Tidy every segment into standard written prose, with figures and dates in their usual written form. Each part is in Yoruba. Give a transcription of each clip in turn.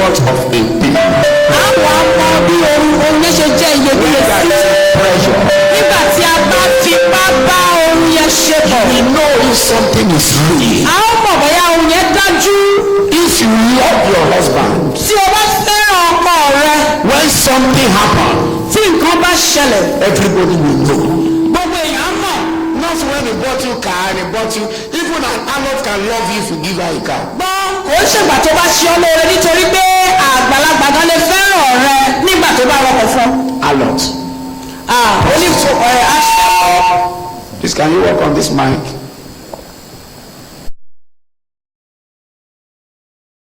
lot of a thing. Àwọn ọmọ bí ohun yẹn ṣe jẹ́ iyebíye sí. Pressure. Nígbà tí a bá fipá bá ohun yẹn ṣe pọ̀. We know if something is real. A ó mọ̀ bóyá ohun yẹn dájú. If you love your husband. Tí o bá fẹ́ràn ọkọ rẹ. When something happens. Tí nǹkan bá ṣẹlẹ̀. Everybody will know. Gbogbo èèyàn mọ̀. Not when they bought you car and they bought you. Even an adult can love you if you give her a car. Kò ń ṣègbà tó bá ṣe ọ́ lóore nítorí pé àgbàlagbà gan lè fẹ́ràn rẹ nígbà tó bá rọpò fún. Adult. Please, can you work on this mic?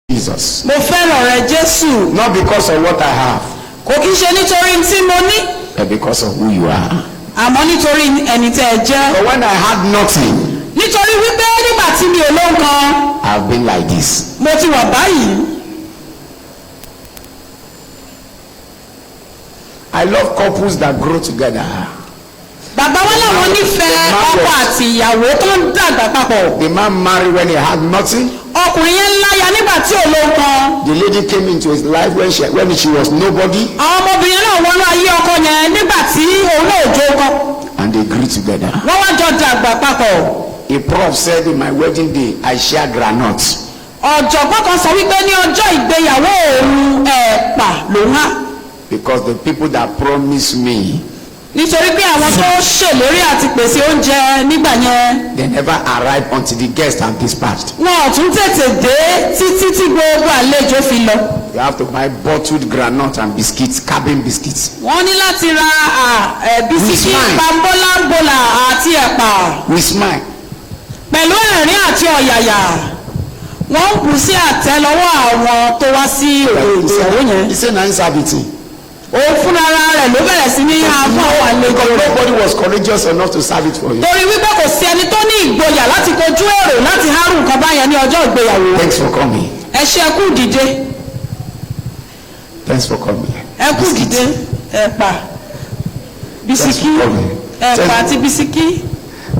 Jesus. Mo fẹ́ràn rẹ Jésù. Not because of what I have. Kò kí ń ṣe nítorí tí mo ní. But because of who you are. Àmọ́ nítorí ẹni tẹ́ ẹ jẹ́. But when I had nothing. Nítorí wípé nígbà tí mi ò lóhùn kan. I have been like this. Mo ti wà báyìí. I love couples that grow together. Bàbá wọn làwọn nífẹ̀ẹ́ ọkọ àti ìyàwó tó ń dàgbà papọ̀. The man married when he had nothing. Ọkùnrin yẹn láya nígbà tí ò lóhùn kan. The lady came into his life when she was nobody. Àwọn ọmọbìnrin náà wọnú ayé ọkọ yẹn nígbà tí òun náà jó kan. And they grew together. Wọ́n wá jọ dàgbà papọ̀. A prof said in my wedding day, I share groundnuts. Ọ̀jọ̀gbọ́n kan sọ wípé ní ọjọ́ ìgbéyàwó òun ẹ̀pà ló ń há. Because the people that promised me. Nítorí pé àwọn tó ṣèlérí àti pèsè oúnjẹ nígbà yẹn. They never arrived until the guests have dispatched. Wọn ò tún tètè dé títí tí gbogbo àlejò fi lọ. You have to buy bottled groundnut and biscuits, cabin biscuits. Wọ́n ní láti ra bisikì pambolambola àti ẹ̀pà. We smile. Pẹ̀lú ẹ̀rín àti ọ̀yàyà wọ́n ń kù sí àtẹ́lẹwọ́ àwọn tó wá sí òde ìṣẹ̀wó yẹn. He said, "Nice habiting." Òun fúnra rẹ̀ ló bẹ̀rẹ̀ sí ní àwọn àlejò rẹ̀. Nobody was courageous enough to serve it for you. Torí wípé kò sí ẹni tó ní ìgboyà láti kojú èrò láti hárù nǹkan báyẹn ní ọjọ́ ìgbéyàwó. Thanks for coming. Ẹ ṣé ẹ kú dìde. Thanks for coming. Ẹ kú dìde. Ẹ̀pà bisikì ẹ̀pà àti bisikì.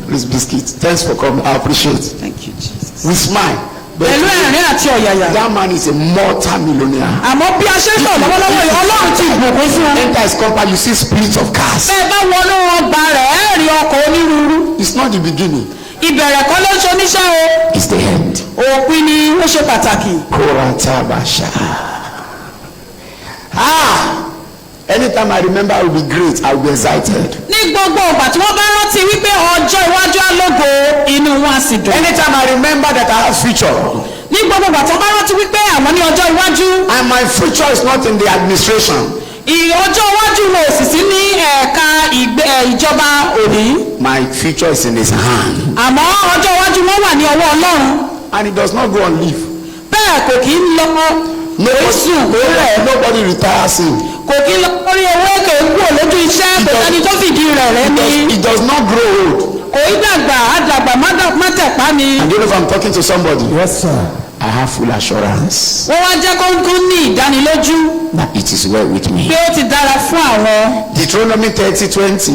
Please biscuit. Thanks for coming. I appreciate. Thank you, Jesus. We smile. Pẹ̀lú ẹ̀rín àti ọ̀yàyà. That man is a multi-millionaire. Àmọ́ bí a ṣe ń sọ lọ́wọ́lọ́wọ́ yìí Ọlọ́run ti bùkún fún wọn. Enter his company, you see splits of cars. Bẹ́ẹ̀ bá wọnú ọgbà rẹ̀ ẹ́ rí ọkọ̀ onírúurú. It's not the beginning. Ìbẹ̀rẹ̀ kọ́ ló ń ṣe oníṣẹ́ o. It's the end. Òpin ni ó ṣe pàtàkì. Koratabasha. Anytime I remember I will be great, I will be excited. Ní gbogbo ìgbà tí wọ́n bá rántí wípé ọjọ́ iwájú alógo inú wọn á sì dùn. Anytime I remember that I have future. Ní gbogbo ìgbà tí wọ́n bá rántí wípé àwọn ní ọjọ́ iwájú. And my future is not in the administration. Ọjọ́ iwájú wọn ò sì sí ní ẹ̀ka ìjọba òní. My future is in his hand. Àmọ́ ọjọ́ iwájú wọn wà ní ọwọ́ Ọlọ́run. And it does not go on leave. Bẹ́ẹ̀ kò kí ń lọ. Nobody retires him. Kò kí ń lọ lórí owó èkó kúrò lójú iṣẹ́ kò sẹ́ni tó fìdí rẹ̀ rẹ́mi. It does not grow old. Kò í dàgbà àdàgbà má tẹ̀pá ni. And you know if I'm talking to somebody. Yes, sir. I have full assurance. Wọ́n wá jẹ́ kó ní ìdánilójú. That it is well with me. Pé ó ti dára fún àwọn. Deuteronomy 30:20.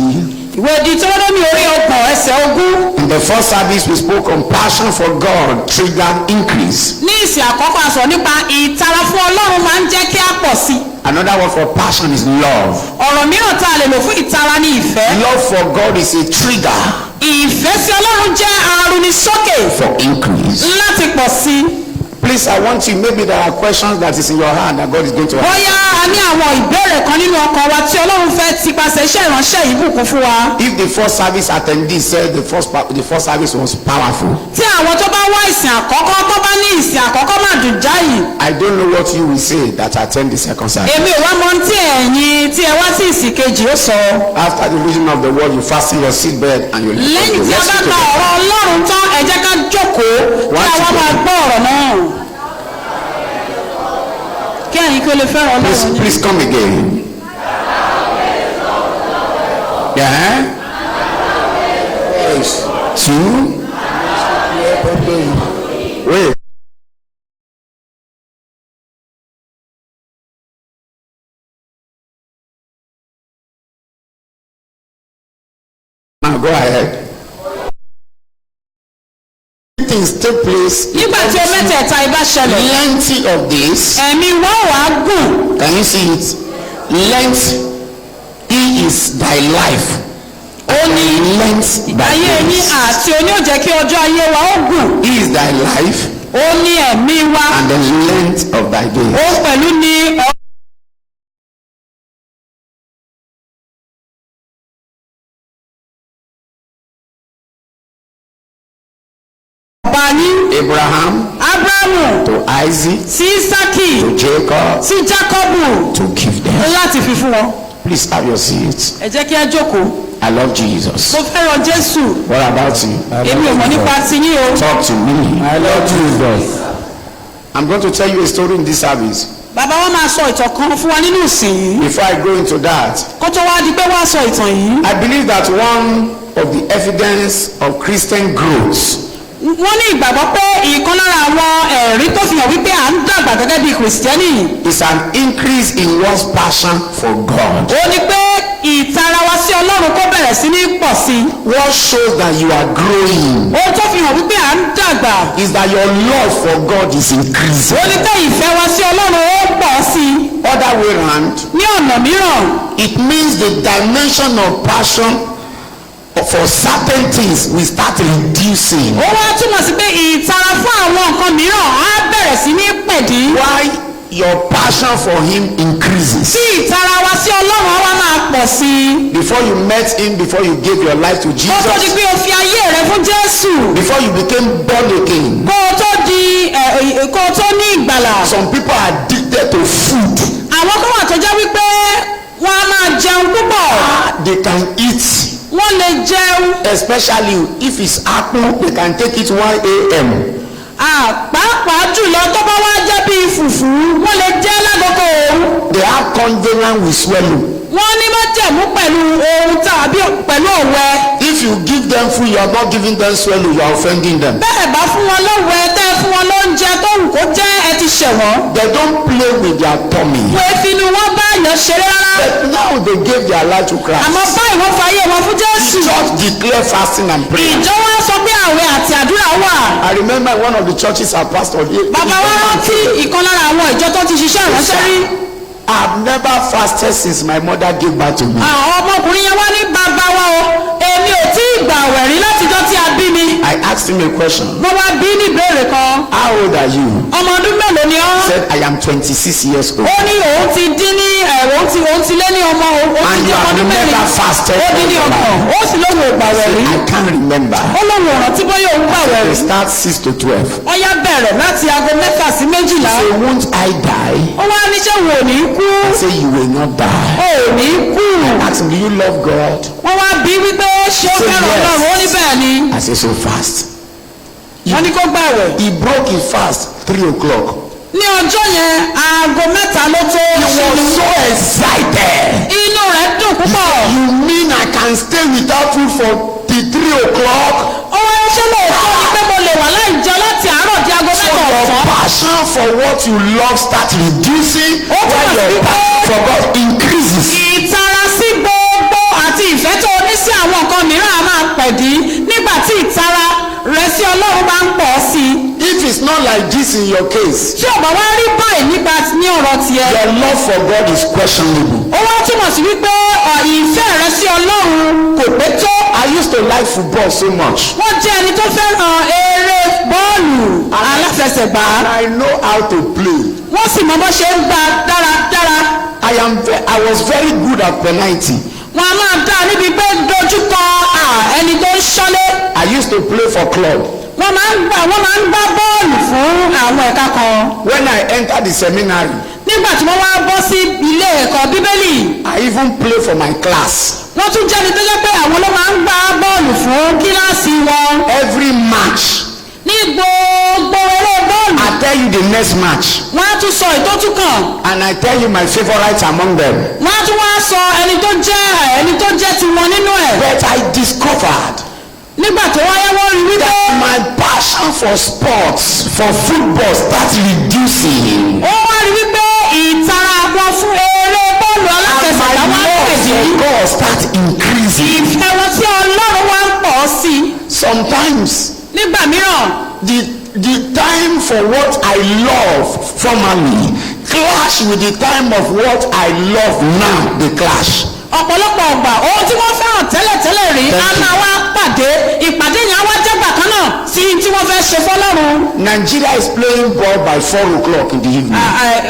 Ìwé Deuteronomy orí 30:20. In the first service we spoke on passion for God triggered increase. Ní ìsìn àkọ́kọ́ a sọ nípa ìtara fún Ọlọ́run máa ń jẹ́ kí a pọ̀ sí. Another word for passion is love. Ọ̀rọ̀ mìíràn tá a lè lò fún ìtara ní ìfẹ́. Love for God is a trigger. Ìfẹ́ sí Ọlọ́run jẹ́ arúnisókè. For increase. Láti pọ̀ sí. Please, I want you, maybe there are questions that is in your hand that God is going to ask. Bóyá a ní àwọn ìbéèrè kan nínú ọkàn wa tí Ọlọ́run fẹ́ ti pàṣẹ iṣẹ́ ìránṣẹ́ yìí bùkún fún wa. If the first service attendee said the first service was powerful. Tí àwọn tó bá wá ìsìn àkọ́kọ́ tó bá ní ìsìn àkọ́kọ́ máa dùn jáì. I don't know what you will say that attend the second service. Èmi ò wá mọ̀ tí ẹ̀yin tí ẹ wá sí ìsìn kejì ó sọ. After the reading of the word, you fasten your seat belt and you listen. Lẹ́yìn tí a bá gba ọ̀rọ̀ Ọlọ́run tán ẹ jẹ́ ká jókòó kí àwa máa gbọ́ ọ̀rọ̀ náà. Kí ẹ̀yin kí o lè fẹ́ràn Ọlọ́run ní. Please come again. Yeah. Two. Wait. Now go ahead. things take place, nígbà tí o mẹ́tẹ̀ẹ̀ta ibà ṣẹlẹ̀. plenty of this. ẹ̀mí wọn wà á gùn. Can you see it? Length. He is thy life. ó ní length by ayé yín days. àti oní ò jẹ́ kí ọjọ́ ayé wa ó gùn. He is thy life ó ní ẹ̀mí wa. and the length of thy days. ó pẹ̀lú ní ọba yín. Abraham Ábúráhámù to Isaac sí Ísákì to Jacob sí Jákọ́bù to give them. láti fi fún wọn. Please have your seat. ẹ jẹ́ kí ẹ jókòó. I love Jesus. mo fẹ́ràn Jésù. What about you? èmi ò mọ̀ nípa tiyín o. Talk to me. I love Jesus. I'm going to tell you a story in this service. bàbá wa máa sọ ìtàn kan fún wa nínú ìsìn yìí. Before I go into that, kó tó wá di pé wá sọ ìtàn yìí. I believe that one of the evidence of Christian growth wọ́n ní ìgbàgbọ́ pé ìkan lára àwọn ẹ̀rí tó fi hàn wípé à ń dàgbà gẹ́gẹ́ bí kìrìsìtẹ́nì. is an increase in one's passion for God. ó ní pé ìtara wa sí Ọlọ́run kó bẹ̀rẹ̀ sí ní pọ̀ sí i. What shows that you are growing ohun tó fi hàn wípé à ń dàgbà. is that your love for God is increasing. ó ní pé ìfẹ́ wa sí Ọlọ́run ó pọ̀ sí i. Other way around, ní ọ̀nà mìíràn. it means the dimension of passion for certain things will start reducing. ó wá túmọ̀ sí pé ìtara fún àwọn nǹkan mìíràn á bẹ̀rẹ̀ sí ní pẹ̀dí. Why your passion for Him increases. tí ìtara wa sí Ọlọ́run á wá máa pọ̀ sí i. Before you met Him, before you gave your life to kó tó di Jesus, pé o fi ayé rẹ fún Jésù. before you became born again, kó o tó ní ìgbàlà. some people are addicted to food. àwọn kan wà tó jẹ́ wípé wọ́n á máa jẹun púpọ̀. They can eat, wọ́n lè jẹun. especially if it's apple, they can take it 1 a.m. pàápàá jùlọ tó bá wá jẹ́ bíi fùfú wọ́n lè jẹ lágogo òru. They have covenant with swallow. wọ́n ní májẹ̀mú pẹ̀lú ohun tàbí pẹ̀lú òwe. If you give them food, you are not giving them swallow, you are offending them. bẹ́ẹ̀ bá fún wọn lówe tẹ́ fún wọn lóúnjẹ tó wù kó jẹ́ ẹ ti ṣẹ̀ wọ́n. They don't play with their tummy. wọ́n finú wọn bá yàn ṣeré rárá. But now they gave their life to Christ. àmọ́ báyìí wọ́n fàyè wọn fún Jésù. Church declare fasting and prayer. ìjọ wa sọ pé àwẹ̀ àti àdúrà wà. I remember one of the churches our pastor did. bàbá wa rántí ìkan lára àwọn ìjọ tó ti ṣiṣẹ́ ìránṣẹ́ rí. I've never fasted since my mother gave birth to me. àwọn ọmọkùnrin yẹn wá ní bàbá wa o èmi ò tí ì gbà àwẹ̀ rí látijọ́ tí a bí mi. I asked him a question. mo wá bí ní ìbéèrè kan. How old are you? ọmọ ọdún mélòó ni ọ́. He said, I am 26 years old. ó ní òun ti dín ní òun ti lé ní ọmọ òun ti And dín you ọmọ have ọdún mẹ́rin. never fasted. ó dín ní ọgbọ̀n ó sì lóun ò gbà àwẹ̀ rí. I can't remember. ó lóun ò rántí bóyá òun gbà àwẹ̀ They rí. start 6 to 12. ó yá bẹ̀rẹ̀ láti aago 6 sí 12. Say, won't I die? ó wá níṣẹ́ wo ò ní kú. I say, you will not die. ó ò ní kú. Ask him, do you love God? wọ́n wá bí wípé ṣé ó Say fẹ́ràn yes. Ọlọ́run ó ní bẹ́ẹ̀ ni. I say, so fast. wọ́n ní kó gbà àwẹ̀. He broke his fast 3 o'clock. ní ọjọ́ yẹn aago 3 ló tó He was ṣínú. so excited. inú rẹ̀ dùn púpọ̀. You mean I can stay without food for till 3 o'clock? ó wá ṣé lóòótọ́ ni pé mo lè wà láì jẹun láti àárọ̀ di aago So 3 your ọ̀sán. passion for what you love start reducing Oh, while yes, your because- passion for God increases. ìtara sí gbogbo àti ìfẹ́ tó o ní sí àwọn nǹkan mìíràn á máa pẹ̀dí nígbà tí ìtara rẹ sí Ọlọ́run bá ń pọ̀ sí i. If it's not like this in your case, tí ọ̀bà wá rí báyìí nígbà ní ọ̀rọ̀ tiẹ̀. your love for God is questionable. ó wá túmọ̀ sí wípé ìfẹ́ rẹ sí Ọlọ́run kò pé tó. I used to like football so much. wọ́n jẹ́ ẹni tó fẹ́ràn eré bọ́ọ̀lù aláfẹsẹ̀gbá. And I know how to play. wọ́n sì mọ bó ṣe ń gbá dáradára. I was very good at penalty. wọ́n a máa dá níbi pé dojúkọ ẹni tó ń ṣọ́lé. I used to play for club. wọ́n máa ń gbá bọ́ọ̀lù fún àwọn ẹ̀ka kan. When I entered the seminary, nígbà tí wọ́n wá bọ́ sí ilé ẹ̀kọ́ bíbélì. I even play for my class. wọ́n tún jẹ́ni tó jẹ́ pé àwọn ló máa ń gbá bọ́ọ̀lù fún kíláàsì wọn. Every match, ní gbogbo eré bọ́ọ̀lù. I tell you the next match, wọ́n á tún sọ ìtótú kan. and I tell you my favorite among them. wọ́n á tún wá sọ ẹni tó jẹ́ tiwọn nínú ẹ̀. But I discovered nígbà tó wáyé wọ́n rí wípé. that my passion for sports, for football, starts reducing. ó wá rí wípé ìtara wọn fún eré bọ́ọ̀lù And aláfẹsẹ̀gbá my wá love pẹ̀lú. for God starts increasing. ìfẹ́ wọn tí Ọlọ́run wá ń pọ̀ sí i. Sometimes nígbà mìíràn the time for what I love formerly clash with the time of what I love now. They clash. ọ̀pọ̀lọpọ̀ ọgbà ohun tí wọ́n fẹ́ràn tẹ́lẹ̀tẹ́lẹ̀ rí a máa wá pàdé ìpàdé yẹn wá jẹ́ bákan náà sí tí wọ́n fẹ́ ṣe fọ́lọ́run. Nigeria is playing ball by 4 o'clock in the evening.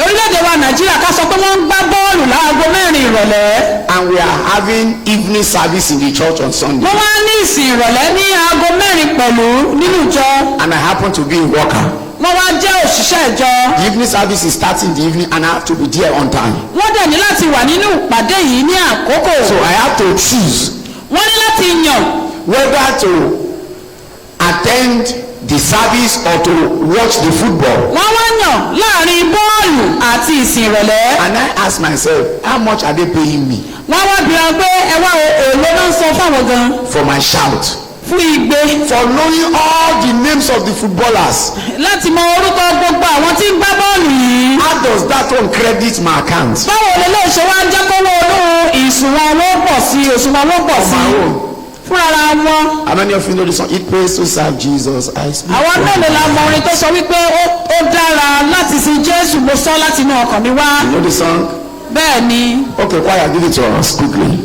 orílẹ̀-èdè wa Nàìjíríà ká sọ pé wọ́n ń gbá bọ́ọ̀lù láago 4 ìrọ̀lẹ́. And we are having evening service in the church on Sunday. wọ́n wá ní ìsìn ìrọ̀lẹ́ ní aago 4 pẹ̀lú nínú ìjọ. And I happen to be a worker. wọ́n wá jẹ́ òṣìṣẹ́ ìjọ. The evening service is starting in the evening and I have to be there on time. wọ́n dẹ̀ ní láti wà nínú ìpàdé yìí ní àkókò. So I have to choose wọ́n ní láti yàn whether to attend the service or to watch the football. wọ́n wá yàn láàrin bọ́ọ̀lù àti ìsìn ìrọ̀lẹ́. And I ask myself, how much are they paying me wọ́n wá bìíràn pé ẹ wá èlò náà ń san fáwọn gan. for my shout? fún igbe. For knowing all the names of the footballers. láti mọ orúkọ gbogbo àwọn tí ń gbá bọ́ọ̀lù yìí. How does that one credit my account? báwo lè lè ṣe wá jẹ́ kówó olú ìṣùwọ̀n owó pọ̀ sí òṣùwọ̀n owó pọ̀ sí fúnra wọn. How many of you know this song? It pays to serve Jesus. I speak. àwọn mélòó la mọ orin tó sọ wípé ó dára láti sin Jésù mo sọ láti inú ọkàn mi wá. You know the song? bẹ́ẹ̀ ni. Okay, choir, give it to us quickly.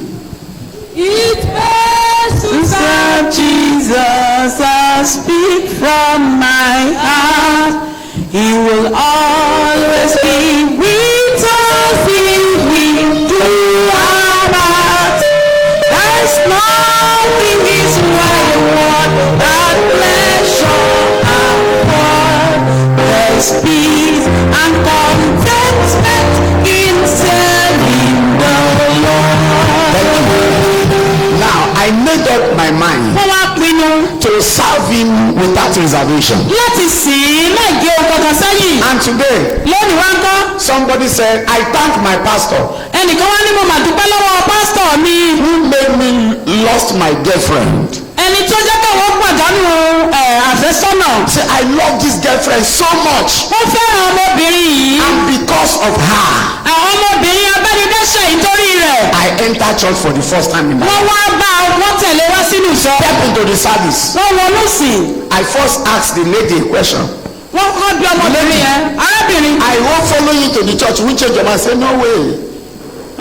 It pays to serve Jesus. I speak from my heart. He will always be with us if we do our part. There's nothing is why I want that pleasure and there's peace and contentment in serving the Lord. Thank you. Now, I made up my mind Wọ́n wá pinnu to serve him without reservation. láti sìn ín láì gé ohun kankan sẹ́yìn. And today, Lónìí wá ń kọ́. somebody said, I thank my pastor Ẹnìkan wá ní mo mà dúpẹ́ lọ́wọ́ pásítọ̀ mi. who made me lost my girlfriend. Ẹni tó jẹ́ káwọn pàdánù àfẹ́sọ́nà. Say, I love this girlfriend so much. Wọ́n fẹ́ràn ọmọbìnrin yìí. And because of her, Àwọn ọmọbìnrin abẹ́nidẹ́sẹ̀ ìtorí rẹ̀. I entered church for the first time in my Wọ́n life. wá bá wọ́n tẹ̀lé wá sínú ìjọ. Step into the service. Wọ́n wọnú sìn. I first asked the lady a question. Wọ́n kọ́ bí ọmọbìnrin yẹn. Arábìnrin. I won't follow you to the church. We change your mind. Say, no way.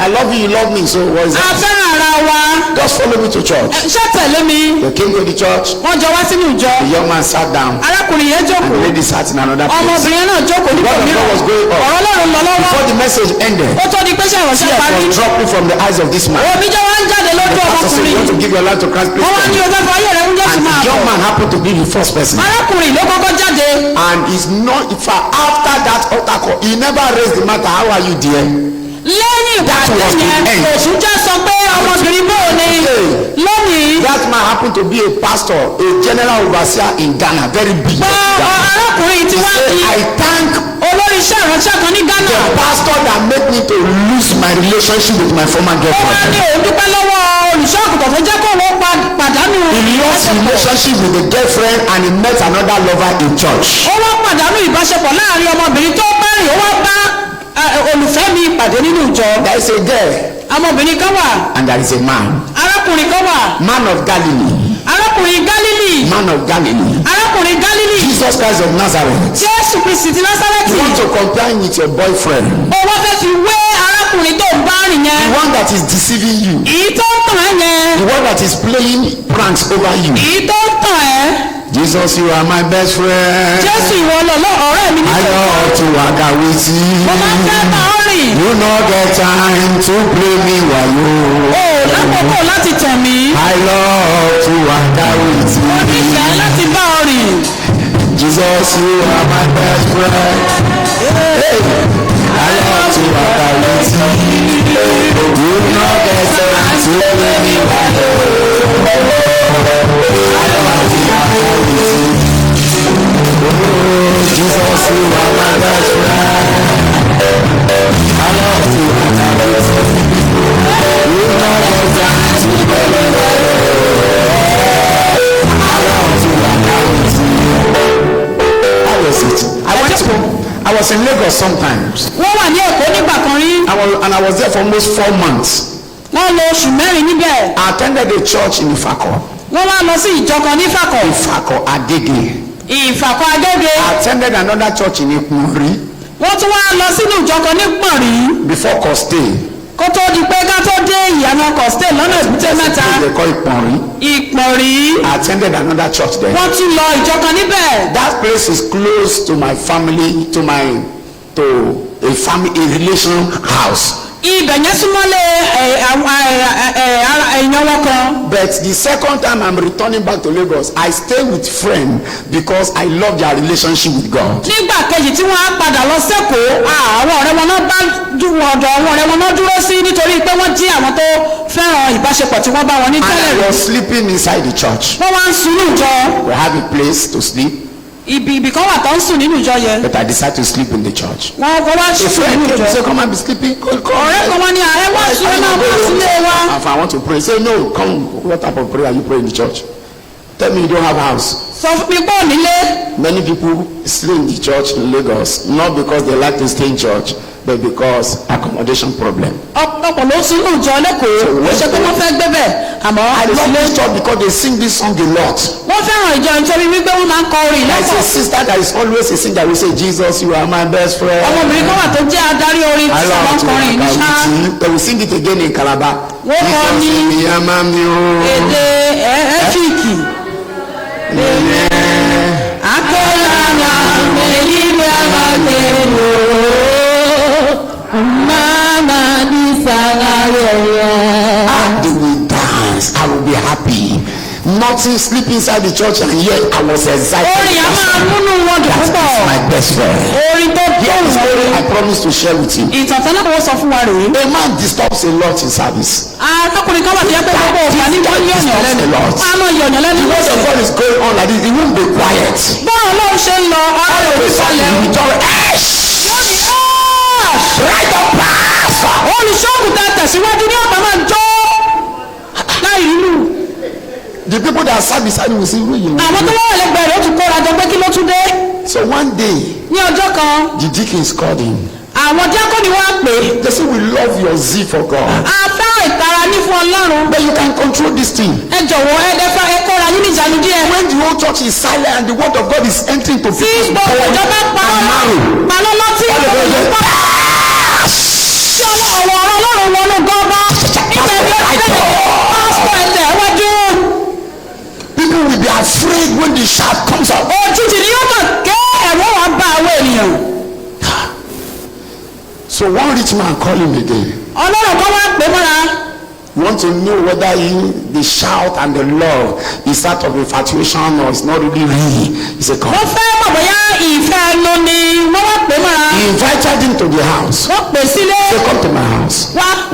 I love you love me. So what is A that? fẹ́ràn ara wa. Just follow me to church. Ṣé tẹ̀lé mi? They came to the church. Wọ́n jọ wá sínú ìjọ. The young man sat down. Arákùnrin yẹn And the jókòó. lady sat in another place. Ọmọbìnrin náà jókòó nípa What mìíràn. was going on? Ọ̀rọ̀ Ọlọ́run lọ lọ́wọ́. Before the message ended, Ó tó di pé ṣe ìránṣẹ́ tears parí. was dropping from the eyes of this man. Omi jẹ́ wá ń jáde lójú The pastor said, ọmọkùnrin. you want to give your life to Christ, please Wọ́n wá ní come. ọjọ́ fún ayé rẹ̀ ń jẹ́ And sùn máa the young bọ̀. man happened to be the first person. Arákùnrin ló kọ́kọ́ jáde. And he's not, in fact, after that altar call, he never raised the matter. How are you, dear? Lẹ́yìn ìpàdé was the yẹn, end. òṣù jẹ́ sọ pé ọmọbìnrin bò ní. Lónìí, That man happened to be a pastor, a general overseer in Ghana, very big. gbọ́ arákùnrin tí He wá said, ní I thank olórí iṣẹ́ ìránṣẹ́ kan ní Ghana. the pastor that made me to lose my relationship with my former Ó wá ní girlfriend. òun dúpẹ́ lọ́wọ́ olùṣọ́ àgùntàn tó jẹ́ kó wọ́n pàdánù. He lost relationship with the girlfriend and he met another lover in church. Ó wá pàdánù ìbáṣepọ̀ láàrin ọmọbìnrin tó bá rìn ó wá bá olùfẹ́ mi pàdé nínú ìjọ. There is a girl Ọmọbìnrin kan wà. and there is a man. Arákùnrin kan wà. Man of Galilee. Arákùnrin Gálílì. Man of Galilee. Arákùnrin Gálílì. Jesus Christ of Nazareth. Jésù Kristi ti You Násárẹ́tì. want to compare him with your boyfriend. Ó wá fẹ́ fi wé arákùnrin tó ń bá rìn The yẹn. one that is deceiving you. Èyí tó ń tàn ẹ́ yẹn. The one that is playing pranks over you. Èyí tó ń tàn ẹ́. Jesus, you are my best friend. Jésù ìwọ lọ́lọ́ ọ̀rẹ́ mi ní I love to waka with mo máa ń fẹ́ you. bá ọ rìn. You no get time to play me wayo. O lákòókò láti tàn mí. I love to waka with Mo nífẹ̀ẹ́ láti bá ọ rìn. Jesus, you are my best friend. Hey, I love to waka with you no get time to play me wayo. I love to waka with you. Oh, Jesus, you are my best friend. I love to waka with you. You no get time to play me wayo. I love to waka with you. How was it? I was in Lagos sometimes. Wọ́n wà ní Èkó nígbà kan rí. I was there for almost 4 months. Wọ́n lo oṣù mẹ́rin níbẹ̀. I attended a church in Ifako. Wọ́n wá lọ sí ìjọ kan ní Fàkọ̀. Ifako Adege. ìfàkọ́ agége. I attended another church in Ikunri. wọ́n tún wá lọ sínú ìjọ kan ní Pọ̀nrí. Before Coste. kó tó di pé ká tó dé ìyànà Kọ̀stẹ́ lọ́nà Èbúté Mẹ́ta. They call Ikunri. Ìpọ̀nrí. I attended another church there. wọ́n tún lọ ìjọ kan níbẹ̀. That place is close to my family, to a family, a relation house. ibẹ̀ yẹn súnmọ́lé èèyàn wọn kan. But the second time I'm returning back to Lagos, I stay with friends because I love their relationship with God. nígbà kejì tí wọ́n á padà lọ sẹ́kọ̀ọ́ àwọn ọ̀rẹ́ wọn náà bá ọ̀dọ̀ àwọn ọ̀rẹ́ wọn náà dúró sí nítorí pé wọ́n jí àwọn tó fẹ́ràn ìbáṣepọ̀ tí wọ́n bá wọn ní tẹ́lẹ̀. And I was sleeping inside the church. wọ́n wá ń sùn ní ìjọ. We have a place to sleep. ibì kan wà tó ń sùn nínú ìjọ yẹn. But I decided to sleep in the church. wọ́n wá A sùn friend nínú came ìjọ. and said, come and be sleeping. ọ̀rẹ́ kan wọ́n ní ẹ wá sùn ẹ máa bá sílé wa. If I want to pray, say no, come. What type of prayer you pray in the church? Tell me you don't have a house. sọ fún mi pé ò nílé. Many people stay in the church in Lagos, not because they like to stay in church, but because accommodation problem. ọ̀pọ̀ ló sùn ní ìjọ lẹ́kọ̀ọ́ ó ṣe pé wọ́n fẹ́ gbé bẹ̀ àmọ́ I love àìsílẹ̀. this church because they sing this song a lot. wọ́n fẹ́ràn ìjọ nítorí wípé wọ́n máa ń kọ orin There's lẹ́kọ̀ọ́. a sister that is always a singer. We say, Jesus, you are my best friend. ọmọbìnrin kan wà tó jẹ́ adarí orin tí I wọ́n love to kọrin ní ṣá. They will sing it again in Calabar. Wọ́n kọ ní èdè ẹ́fíìkì. akẹ́lànà èyí ni a máa gbé lò ó máa ní sàlàyé rẹ̀. They will dance. I will be happy. Nothing sleep inside the church, and yet I was excited. orin a máa múnú wọn dùn That púpọ̀. is my best friend. orin tó Here dùn is wọn. what I promise to share with you. ìtàn tẹ́lẹ̀ kò sọ fún wa rèé. A man disturbs a lot in service. arákùnrin kan wà tó yẹ pé gbogbo ọ̀fà ní wọ́n yọ̀yàn lẹ́nu. wọ́n á máa yọ̀yàn lẹ́nu The word of God is going on like this. It won't be quiet. bọ́ọ̀ ló ń ṣe ń lọ ọ̀rọ̀ rẹ̀ Every time ìsàlẹ̀. you return, right up, pastor. olùṣọ́gun tẹ tẹ̀síwájú ní ọ̀pá máa ń jó láì rírù. The people that sat beside me will say, "Who you know?" àwọn tó wà lẹ́gbẹ̀ẹ́ rẹ̀ ó tún kóra jọ pé kí ló tún dé. So one day, ní ọjọ́ kan the deacons called him. àwọn díákọ́nì wá pè é. They say, "We love your zeal for God, a fẹ́ràn ìtara ní fún Ọlọ́run. but you can control this thing." ẹ jọ̀wọ́ ẹ dẹ́fà ẹ kóra yín ní ìjánu díẹ̀. When the whole church is silent and the word of God is entering to tí people's gbogbo bones ìjọba paná lọ́tí tí ọ̀rọ̀ Ọlọ́run wọnú gọ́bọ́ ibẹ̀ bí ó ti tẹ̀lé pásítọ̀ ẹ̀tẹ̀ wájú. people will be afraid when the shout comes up. òjijì ni yóò kàn ké ẹ̀rọ wa bá àwọn ènìyàn. So one rich man called him again. Ọlọ́run kan wá pè mọ́ra. You want to know whether the shout and the love is out of infatuation or it's not really real. He said, "Come." wọ́n fẹ́ mọ̀ bóyá ìfẹ́ ẹnu ni wọ́n wá pè mọ́ra. He invited him to the house. wọ́n pè sílé. He said, "Come to my house."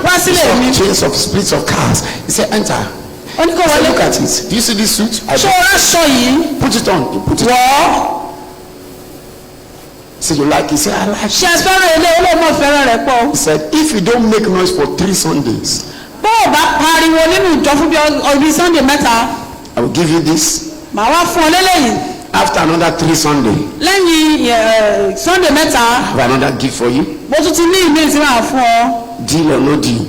wá sílé mi. Chains of splits of cars. He said, "Enter." ó ní kó He said, wọlé. "Look at it. Do you see this suit? I ṣé o ráṣọ yìí. put it on." He put it on. wọ́ He said, "You like it?" He said, "I like it." ṣe fẹ́ràn ilé olóòmọ̀ fẹ́ràn rẹ̀ pọ̀. He said, "If you don't make noise for 3 Sundays, bó o bá pariwo nínú ìjọ fún bí ọdún Sunday mẹ́ta I will give you this. màá wá fún ọ lélẹ́yìn. After another 3 Sundays, lẹ́yìn Sunday mẹ́ta I have another gift for you. mo tún ti ní ìmí tí màá fún ọ. Deal or no deal?"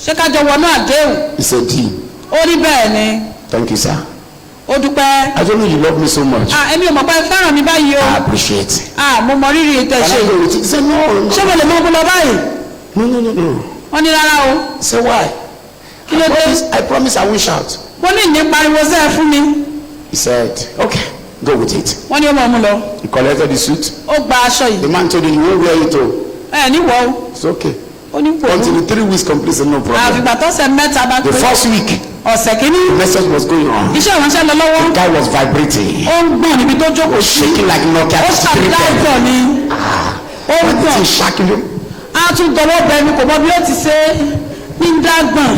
ṣé ká jọ wọnú àdéhùn. He said, "Deal." ó rí bẹ́ẹ̀ ni. Thank you, sir. ó dúpẹ́. I don't know you love me so much. èmi ò mọ̀ pé fẹ́ràn mi báyìí o. I appreciate. mo mọ rírì tẹ̀ Can ṣe. I go with you? He said, "No, ṣé no, mo lè mọ bó lọ báyìí. no. wọ́n ní rárá o. He said, "Why?" kí ló dé. I promise I won't shout. mo ní ìní pariwo sẹ́ẹ̀ fún mi. He said, "Okay, go with it." wọ́n ní ó mọ̀ ọ́n lọ. He collected the suit. ó gba aṣọ The yìí. man told him, "You won't wear it all." níwọ̀ o. It's okay. ó ní wò ó. Until the 3 weeks complete, no problem. àfìgbà tó ṣe mẹ́ta bá The pé. first week, ọ̀sẹ̀ kìíní. the message was going on. iṣẹ́ ìránṣẹ́ lọ lọ́wọ́. The guy was vibrating. ó ń gbọ̀n níbi tó jókòó sí. Shaking like Nokia. ó ṣàdáìtọ̀ ni. ó ń When gbọ̀n. it is shaking him, a tún dọwọ́ bẹ mi kò mọ bí ó ti ṣe ní dágbọ̀n.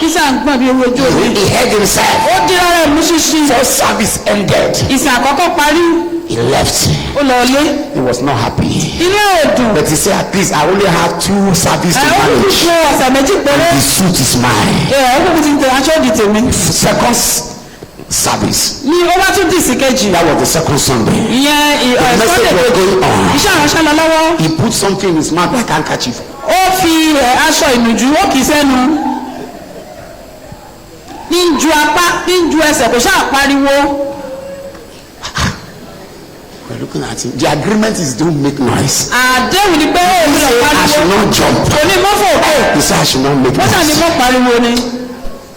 kíṣà ń gbọ̀n bí owó ojú òde. he heard himself. ó dira rẹ̀ mú ṣíṣí. First service ended. ìsìn àkọ́kọ́ parí. He left. ó lọ lé. He was not happy. inú ẹ̀ ò dùn. But he said, "At least I only have 2 services to ó ti manage. ṣe ọ̀sẹ̀ méjì péré. The suit is mine." ó kúkú ti tẹ aṣọ òdì tèmi. Second service. ní ó bá tún dì sí kejì. That was the second Sunday. ìyẹn The message Sunday was kejì. going on. iṣẹ́ ìránṣẹ́ lọ lọ́wọ́. He put something in his mouth like handkerchief. ó fi aṣọ ìnùjú ó kì í sẹ́nu. ní ju apá ní ju ẹsẹ̀ kò ṣáà pariwo. looking at him. The agreement is don't make noise. Àdéhùn ni pé ó He said I should not jump. Kò ní mọ́fò òkè. He said I should not make Wọ́n ṣàní noise. mọ́ pariwo ni.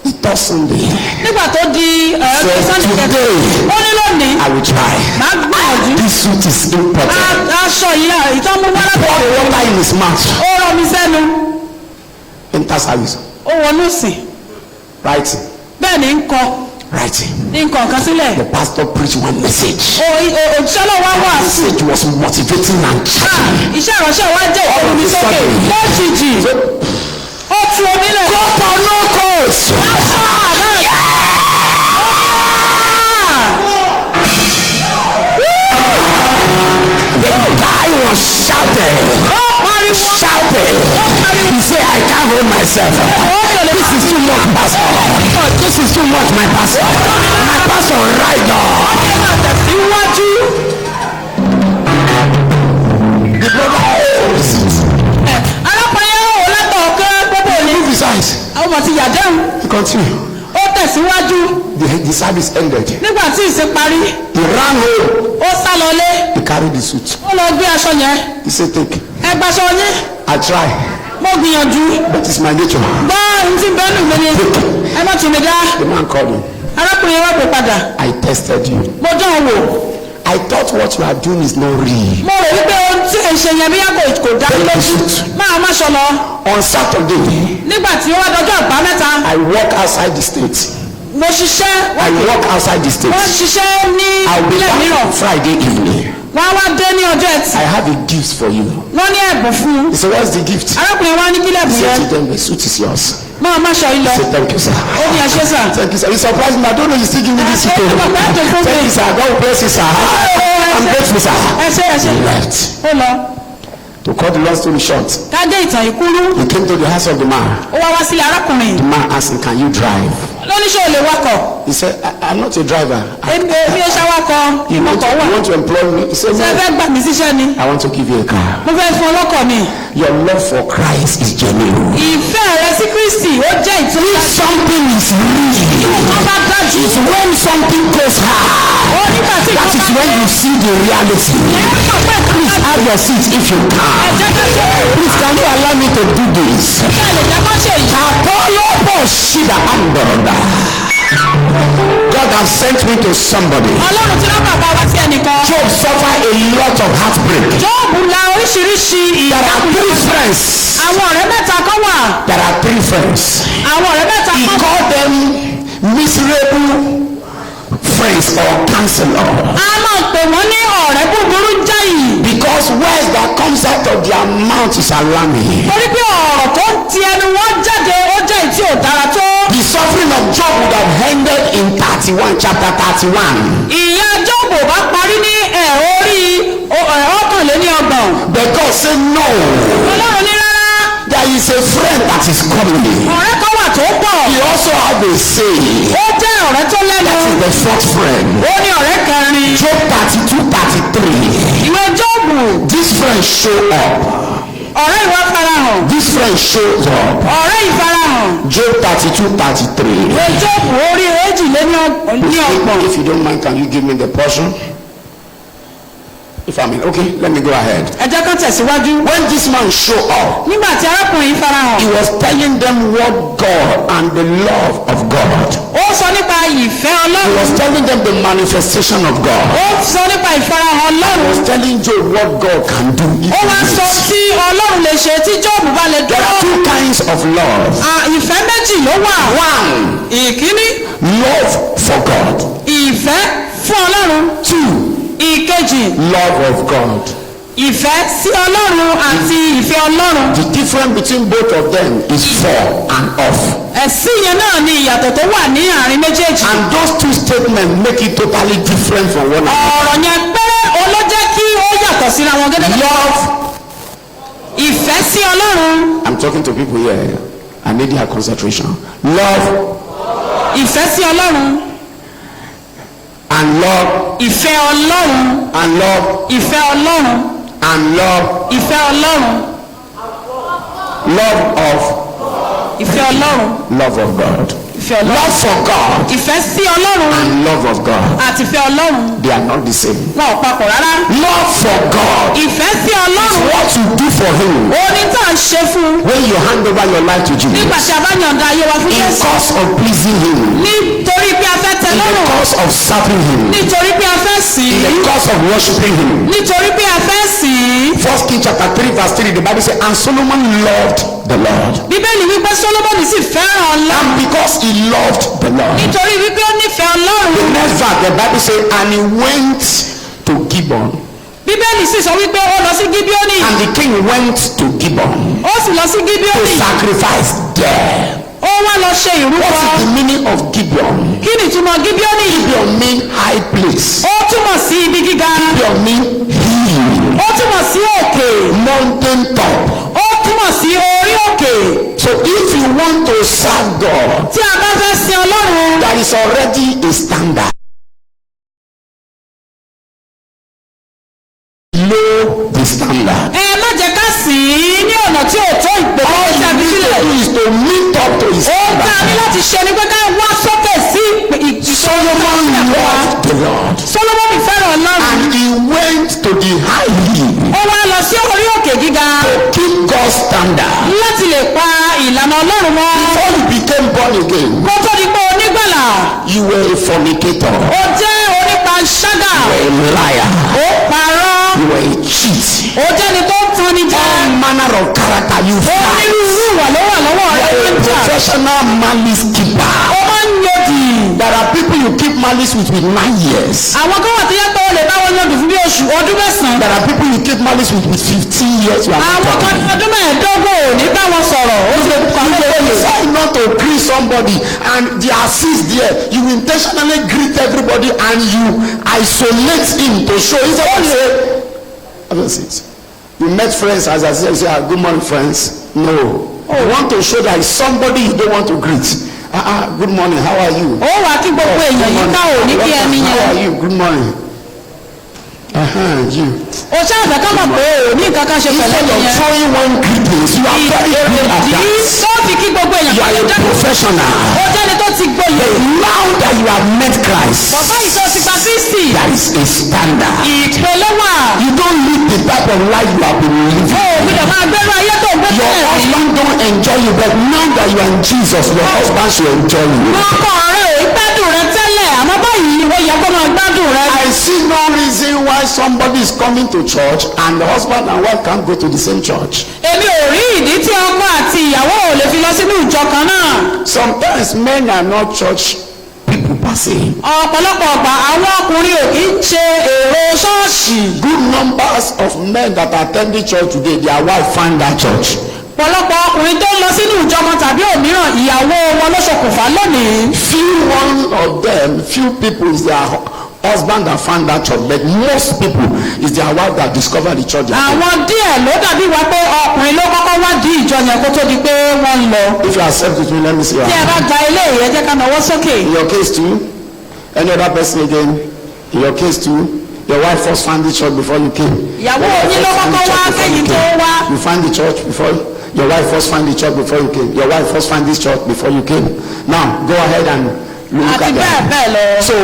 He thought Sunday. Nígbà tó di Said Sunday kẹta, today ó ní lónìí. I will try. Màá gbìyànjú. This suit is important. Aṣọ yìí ìtọ́ mú wá Pour lábẹ́. the water in his mouth. Ó rọ mi sẹ́nu. Enter service. Ó wọnú sìn. Writing. Bẹ́ẹ̀ ni ń kọ. Writing. Ní nǹkan kan sílẹ̀. The pastor preached one message. Òjíṣẹ́ náà wá wà The sí. message was motivating and charging. Iṣẹ́ ìránṣẹ́ wa jẹ́ ìfúnni sókè. Lójijì. Ó tu omi lẹ̀. Cut or no cut. The guy was shouting. Shouting. He said, I can't hold myself. This is too much, pastor. This is too much, my pastor. My pastor, right now. The brother holds it. Arákùnrin yẹn wò látọ̀ ọ̀kẹ́ gbogbo òní. Move his eyes. Àwọn ọmọ ti yàjẹun. He continued. Ó tẹ̀síwájú. The service ended. Nígbà tí ìsìn parí. He ran home. Ó sá lọlé. He carried the suit. Ó lọ gbé aṣọ yẹn. He said, take. Ẹ gbaṣọ yín. I try. Mo gbìyànjú. That is my nature. Gbọ́ ohun tí bẹ́ẹ̀nù mi ni. Ẹ má tún mi dá. The man called him. Arákùnrin yẹn wá pè padà. I tested you. Mo dán an wò. I thought what you are doing is not real. Mo rò wípé ohun tí èṣe yẹn bí yàgò kò dá mi lójú. Máa má ṣọ lọ. On Saturday, Nígbà tí ó wá dọjọ́ àbámẹ́ta. I walk outside the state. Mo ṣiṣẹ́. I walk outside the state. Wọ́n ṣiṣẹ́ ní I'll be ilé back mìíràn. on Friday evening. Wọ́n á wá dé ní ọjọ́ ẹtì. I have a gift for you. Wọ́n ní ẹ̀bùn fún un. He said, what's the gift? Arákùnrin wa ní kílẹ̀ He bùn said yẹn. to them, the suit is yours. Máa má ṣọ yín lọ. I said, thank you, sir. Ó ní ẹṣẹ́ sà. Thank you, sir. You surprised me. I don't know you still give me this suit. Thank you, sir. God will bless you, sir. I'm grateful, sir. Ẹṣẹ́. He left. Ó lọ. To cut the long story short, Ká dé ìtàn ìkúrú. he came to the house of the man. Ó wá wá sílé arákùnrin. The man asked him, can you drive? Lóníṣẹ́ ò lè wakọ̀. He said, I'm not a driver. Èmi ẹ ṣàwakọ̀. You want Ìmọ̀kọ̀ wà. to employ me? He said, Ṣé ẹ no. fẹ́ gbà mí síṣẹ́ ni? I want to give you a car. Mo fẹ́ fún ọlọ́kọ̀ mi. Your love for Christ is genuine. Ìfẹ́ rẹ sí Kristi ó jẹ́ ìtura. If something is real, Wọ́n bá dájú. it's when something goes high. Ó nígbà tí That is when you see the reality. Please have your seat if you can. Ẹ̀jẹ̀ ká ṣe. Please, can you allow me to do this? Ṣé ẹ lè jẹ́ kó ṣe yìí? Apollo Shida Ambrada. God has sent me to somebody. Ọlọ́run ti rán bàbá wa sí ẹnìkan. Job suffered a lot of heartbreak. Jóòbù la oríṣiríṣi There are three friends. àwọn ọ̀rẹ́ mẹ́ta kan wà. There are three friends. Àwọn ọ̀rẹ́ mẹ́ta He kan wà. called them miserable friends or counselor. A máa pè wọ́n ní ọ̀rẹ́ búburú jáì. Because words that comes out of their mouth is alarming. Torí pé ọ̀rọ̀ tó ń ti ẹnu wọn jáde ó jẹ́ ìtí ò dára tó. The suffering of Job would have ended in 31, chapter 31. Ìyà Jóòbù bá parí ní orí ọ̀kànléníọgbọ̀n. But God said no. Ọlọ́run ní rárá. There is a friend that is coming. Ọ̀rẹ́ kan wà tó pọ̀. He also had a say. Ó jẹ́ ọ̀rẹ́ tó lẹ́nu. That is the fourth friend. Ó ní ọ̀rẹ́ kẹrin. Job 32, 33. Ìwé Jóòbù. This friend show up. Ọ̀rẹ́ ìwà farahàn. This friend shows up. Ọ̀rẹ́ ìfarahàn. Job 32, 33. Ìwé Jóòbù orí èjìléníọgbọ̀n. If you don't mind, can you give me the portion? If I mean, okay, let me go ahead. Ẹ jẹ́ ká tẹ̀síwájú. When this man show up, Nígbà tí arákùnrin farahàn. he was telling them what God and the love of God. Ó sọ nípa ìfẹ́ He Ọlọ́run. was telling them the manifestation of God. Ó sọ nípa ìfarahàn He Ọlọ́run. was telling Job what God can do. if Ó he wá sọ wills. tí Ọlọ́run lè ṣe tí Jóòbù bá lè There dúró. are two kinds of love. Ìfẹ́ méjì ló wà. One, Ìkíní, love for God. ìfẹ́ fún Ọlọ́run. Two, Ìkejì, love of God. ìfẹ́ sí Ọlọ́run àti ìfẹ́ Ọlọ́run. The difference between both of them is for and off. Ẹ̀sìn yẹn náà ni ìyàtọ̀ tó wà ní àárín méjèèjì. And those two statements make it totally different from one another. Ọ̀rọ̀ yẹn péré olójẹ́ kí ó yàtọ̀ síra wọn gẹ́gẹ́. Love. Ìfẹ́ sí Ọlọ́run. I'm talking to people here. I need their concentration. Love Ìfẹ́ sí Ọlọ́run. and love Ìfẹ́ Ọlọ́run. and love Ìfẹ́ Ọlọ́run. and love. Ìfẹ́ Ọlọ́run. Love of Ìfẹ́ Ọlọ́run. love of God. Ìfẹ́ ìfẹ́ Ọlọ́run. Love for God Ìfẹ́ sí Ọlọ́run and love of God, àti ìfẹ́ Ọlọ́run. they are not the same. Wọn ò papọ̀ rárá. Love for God Ìfẹ́ sí is Ọlọ́run. what you do for Him Oní tá à ń ṣe fún. when you hand over your life to Nígbà Jesus. tí a bá yọ̀ǹda ayé wa fún In Jésù. cause of pleasing Him, Nítorí pé a fẹ́ tẹ́ in the lọ́rùn. cause of serving Him, Nítorí pé a fẹ́ sìn in the ín. cause of worshiping Him. Nítorí pé a fẹ́ sìn ín. 1 Kings chapter 3 verse 3, the Bible says, and Solomon loved the Lord. Bíbélì wípé Sólómọ́nì sì fẹ́ràn Ọlọ́run. And because he loved the Lord, Nítorí wípé ó nífẹ̀ẹ́ the Ọlọ́run. next verse, the Bible says, and he went to Gibeon. Bíbélì sì sọ wípé ó lọ sí Gíbíónì. And the king went to Gibeon Ó sì lọ sí to Gíbíónì. sacrifice there. Ó wá lọ ṣe ìrúbọ. What is the meaning of Gibeon? Kí ni ìtumọ̀ Gíbíónì? Gibeon means high place. Ó túmọ̀ sí ibi gíga. Gibeon means hill, Ó túmọ̀ sí òkè. mountain top. Ó túmọ̀ sí orí òkè. So if you want to serve God, Tí a bá fẹ́ sin Ọlọ́run. there is already a standard. Low the standard. Ẹ má jẹ́ ká sìn ín ní ọ̀nà tí ò tó ìgbèkùn All tí a you fi need to sílẹ̀. do is to meet up to his Ó tá a ní standard. láti ṣe ni pé ká wá sókè sí Solomon loved the Lord, Sólómọ́nì fẹ́ràn Ọlọ́run. and he went to the high hill Ó wá lọ sí orí òkè gíga to keep God's standard. láti lè pa ìlànà Ọlọ́run mọ́. Before you became born again, Kó tó di pé onígbàlà, you were a fornicator, ó jẹ́ onípanṣágà, you were a liar, ó parọ́, you were a cheat. ó jẹ́ni tó ń tanni jẹ. All manner of character you find. Onírúurú ìwà ló wà lọ́wọ́ You rẹ̀ are tó a ń jà. professional malice keeper. Ó máa ń yọ̀dì. There are people you keep malice with 9 years. Àwọn kan wà tó yẹ pé ó lè bá wọn yọ̀dì fún bí ọdún mẹ́sàn-án. There are people you keep malice with 15 years. You are not Àwọn kan talking. ọdún mẹ́ẹ̀ẹ́dógún ò ní bá wọn sọ̀rọ̀. Ó ti kọ́ You lóye. decide not to greet somebody and they assist there. You intentionally greet everybody and you isolate him to show. He said, "Have a seat." You met friends, as I said, you say, "Good morning, friends." No. You want to show that it's somebody you don't want to greet. Good morning, how are you? Ó wà kí gbogbo èèyàn yìí ká ò ní kí ẹni How are yẹn. you? Good morning. You. Ó ṣáàfẹ́ ká mọ̀ pé ò ní nǹkan kan ṣe pẹ̀lú Instead ẹni of yẹn. throwing one greetings, you are very good at Ìdí that. tó fi kí gbogbo èèyàn You kọ́ are ló a jẹ́. professional. Ó jẹ́ni tó ti gboyè. Now that you have met Christ, Bàbá yìí tó ti gba Kristi. there is a standard. Ìpele wà. You don't live the type of life you have been Ó living. gbọ́dọ̀ máa gbẹ́rú ayé tó gbé Your tẹ́lẹ̀ rí. husband don't enjoy you, but now that you are in Jesus, your husband should enjoy you. Ọkọ rẹ̀ ò gbádùn rẹ̀ tẹ́lẹ̀ àmọ́ báyìí ó yẹ kó máa gbádùn rẹ̀. I see no reason why somebody is coming to church and the husband and wife can't go to the same church. Èmi ò rí ìdí tí ọkọ àti ìyàwó ò lè fi lọ sínú ìjọ kan náà. Sometimes men are not church people per se. Ọ̀pọ̀lọpọ̀ ọgbà àwọn ọkùnrin ò kí ń ṣe èrò ṣọ́ọ̀ṣì. Good numbers of men that attend the church today, their wife find that church. Ọ̀pọ̀lọpọ̀ ọkùnrin tó ń lọ sínú ìjọ kan tàbí òmíràn ìyàwó wọn ló ṣokùnfà lónìí. Few people is their husband that found that church, but most people is their wife that discovered the church. Àwọn díẹ̀ ló dàbí wá pé ọkùnrin ló kọ́kọ́ wádìí ìjọ yẹn kó tó di pé wọ́n ń lọ. If you accept it, let me see your Tí ẹ bá hand. gba ilé ìyẹn jẹ́ ká nawọ́ sókè. In your case too, any other person again, in your case too, your wife first found the church before you came. Ìyàwó yín ló kọ́kọ́ wá kẹ́yìn tó wá. You find the church before your wife first find the church before you came. Your wife first find this church before you came. Now go ahead and look Àti at bẹ́ẹ̀ that. bẹ́ẹ̀ lọ. So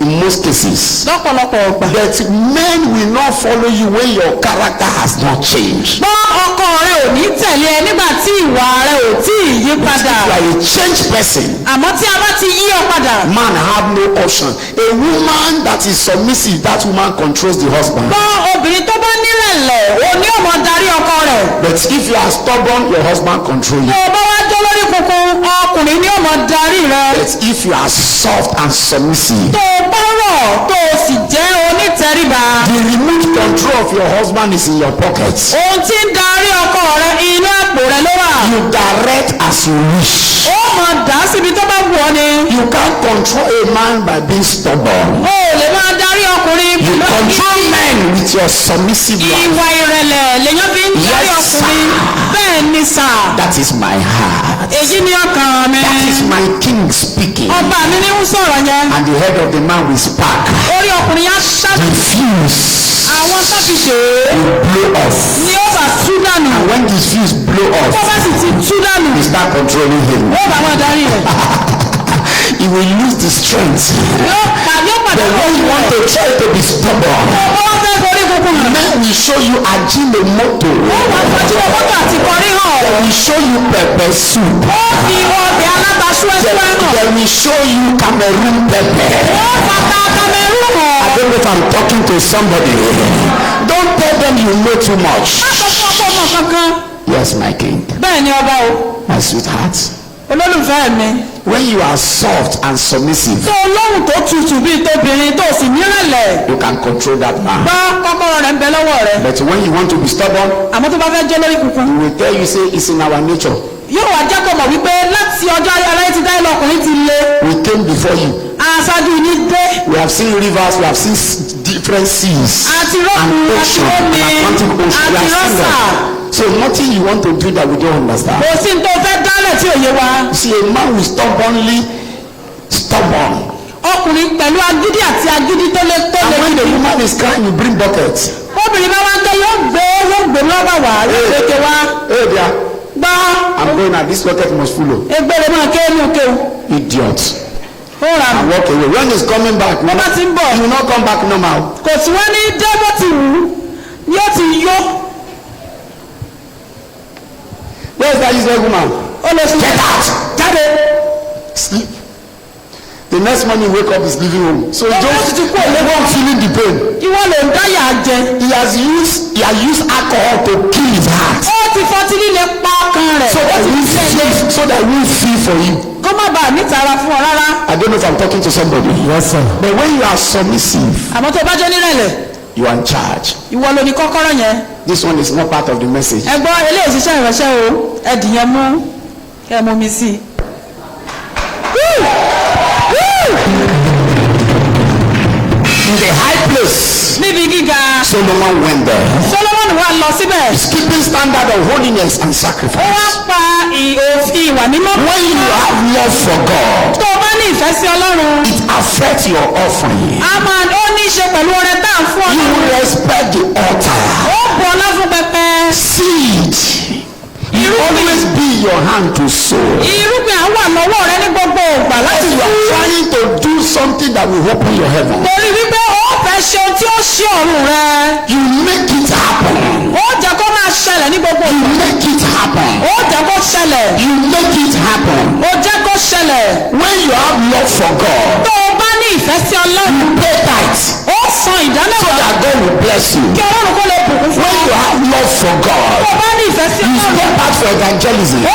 in most cases, Lọ́pọ̀lọpọ̀ ọgbà. but men will not follow you when your character has not changed. Bọ́ ọkọ rẹ ò ní tẹ̀lé ẹ nígbà tí ìwà rẹ ò tí ì yí padà. You are a changed person. Àmọ́ tí a bá ti yí ọ padà. Man have no option. A woman that is submissive, that woman controls the husband. Bọ́ obìnrin tó bá nírẹ̀lẹ̀ ò ní ọmọ darí ọkọ rẹ̀. But if you are stubborn, your husband controls you. Tó o bá wá jó lórí kunkun ọkùnrin ní ọmọ darí rẹ. But if you are soft and submissive, Tó o bá rọ̀ tó o sì jẹ́ onítẹríba. the remote control of your husband is in your pocket. Ohun tí ń darí ọkọ rẹ inú àpò rẹ ló wà. You direct as you wish. Ó mọ̀ dá síbi tó bá wù ọ́ ni. You can't control a man by being stubborn. O ò lè máa darí ọkùnrin You pẹ̀lú control men with your submissive life. ìwà ìrẹ̀lẹ̀ lèyàn fi ń darí Yes, ọkùnrin. sir. Bẹ́ẹ̀ ni sà. That is my heart. Èyí ni ọkàn mi. That is my king speaking. Ọba mi ní ń sọ̀rọ̀ yẹn. And the head of the man will spark. Orí ọkùnrin yá ṣáàtì. The fuse Àwọn tó fi ṣe é will blow off. ni ó bá tú dànù. And when the fuse blow Tó off, bá sì ti tú dànù, you start controlling him. ó bá wọn darí rẹ̀. he will lose the strength. But when you want to try to be stubborn, men will show you ajinomoto. They will show you pepper soup. They will show you Cameroon pepper. I don't know if I'm talking to somebody. Don't tell them you know too much. Yes, my king. My sweetheart. When you are soft and submissive, you can control that man. But when you want to be stubborn, he will tell you, say, it's in our nature. We came before you. We have seen rivers, we have seen different seas and ocean, Atlantic Ocean. We have seen them. So nothing you want to do that we don't understand. See, a man who is stubbornly stubborn. And when the woman is crying, you bring buckets. Hey there. I'm going now. This bucket must follow. Idiot. And walk away. When he's coming back, he will not come back normal. Where is that useless woman? Get out! Sleep. The next morning wake up is leaving home. So just the one feeling the pain. He has used alcohol to kill his heart. So that we feel for you. I don't know if I'm talking to somebody. Yes, sir. But when you are submissive, you are in charge. This one is not part of the message. In the high place, Solomon went there. He's keeping standard of holiness and sacrifice. When you have love for God, it affects your offering. You respect the altar. Seed. You always be your hand to sow. As you are trying to do something that will open your heaven, you make it happen. You make it happen. You make it happen. When you have love for God, you pay tithes so that God will bless you. When you have love for God, you step out for evangelism so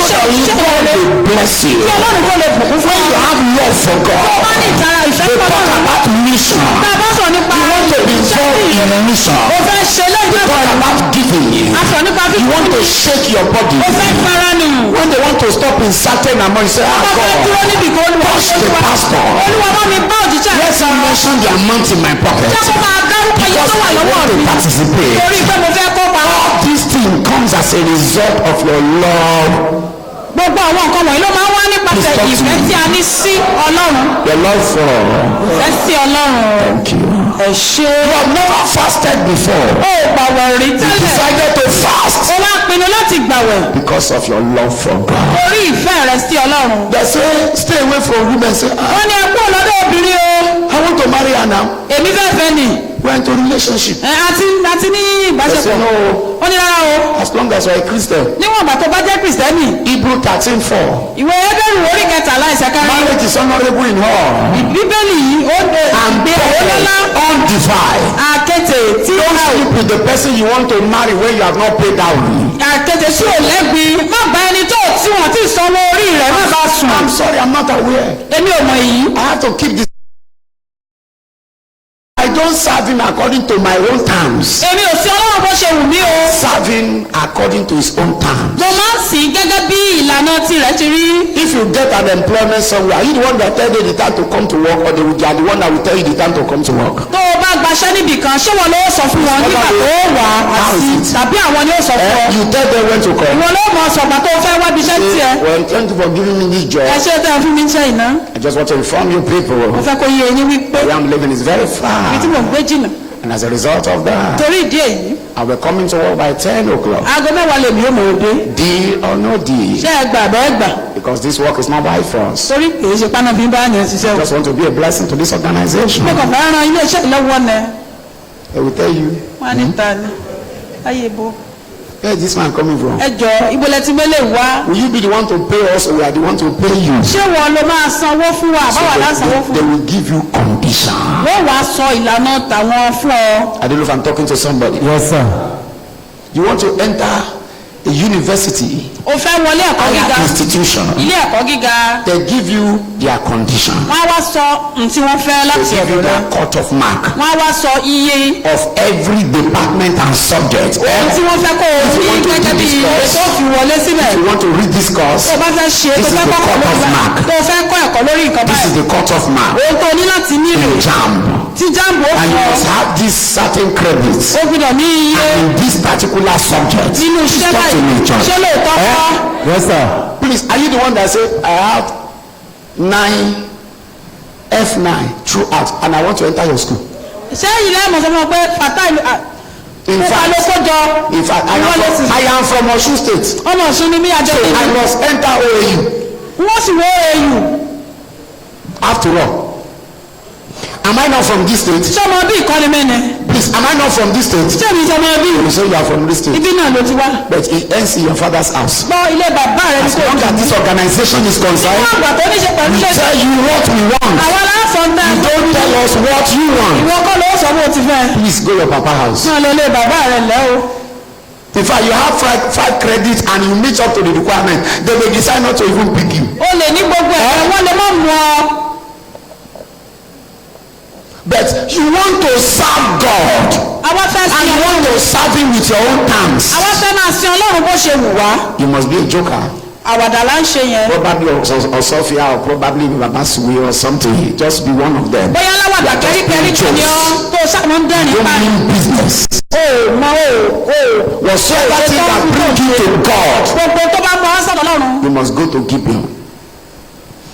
that God will bless you. When you have love for God, they talk about mission. You want to be involved in a mission. They talk about giving. You want to shake your body. When they want to stop in certain amount, you say, God, touch the pastor. Let's mention the amount in my pocket because I want to participate. All this thing comes as a result of your love. Your love for. Thank you. You have never fasted before. You decided to fast because of your love for God. They say, stay away from women. Say, I want to marry her now. We're into relationship. They say, no. As long as you're a Christian. Hebrew 13:4. Marriage is honorable in all. And undefiled. Don't sleep with the person you want to marry when you have not paid dowry. I'm sorry, I'm not aware. I have to keep this. I don't serve him according to my own terms. Serve him according to his own terms. If you get an employment somewhere, are you the one that tell you the time to come to work, or they are the one that will tell you the time to come to work? You tell them when to come. Well, thank you for giving me this job. I just want to inform you people, where I'm living is very far. And as a result of that, I'll be coming to work by 10 o'clock. Deal or no deal. Because this work is not by force. torí kìí ṣe pánà bí bá yẹn ṣiṣẹ́ I o. just want to be a blessing to this organization. mo kàn fẹ́ ran ilé iṣẹ́ ìlọ́wọ́ nẹ. They will tell you, wọ́n á ní ta ni ayé bo. where is this man coming from? ẹ jọ ibo lẹ ti mélé wá. Will you be the one to pay us or we are the one to pay you? ṣé wọn ló máa sanwó fún wa àbáwá lá sanwó fún They wa. will give you condition. wọ́n wàá sọ ìlànà tàwọn fún ọ. I don't know if I'm talking to somebody. Yes, sir. You want to enter a university, o fẹ́ wọlé ẹ̀kọ́ gíga higher institution. ilé ẹ̀kọ́ gíga They give you their condition. wọ́n á wá sọ tí wọ́n fẹ́ They láti give you ọ̀dọ̀ rẹ. their cut off mark wọ́n á wá sọ iye of every department and subject. ohun tí wọ́n fẹ́ kó o If you rí want to gẹ́gẹ́ do bí this course, ètò òfin wọlé sílẹ̀. If you want to read this course, tó o bá fẹ́ ṣe this tó is fẹ́ the kọ́ cut ẹ̀kọ́ off lórí mark. tó o fẹ́ kọ́ ẹ̀kọ́ lórí nǹkan This is báyìí. the cut off mark ohun tó o ní láti ní rè in JAMB. tí jáàmù ó And you fọ must have these certain credits ó gbọ́dọ̀ ní iye in this particular subject. nínú iṣẹ́ Talk to me, báyìí John. ṣé lóòótọ́ kọ́. Yes, sir. Please, are you the one that said I have 9 F9 throughout and I want to enter your school? ṣé ilé ẹ̀mọ̀ sọ fún ọ pé fata ìlú In ló fact, kó jọ I am from Osun State. ọmọ ọ̀ṣun ni mí So àjọ I ìlú must enter OAU. wọ́n sì wọ́ èyù. After all, am I not from this state? ṣé ọmọ bí ìkọ́ni mẹ́ni. Please, am I not from this state? ṣé mi sọ ọmọ bí You say you are from this state, ibi náà ló ti wá. but it ends in your father's house. gbọ́ ilé bàbá rẹ ní As kò long jù. as this organization is wọ́n concerned, àgbà tó ní ṣe pẹ̀lú we ṣe. tell you what we want. àwọn aláǹsọ̀ ń dá. You don't tell us what you want. ìwọ kọ́ ló sọ bó ti fẹ́. Please go your papa house. náà lọ ilé bàbá rẹ lẹ́ o. In fact, you have five credits and you meet up to the requirement. They will decide not to even pick you. o lè ní gbogbo ẹ̀ wọ́n lè má mú ọ. But you want to serve God àwa fẹ́ and sin you want to serve Him with your own terms. àwa fẹ́ máa sin ọlọ́run bó ṣe wù wá. You must be a joker. àwàdà là ń ṣe yẹn. Probably or Sophia or probably Babasui or something. Just be one of them. bóyá aláwàdà kẹ́ríkẹ́rí kan ni ọ́ tó sàmọ́ ń dẹ́rìn Don't pa. mean business. o mọ o. Whatsoever thing that bring you to God, gbogbo tó bá mọ ọ́ sọ̀rọ̀ lọ́run. you must go to Gibeon,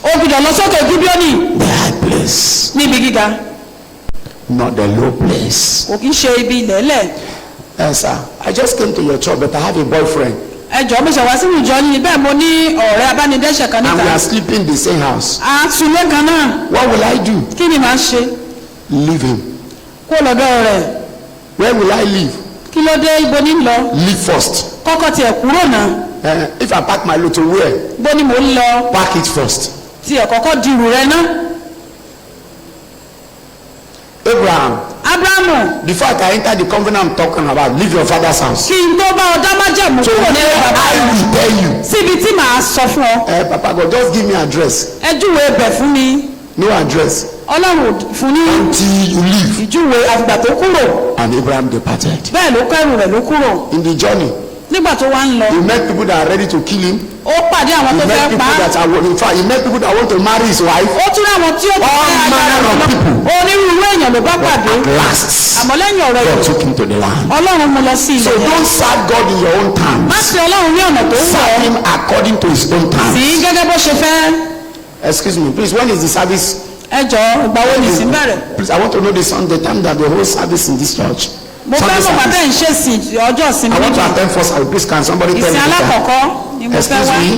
o gbọ́dọ̀ lọ sókè gíbíọ́nì the high place, níbi gíga. not the low place. kò kí ń ṣe ibi ilẹ̀ẹ́lẹ̀. Yes, sir. I just came to your church, but I have a boyfriend, ẹ jọ̀ọ́ mo ṣẹ̀wá sínú ìjọ ni bẹ́ẹ̀ mo ní ọ̀rẹ́ abánidẹ́ṣẹ̀ kan and we níta. are sleeping in the same house. a tún lé kan náà. What will I do? kí ni màá ṣe. Leave him. kó lọ́dọ̀ rẹ̀. Where will I live? kí ló dé ibo ní lọ. Leave first. kọ́kọ́ tiẹ̀ kúrò náà. If I pack my load to where? bó ni mò ń lọ. Pack it first. tiẹ̀ kọ́kọ́ di ìrù rẹ náà. Abraham, abrahamu before I enter the covenant I'm talking about, leave your father's house. kí n tó bá ọ dá májẹ̀mú So kúrò now nílé bàbá I rẹ. will tell you. síbi tí màá sọ fún ọ. Papa God, just give me address. ẹ júwe ibẹ̀ fún mi. No address. ọlọ́run ò fún ní Until you leave. ìjúwe àfìgbà tó kúrò. And Abraham departed. bẹ́ẹ̀ ló kẹ́rù rẹ̀ ló kúrò. In the journey, nígbà tó wá ń lọ. he met people that are ready to kill him. ó pàdé àwọn He tó met fẹ́ people pa á. that are, in fact, he met people that want to marry his wife. ó tún àwọn tí ó ti All fẹ́ manner of people. onírúurú èèyàn ló bá pàdé. At last, àmọ́ lẹ́yìn ọ̀rọ̀ God yìí took him to the land. ọlọ́run mú lọ sí So ilẹ̀ yẹn. don't serve God in your own má terms. ṣe ọlọ́run ní ọ̀nà tó wù Serve ọ́. him according to his own sí terms. gẹ́gẹ́ bó ṣe fẹ́. Excuse me, please, when is the service? ẹ jọ̀ọ́ ìgbà wo nìsín bẹ̀rẹ̀. Please, I want to know the time that the whole service in this church. mo fẹ́ mọ̀ bàtẹ́ ń ṣe sí ọjọ́ ìsinmi I want to níbi. attend first. Please, can somebody tell ìsìn me? alákọ̀ọ́kọ́ ni mo fẹ́ Excuse wá. me.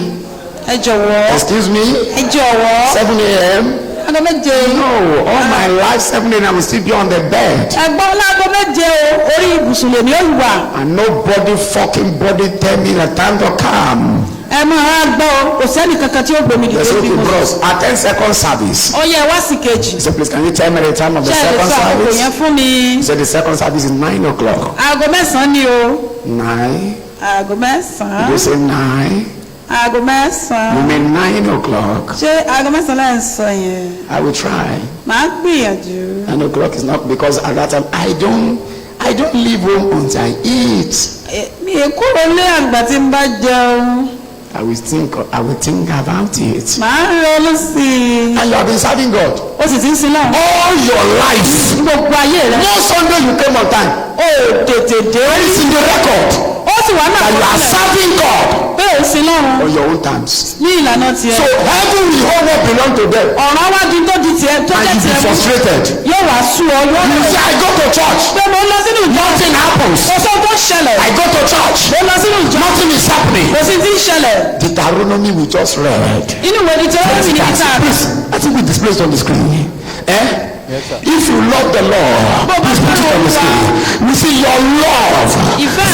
ẹ jọ̀wọ́ Excuse me. ẹ jọ̀wọ́ 7 a.m. aago méje. No, all my life 7 a.m. I will still be on the bed. ẹgbọ́n láago méje o orí ibùsùn lèmi ó wà. And nobody fucking body tell me the time to come. ẹ máa gbọ́ o kò sẹ́ni kankan tí ó gbé mi They dìde say, bí okay, mo. bros, attend second service. ó yẹ wá sí kejì. He said, please, can you tell me the time of the ṣé ẹ lè second sọ àkókò service? yẹn fún mi. He said, the second service is 9 o'clock. aago mẹ́sàn-án ni o. 9? aago Did mẹ́sàn-án. you say 9? aago You mẹ́sàn-án. mean 9 o'clock? ṣé aago mẹ́sàn-án láì sọ yẹn. I will try. màá gbìyànjú. 9 o'clock is not because at that time I don't leave home until I eat. mi ì kúrò lé àgbà tí n bá jẹun. I will think about it. màá ronú sí i. And you have been serving God ó sì ti ń sin náà. all your life. gbogbo ayé rẹ. No Sunday you came on time. ó tètè dé. It's in the record ó sì wà náà that you are serving God pé ò sí lọ́run on your own terms. ní ìlànà tiẹ̀. So heaven will hold what belong to them. ọ̀ràn wájú tó di tiẹ̀ tó And jẹ́ you be tiẹ̀ mú. frustrated. yóò wá sú ọ yóò You rẹ̀. say I go to church. pé mo lọ sínú ìjọ. Nothing happens. kò sọ tó ṣẹlẹ̀. I go to church. mo lọ sínú ìjọ. Nothing is happening. kò sí tí ń ṣẹlẹ̀. The Deuteronomy we just read. Inú ìwé Deuteronomy ní kíkà. I think we displayed on the screen. Yes, if you love the Lord, please put it on the screen. We see your love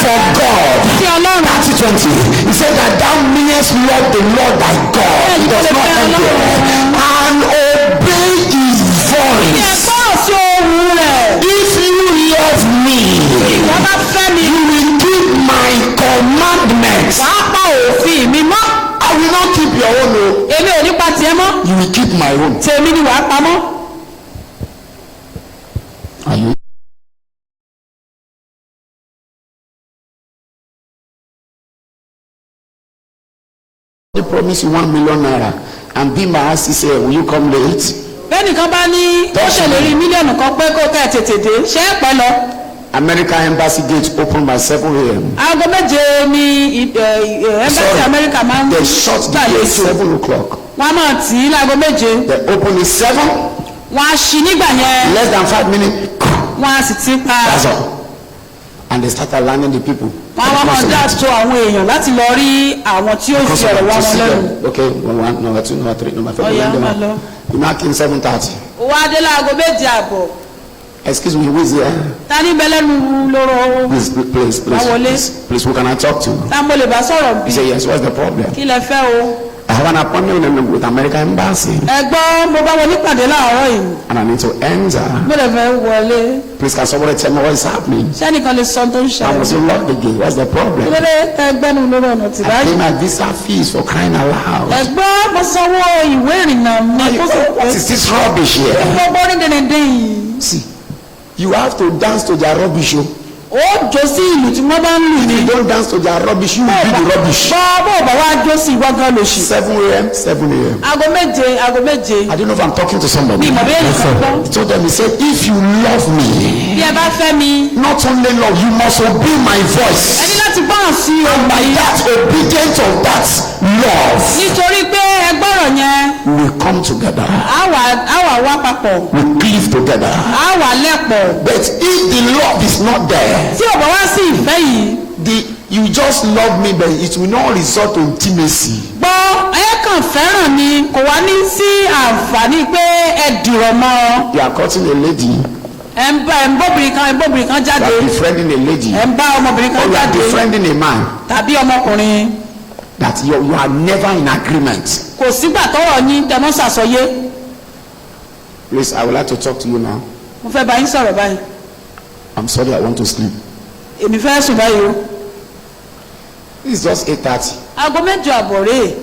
for God. 30:20. He said that thou mayest love the Lord thy God. He does not envy and obey his voice. If you love me, you will keep my commandments. I will not keep your own. You will keep my own. Are you? They promise you 1 million naira and be my ass say, will you come late? Bẹ́ẹ̀ni kan bá ní ó ṣèlérí mílíọ̀nù kan pé kó ká tètè dé ṣé é pẹ́ lọ. American embassy gate open by 7 a.m. Aago méje ni embassy America máa ń they shut the gate 7 o'clock. Wọ́n á máa tì í láago méje. They open at 7. Wọ́n á ṣí nígbà yẹn. Less than 5 minutes. Wọ́n á sì ti pa. That's all. And they started learning the people. Wọ́n á máa dá tó àwọn èèyàn láti lọ rí àwọn tí ó fi ọ̀rọ̀ wá wọn lẹ́nu. Okay, number 2, number 3, number 4. Ọ̀yà máa lọ. You mark in 7:30. Owó adé láago méje àbọ̀. Excuse me, who is there? Tani bẹ́lẹ́nu lóró. Please, who can I talk to? Ta mo lè bá sọ̀rọ̀ bí. He said, yes, what's the problem? Kí lẹ fẹ́ o? I have an appointment with American embassy. Ẹ̀gbọ́n mo bá wọn nípàdé láàárọ̀ yìí. And I need to enter. Mo lè fẹ́ wọlé. Please, can somebody tell me what is happening? Sẹ́nìkan lè sọ tó ń ṣẹlẹ̀. I must lock the gate. What's the problem? Kí ló dé ẹgbẹ́nu lórí ọ̀nà tí I báyìí? pay my visa fees for crying aloud. Ẹ̀gbọ́n mo sanwó ìwé ìrìnnà mi. What is this rubbish here? Gbogbo orí dèndé yìí. See, you have to dance to their rubbish. Ó jó sí ìlú tí wọ́n bá ń lù ní. If you don't dance to their rubbish, you will be the rubbish. Bọ́ bá wá jó sí ìwọ́gán lòṣì. 7 a.m., 7 a.m. Aago méje. I don't know if I'm talking to somebody. Bí ìmọ̀ bí ẹnì kan gbọ́. He told them, he said, if you love me, Bí ẹ bá fẹ́ mi. not only love, you must obey my voice. Ẹni láti gbọ́ràn sí And by that obedience of that love, nítorí pé ẹgbọ́rọ̀ yẹn. we come together. Àwa wá papọ̀. We cleave together. Àwa lẹ́pọ̀. But if the love is not there, Tí ò bá wá sí ìfẹ́ yìí. you just love me, but it will not result to intimacy. Gbọ́ ẹ kàn fẹ́ràn mi kò wá ní sí àǹfààní pé ẹ dìrọ̀ mọ́. You are cutting a lady. Ẹ ń bóbìnrin kan jáde. You are befriending a lady. Ẹ ń bá ọmọbìnrin kan Or you are jáde. befriending a man. Tàbí ọmọkùnrin. That you are never in agreement. Kò sígbà tọ́rọ̀ ní tẹmọ́ ṣàsọyé. Please, I would like to talk to you now. Mo fẹ́ bá yín sọ̀rọ̀ báyìí. I'm sorry, I want to sleep. Èmi fẹ́ sùn báyìí o. It's just 8:30. Aago mẹ́jọ àbọ̀ rèé.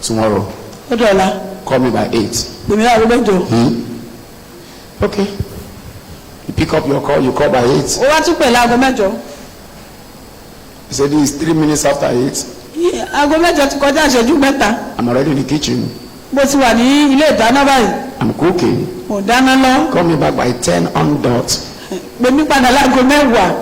Tomorrow, Ó dọ̀la. call me by 8. Gbèmí láago mẹ́jọ. Okay. You pick up your call, you call by 8. Ó wá tún pè láago mẹ́jọ. He said it's 3 minutes after 8. Aago mẹ́jọ ti kọjá ìṣẹ́jú mẹ́ta. I'm already in the kitchen. Mo ti wà ní ilé ìdáná báyìí. I'm cooking. Mo dáná lọ. Call me back by 10 on dot. Gbèmí padà láago mẹ́wàá.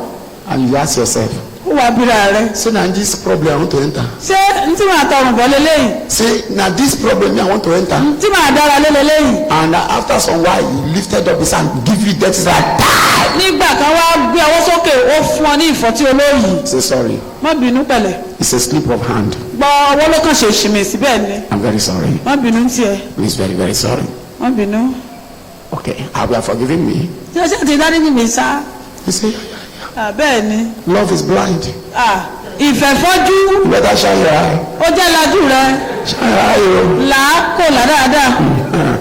And you ask yourself, Ó wá bíra rẹ̀. so now this problem I want to enter. Ṣé n tí màá tọrùn bọ́ lélẹ́yìn? Say, now this problem I want to enter. Tí màá dára lé lélẹ́yìn? And after some while, he lifted up his hand, give you that right. Nígbà kan wá gbé ọwọ́ sókè ó fún ọ ní ìfọ́tí olóyìí. Say sorry. Má bínú pẹ̀lẹ́. It's a slip of hand. Gbọ́ ọwọ́ ló kàn ṣe ìṣìmì síbẹ̀ ni. I'm very sorry. Má bínú tiẹ̀. Please, very, very sorry. Má bínú. Okay, you are forgiving me. Ṣé o ṣe ti dárí mi sá? You say, Bẹ́ẹ̀ ni. love is blind. Ìfẹ́ fọ́jú. You better shine your eye. Ó jẹ́ lajú rẹ̀. Shine your eye. Là á kò là dáadáa.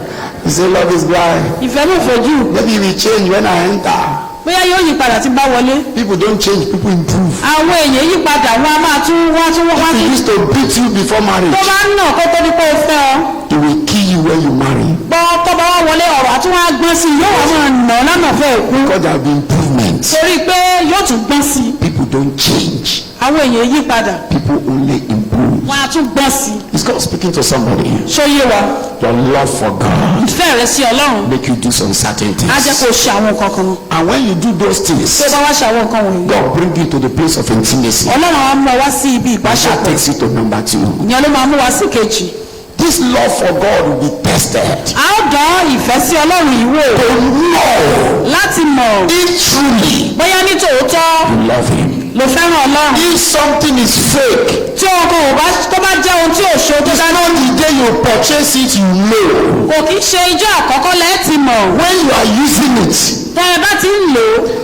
You say love is blind. Ìfẹ́ ló fojú. Maybe it will change when I enter. Bóyá yóò yí padà tí bá wọlé. People don't change, people improve. Àwọn èèyàn yí padà wọn a máa tún wọ́n He used to beat you before marriage. tó bá ń nà kó tó ní kó o fẹ́ ọ. He will kill you when you marry. Gbọ́ tó bá wá wọlé ọ̀rọ̀ àti wọn á gbọ́n sí i yóò wá máa nà ọ́ lánàá fẹ́ òkú. Because there will be improvements. Torí pé yóò tún gbọ́n sí i. People don't change. Àwọn èèyàn yí padà. People only improve. Wọn á tún gbọ́n sí i. It's God speaking to somebody. Ṣó yé wa? Your love for God Ìfẹ́ rẹ sí Ọlọ́run. make you do some certain Á jẹ́ things. kó o ṣe àwọn nǹkan kan. And when you do those things, Tó bá wá ṣe àwọn nǹkan wọ̀nyí. God bring you to the place of intimacy. Ọlọ́run á mú ọ wá sí ibi That ìbáṣepọ̀. takes you to number 2. Ìyẹn ló máa mú wa sí kejì. This love for God will be tested. A ó dán ìfẹ́ sí Ọlọ́run yìí wò. To know Láti mọ̀ if truly bóyá ní tòótọ́ you love Him. mo fẹ́ràn Ọlọ́run. If something is fake, tí ohun kan ò bá tó bá jẹ́ ohun tí ò ṣe tó it's dájú. not the day you purchase it you know. kò kí ṣe ijó àkọ́kọ́ lẹ́ẹ̀tì mọ̀. When you are using it, tẹ́ ẹ bá ti ń lò ó.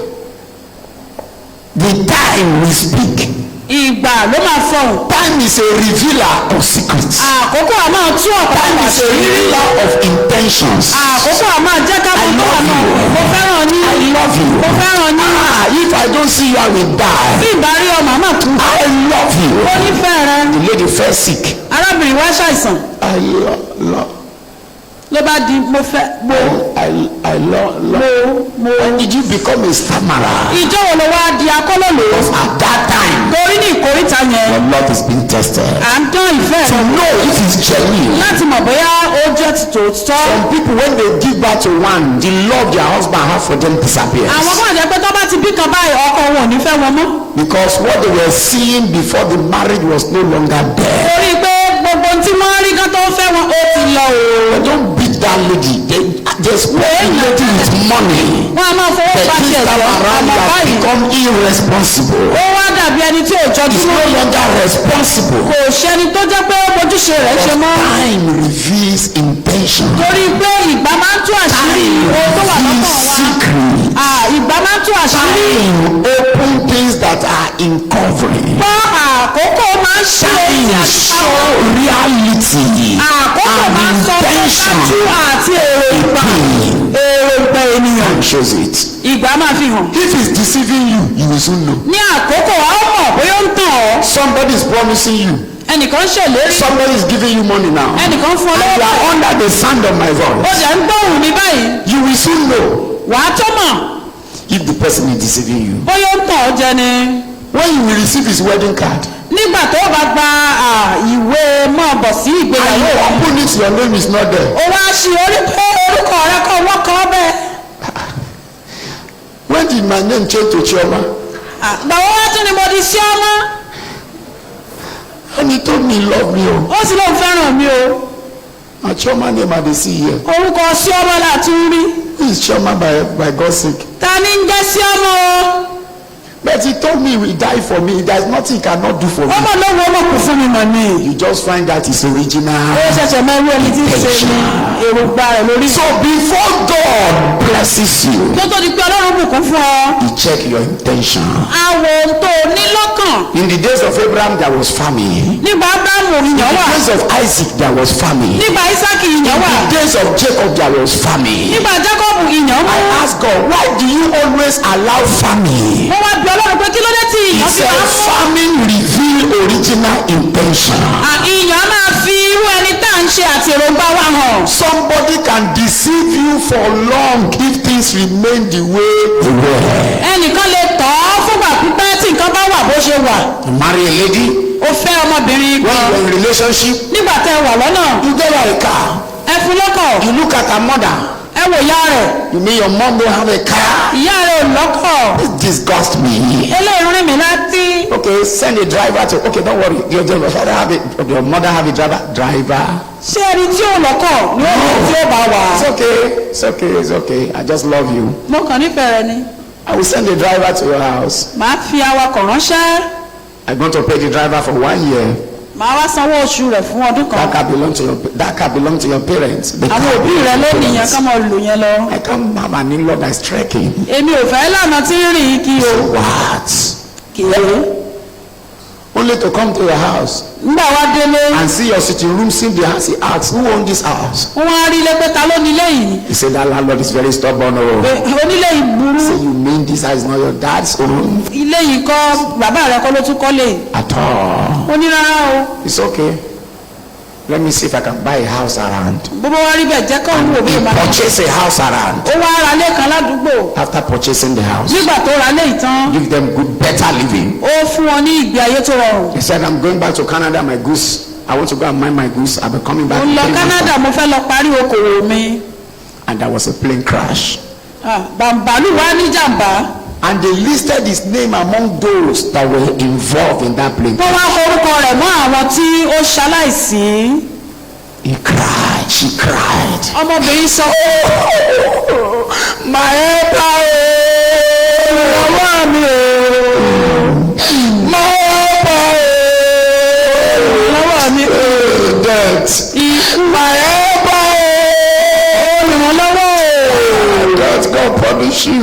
the time we speak. ìgbà ló máa fọhùn. Time is a revealer of secrets. àkókò a máa tú ọ̀pọ̀ Time is a revealer of intentions. àkókò a máa jẹ́ ká mọ̀ náà náà. mo fẹ́ràn ní. I love you. mo fẹ́ràn ní. If I don't see you, I will die. bí ìbárí ọmọ àmọ́ kú. I love you. ó nífẹ̀ẹ́ rẹ. The lady fell sick. arábìnrin wá ṣàìsàn. I love. ló bá di mo fẹ́ mo. I love. mo. When did you become a stammerer? ìjọ wo ló wá di akọ́lọ́lò. At that time, torí ní ìkórìtà yẹn. your love is being tested. à ń dán ìfẹ́ To rẹ. know if it's genuine. láti mọ̀ bóyá ó jẹ́ tòótọ́. Some people, when they give birth to one, the love their husband have for them disappears. àwọn kan jẹ́ pé tó bá ti bí kan báyìí ọkọ wọn ò ní fẹ́ wọn mọ́. Because what they were seeing before the marriage was no longer there. torí pé gbogbo tí wọ́n rí kan tó fẹ́ wọn ó ti lọ o. Don't beat that lady. There's one lady with money. wọ́n á máa fowó But pa this tiẹ̀ time lọ around, àmọ́ you have báyìí. become irresponsible. ó wá dàbí ẹni tí ò jọjú It's no mọ́. longer responsible. kò ṣẹni tó jẹ́ pé ojúṣe rẹ̀ ṣe mọ́. Time reveals intention. torí pé ìgbà máa ń tú àṣírí ohun tó wà lọ́kàn wa. Secret. ìgbà máa ń tú àṣírí. Time open things that are in covering. gbọ́ àkókò máa ń ṣe Time show reality àkókò máa ń and sọ fún intention. dájú àti èrò ìgbà ènìyàn. Time shows it. ìgbà máa fi hàn. If it's deceiving you, you will soon know. ní àkókò a ó mọ̀ bóyá ó ń tàn ọ́. Somebody is promising you. ẹnìkan ṣèlérí. Somebody is giving you money now. ẹnìkan fún ọ And you lọ́wọ́. are under the sound of my ó voice. jẹ́ ń gbóhùn mi báyìí. You will soon know wàá tó mọ̀ if the person is deceiving you. bóyá ó ń tàn ọ́ jẹ ni. When you will receive his wedding card nígbà tó bá gba ìwé mọ́ bọ̀ sí and ìgbéyàwó you rẹ̀. open it, your name is not there. ó wá ṣe orúkọ rẹ kọ́ wọ́n kọ́ bẹ́ẹ̀. When did my name change to Chioma? gbàwọ́ wá tún ni mo di sí ọmọ. And he told me he loved me. Oh, ó sì lóun fẹ́ràn mi o. my Chioma name I dey see here. orúkọ sí ọmọ láti ń rí. Who is Chioma by God's sake? ta ni ń jẹ́ sí ọmọ o. But he told me he died for me. There is nothing he cannot do for me. ọmọ lọ́wọ́ ọmọ kò fún mi mọ̀ ni. You just find that his original. ó ṣẹ̀ṣẹ̀ máa ń rí ẹni tí ń ṣe ní èròǹgbà rẹ̀ lórí. So before God blesses you, kó tó di pé ọlọ́run bùkún fún ọ. he check your intention. àwọ̀ ohun tó o ní lọ́kàn. In the days of Abraham, there was famine. nígbà abrahamu In ìyàn the wà. days of Isaac, there was famine. nígbà isaki ìyàn In wà. the days of Jacob, there was famine. nígbà jacob ìyàn wà. I ask God, why do you always allow famine? wọ́n wá bí ọlọ́run pé kí ló dé tí He ìyàn fi said, máa fún. famine reveal original intention. ìyàn máa fi irú ẹni tá à ń ṣe àti èròǹgbà wa hàn. Somebody can deceive you for long if things remain the way they were. ẹnìkan lè tọ́ fúngbà pípẹ́ tí nǹkan bá wà bó ṣe wà. You marry a lady, ó fẹ́ ọmọbìnrin when kan. you are in relationship, nígbà tẹ́ ẹ wà lọ́nà you get her a car. ẹ fún lọ́kọ̀. You look at her mother. ẹ wò ìyá rẹ̀. You mean your mom don't have a car? ìyá rẹ̀ ò lọ́kọ̀. It disgusts me. eléyìí rìn mí láti. Okay, send a driver to. Okay, don't worry. Your father have a. Your mother have a driver. Driver. ṣé ẹni tí ò lọ́kọ̀ ni ó ní tí ó bá wà. It's okay. It's okay. It's okay. I just love you. mo kàn nífẹ̀ẹ́ rẹ ni. I will send a driver to your house. màá fi awakọ̀ ránṣẹ́. I'm going to pay the driver for 1 year. màá wá sanwó oṣù rẹ̀ fún ọdún kan. That car belong to your parents. The àwọn car òbí belong rẹ to ló your nìyẹn parents. ká máa lò yẹn lọ. I can't have an in-law that's trekking. èmi ò fẹ́ lànà tí ń rìn kí o. What? kìí. Only to come to your house nígbà wá délé. and see your sitting room, see the house. He asks, who owns this house? wọ́n á rí ilé pé ta ló nílé yìí. He said, that landlord is very stubborn. Oh. onílé yìí burú. So you mean this house is not your dad's own ilé yìí kọ́ bàbá rẹ kọ́ ló tún kọ́lé. at all? ó ní rárá o. It's okay. Let me see if I can buy a house around. bó bá wá rí bẹ́ẹ̀ jẹ́ kọ́ ń wò bí o máa. Purchase a house around. ó wá ra ilé kan ládùúgbò. After purchasing the house, nígbà tó ra ilé ìtàn. give them good, better living. ó fún wọn ní ìgbé ayé tó rọrùn. He said, I'm going back to Canada, my goose. I want to go and mind my goose. I'll be coming back. mo in lọ 3 months Canada time." mo fẹ́ lọ parí okòwò mi. And there was a plane crash. bàǹbàlù wá ní jàǹbá. And they listed his name among those that were involved in that plane wọ́n wá crash. orúkọ rẹ̀ mọ́ àwọn tí ó ṣaláìsí. He cried. She cried. ọmọbìnrin sọ My helper. ọwọ́ mi o. punish you.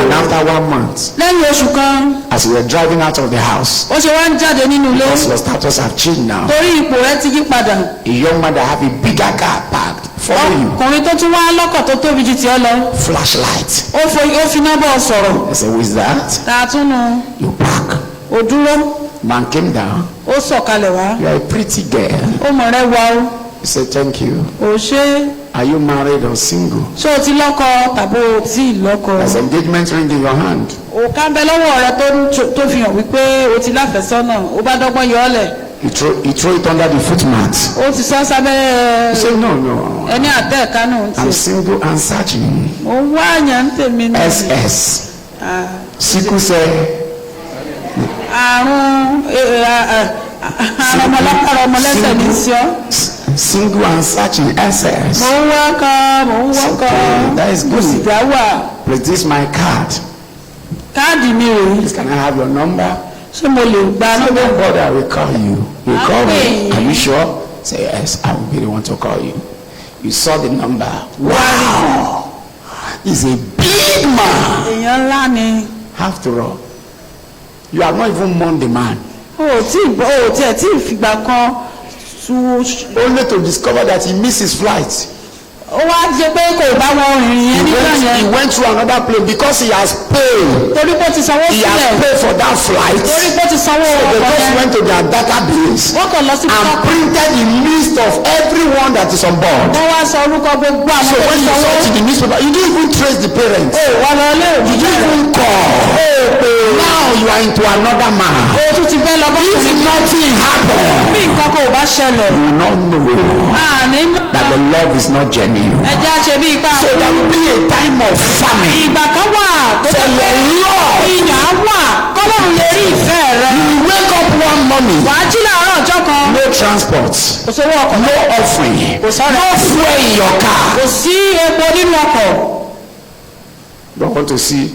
And after 1 month, lẹ́yìn oṣù kan, as you were driving out of the house, ó ṣe wá ń jáde nínú ilé. because your status have changed now, torí ipò rẹ ti yí padà. a young man that have a bigger car parked follow you. ọkùnrin tó tún wá lọ́kọ̀ tó tóbi ju tiẹ̀ lọ. Flashlight. ó fi nọ́bọ̀ sọ̀rọ̀. I said, who is that? tààtúnú. You park. ó dúró. Man came down. ó sọ̀kalẹ̀ wá. You are a pretty girl. ó mọ̀ rẹ wá o. He said, thank you. ò ṣe. Are you married or single? ṣé o ti lọ́kọ tàbí o ti lọ́kọ. There's engagement ring in your hand. òkà ń bẹ lọ́wọ́ rẹ tó fi hàn wípé o ti láfẹ̀sọ́nà ó bá dọ́gbọ́n yọ ọ́ lẹ̀. He throw it under the footmat. ó ti sọ sábẹ́. He said, no. ẹni àtẹ ìkánú ti. I'm single and searching. mo ń wá àyàn ń tèmi ní. SS. Sickle cell. àrùn ọmọlẹ́sẹ̀ ní sí ọ. Single and searching SS. mo ń wọ́kọ̀. That is good. mo sì dá wà. Please, this is my card. káàdì mi rèé. Please, can I have your number? ṣé mo lè gba So nọ́mbà? nobody will call you. You I'll call pay me. you. Are you sure? Say yes. I will be the one to call you. You saw the number. Wow. He's a big man. èèyàn ńlá ni. After all, you have not even mourned the man. o ò tiẹ̀ tí ì fìgbà kan tu. Only to discover that he missed his flight. ó wá jẹ pé kò bá wọn rìnrìn yẹn nígbà He yẹn. went through another plane because he has paid. torí pé ó ti sanwó He sílẹ̀. has paid for that flight. torí pé ó ti sanwó So they ọkọ̀ just yẹn. went to their database wọ́n kàn lọ sí and pápá. printed the list of everyone that is on board. wọ́n wá sọ orúkọ gbogbo àwọn So tó when ti you sanwó. saw it in the newspaper, you didn't even trace the parents. wọ́n lọ lé You didn't even call. Now you are into another man. o tún ti fẹ́ lọ bá If tòun. nothing happen, bí nǹkan kò bá ṣẹlẹ̀. you will not know àní that the love is not genuine. ẹjẹ́ àṣẹ bí ipa. So there will be a time of famine. ìgbà kan wà tó For jẹ́ pé your love, ìyà wà kọ́lọ́run lè rí ìfẹ́ rẹ. you will wake up one morning, wàá jí làárọ̀ ọjọ́ kan. no transport, kò sówó ọkọ̀. no offering, kò sọ̀rọ̀. no fuel in your car. kò sí epo nínú ọkọ̀. Don't want to see.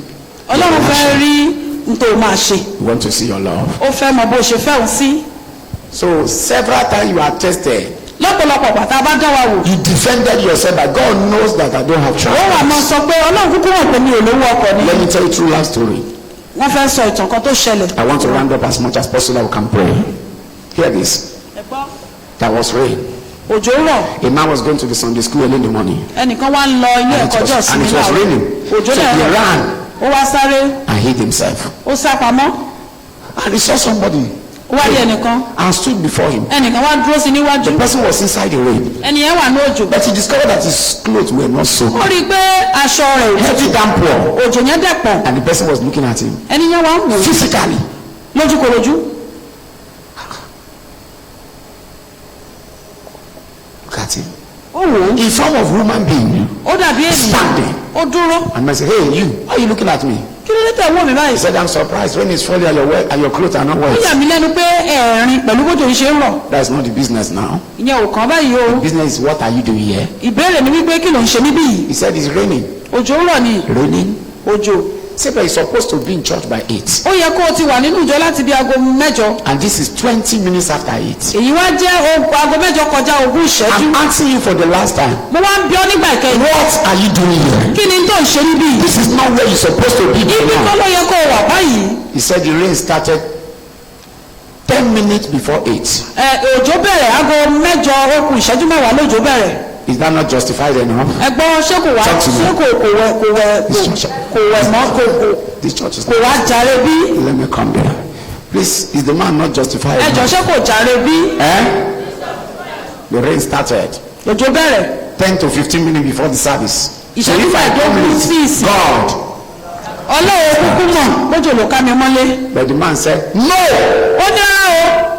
ọlọ́run fẹ́ rí nítorí máa ṣe. You want to see your love. ó fẹ́ mọ bó ṣe fẹ́ òun sí. So several times you are tested. lọ́pọ̀lọpọ̀ pàtà bá dá wa wò. You defended yourself, but God knows that I don't have ó wà máa transport. sọ pé ọlọ́run kúkú mọ̀ pé mi ò lówó ọkọ̀ ni. Let me tell you a true life story. wọ́n fẹ́ sọ ìtàn kan tó ṣẹlẹ̀. I want to round up as much as possible. We can pray. Hear this. There was rain. òjò rọ̀. A man was going to the Sunday school early in the morning. ẹnìkan wá ń lọ ilé And ẹ̀kọ́ jọ́ sí and mi it was náà. raining. òjò So náà he rọ̀. ran ó wá sáré. and hid himself. ó sá pamọ́. And he saw somebody ó wá rí ẹnìkan. and stood before him. ẹnìkan wá dúró sí níwájú. The person was inside the rain. ẹni yẹn wà ní òjò. But he discovered that his clothes were not ó soaked. rí i pé aṣọ rẹ̀ ò Heavy downpour. òjò yẹn dẹ̀ pọ̀. And the person was looking at him ẹni yẹn wà ń wò physically. lójúkorojú. Look at him. ó wò ó. In form of human being. ó dàbí ènìyàn. Standing. ó dúró. And I said, hey, you, why are you looking at me? kí ló dé tẹ̀ wọ́ mi He báyìí. said, I'm surprised. When it's falling and your clothes are not ó wet. yà mí lẹ́nu pé ẹ̀rín pẹ̀lú bójú ìṣe ń rọ̀. That's not the business now. ìyẹn ò kàn báyìí o. The business is what are you doing here? ìbéèrè ni wípé kí ló ń ṣe níbí yìí. He said, it's raining. òjò ń rọ̀ ni. Raining? òjò. Say, but he's supposed to be in church by 8. ó yẹ kó o ti wà nínú ìjọ láti bí aago mẹ́jọ. And this is 20 minutes after 8. èyí wá jẹ́ aago mẹ́jọ kọjá ogún ìṣẹ́jú. I'm asking you for the last time. mo wá ń bi ọ́ nígbà ìkẹyìn. What are you doing here? kí ni tó ń ṣe níbí yìí. This is not where you're supposed to be by ibi now. kọ́ ló yẹ kó o wà báyìí. He said the rain started 10 minutes before 8. òjò bẹ̀rẹ̀ aago mẹ́jọ okùn ìṣẹ́jú mẹ́wàá lójò bẹ̀rẹ̀. Is that not justified enough? ẹ̀gbọ́n ṣé kò wá Talk to me. ṣé kò wẹ̀ mọ́ This church is kò wá jàre bí. Let me come there. Please, is the man not justified ẹjọ́ enough? ṣé kò jàre bí. The rain started òjò bẹ̀rẹ̀ 10 to 15 minutes before the service. So ìṣẹ́jú if I come mẹ́ẹ̀ẹ́dógún late, sí ìsìn. God. ọlọ́run kúkú mọ̀ bójú ló ká mi mọ́lé. But the man said, no, ó ní rárá o.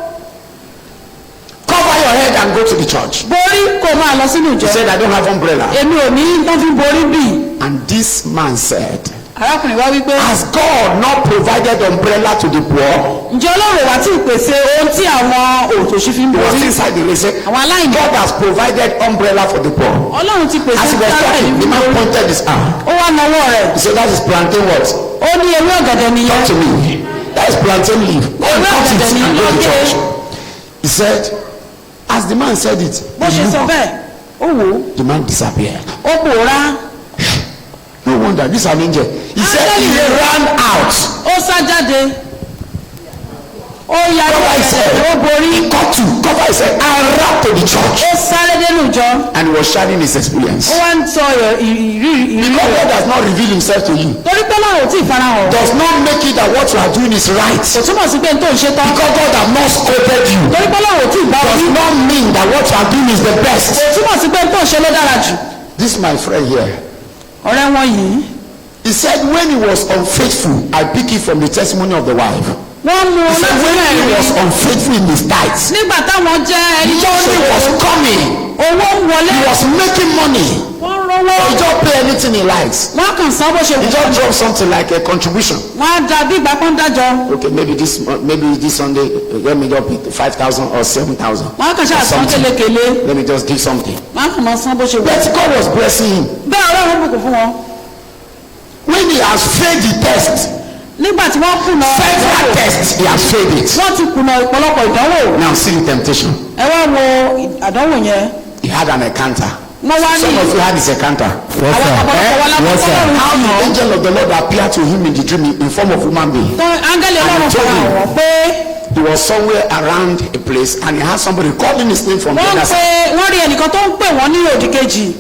cover your head and go to the church. borí kò máa lọ sínú He ìjọ. said, I don't have umbrella. èmi ò ní tán fi borí bì. And this man said, arákùnrin wá wípé. has God not provided umbrella to the poor? ǹjẹ́ ọlọ́run wá tí ì pèsè ohun tí àwọn òtòṣì fi ń He was borí. inside the rain. He said, àwọn aláìní. God has provided umbrella for the poor. ọlọ́run ti pèsè As he was sáfẹ̀ talking, ní the man borí. pointed his arm. ó wá nawọ́ rẹ̀. He said, that is plantain what? ó ní ewé ọ̀gẹ̀dẹ̀ nìyẹn. Talk to me. That is plantain leaf. Go and cut it and go to church. He said, as the man said it, bó ṣe sọ bẹ́ẹ̀ The man disappeared. ó pòórá. No wonder, this is an angel. He said he ran out. ó sá jáde. ó yára Cover his head. ó borí. He got to cover his head and ran to the church. ó sáré dénú ìjọ. And he was sharing his experience. ó wá ń sọ ìrírí Because God rẹ̀. does not reveal himself to you, torí pé Ọlọ́run ò tí ì farahàn. does not make it that what you are doing is right. kò túmọ̀ sí pé n tó ń ṣe tán. Because God has not scolded you, torí pé Ọlọ́run ò tí ì bá does wí. not mean that what you are doing is the best. kò túmọ̀ sí pé n tó ń ṣe ló dára jù. This my friend here, ọ̀rẹ́ wọn yìí. he said when he was unfaithful, I pick it from the testimony of the wife. wọ́n mú He un said láti when he was mẹ́rin. unfaithful in his tithes, nígbà táwọn jẹ́ ẹni tó ń money was lò coming. owó ń wọlé. He was making money. wọ́n rówó. He just pay anything he likes. wọ́n kàn san bó ṣe He wù. just drop something like a contribution. wọ́n á da bí ìgbà kan dájọ́. Okay, maybe this Sunday, let me just pay 5,000 or 7,000. wọ́n á kàn ṣáà san kélekèle. Let me just give something. wọ́n á kàn máa san bó ṣe wù. But God was blessing him. bẹ́ẹ̀ Ọlọ́run bùkún fún wọn. When he has failed the test, nígbà tí wọ́n kùnà several tests, he has failed it. wọ́n ti kùnà ọ̀pọ̀lọpọ̀ ìdánwò. Now see the temptation. ẹ wá wo àdánwò yẹn. He had an encounter. wọ́n wá ní Some of you had this encounter. àwọn ọ̀pọ̀lọpọ̀ wọn lápapọ̀ Ọlọ́run How fi the hàn. angel of the Lord appeared to him in the dream in form of human being. áńgẹ́lì Ọlọ́run fara hàn wọ́n pé He was somewhere around a place and he had somebody calling his name from the wọ́n other side. wọ́n rí ẹnìkan tó ń pè wọ́n ní òdì kejì.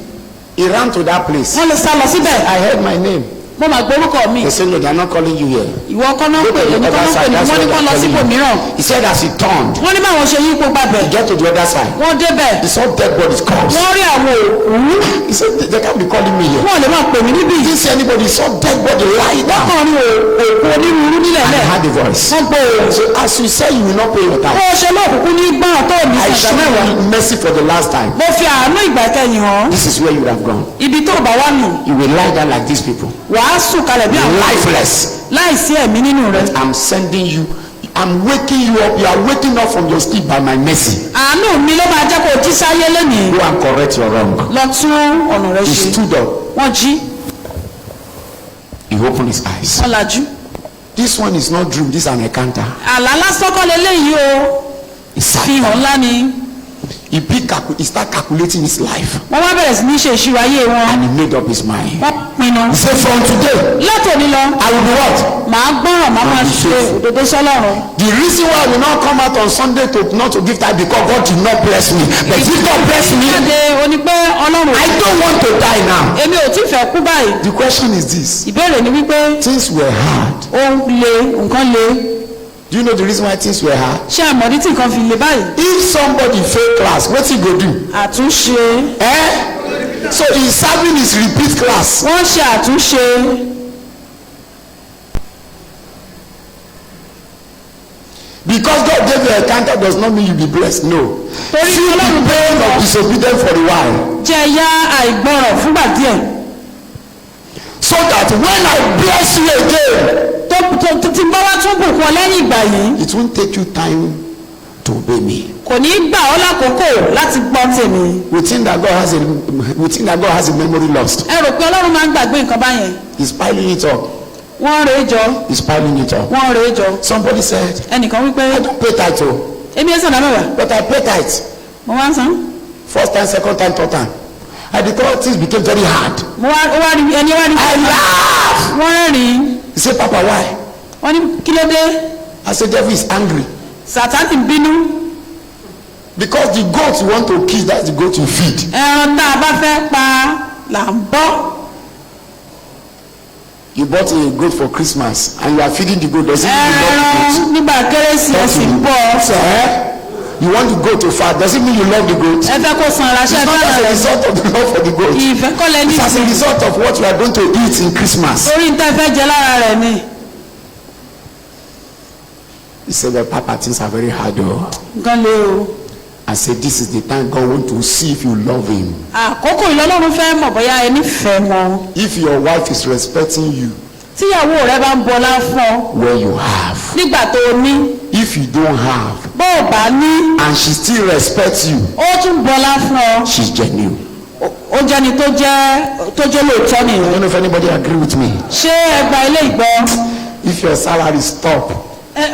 He ran to that place. wọ́n lè sá lọ síbẹ̀. I heard my name. mo mà gbórúkọ mi. They said, no, they are not calling you here. ìwọ kọ́ náà Go pè to the èmi kọ́ other náà pè side. mí That's wọ́n ní where kọ́ lọ they are sípò calling you. mìíràn. He said as he turned, wọ́n ní báwọn ṣe yípo gbàbẹ̀. he get to the other side. wọ́n débẹ̀. He saw dead bodies corpse. wọ́n rí àwọn òkú. He said, they can't be calling me here. wọ́n lè máa pè mí níbí. He didn't see anybody. He saw dead body lie down. wọ́n rí òkú onírúurú nílẹ̀ And he lẹ̀. had a voice. wọ́n gbọ́ òun. So as you say you will not pay your bó time, o ṣe lóòkùnkùn ní gbọ́n tó ní I ìsàgbà show mẹ́wàá. you mercy for the last time. mo fi àánú ìgbà kẹyìn hàn. This is where you have gone. ibi tó bá wà nù. You will lie down like these people. wàá sùn kalẹ̀ bí àwọn Lifeless. láìsí ẹ̀mí nínú rẹ̀. I'm sending you. I'm waking you up. You are waking up from your sleep by my mercy. àánú mi ló máa jẹ́ kó o jí sáyé lónìí. Go and correct your wrong. lọ tún ọ̀nà rẹ He ṣe. stood up. wọ́n jí. He opened his eyes. wọ́n lajú. This one is not dream. This is an encounter. àlá lásán kọ́ leléyìí o. He sat fi hàn down. ńlá ni. He started calculating his life. wọ́n wá bẹ̀rẹ̀ sí ní ṣe ìṣirò ayé wọn. And he made up his mind. wọ́n pinnu. He said, from today, látòní lọ. I will be what? màá gbọ́ràn màá máa ṣe òdodo sọ́lọ́run. The reason why I will not come out on Sunday to not to give tithe because God did not bless me. But if God bless me, jáde oní pé ọlọ́run. I don't want to die now. èmi ò tí fẹ́ kú báyìí. The question is this. ìbéèrè ni wípé Things were hard. ó le nǹkan le. Do you know the reason why things were hard? ṣé àmọ̀dí tí nǹkan fi le báyìí. If somebody fail class, what he go do? àtúnṣe. So he's serving his repeat class. wọ́n ṣe àtúnṣe. Because God gave you a encounter does not mean you be blessed. No. torí Feel the ọlọ́run pain of disobedience for a while. jẹ́ ya àìgbọràn fúngbà díẹ̀. So that when I bless you again, tí bá wá tún bùkún ọ lẹ́yìn ìgbà yìí. it won't take you time to obey me. kò ní gbà ọ́ lákòókò láti gbọ́ tèmi. We think that God has a memory lost. ẹ rò pé ọlọ́run máa ń gbàgbé nǹkan báyẹn. He's piling it up. wọ́n rèé jọ. He's piling it up. wọ́n rèé jọ. Somebody said, ẹnìkan wípé I don't pay tithe, èmi ẹ̀ sọ̀dá mẹ́wàá. but I pay tithe. mo wá ń san. First time, second time, third time. And because things became very hard. mo wá rí ẹni wá rí. I laugh. wọ́n rẹ́rìn-ín. He said, Papa, why? wọ́n ní kí ló dé. I said, devil is angry. Sàtánì ń bínú. Because the goat you want to kill, that's the goat you feed. ẹran tá a bá fẹ́ pa là ń bọ́. You bought a goat for Christmas and you are feeding the goat. Does it mean you love the ẹran goat? nígbà kérésì ẹ sì ń bọ̀. Sir, you want the goat to fat. Does it mean you love the goat? ẹ fẹ́ kó san ara It's ṣẹ́ not as fẹ́ràn a rẹ̀. result of the love for the goat. ìfẹ́ kọ́lẹ̀ ní It's as a result of what you are going to eat in Christmas. torí ń tẹ́ fẹ́ jẹ lára rẹ̀ ni. He said, well, Papa, things are very hard. Oh. nǹkan le o. I said, this is the time God wants to see if you love him. àkókò ìlọ́lọ́run fẹ́ mọ̀ bóyá ẹni fẹ́ mọ́. If your wife is respecting you tíyàwó rẹ bá ń bọlá fún ọ where you have. nígbà tó o ní. If you don't have bó o bá ní. and she still respects you, ó tún bọlá fún ọ. she's genuine. ó jẹ́ni tó jẹ́ lóòótọ́ I nìyẹn. don't know if anybody agree with me. ṣé ẹ gba ilé ìgbọ́. If your salary stop,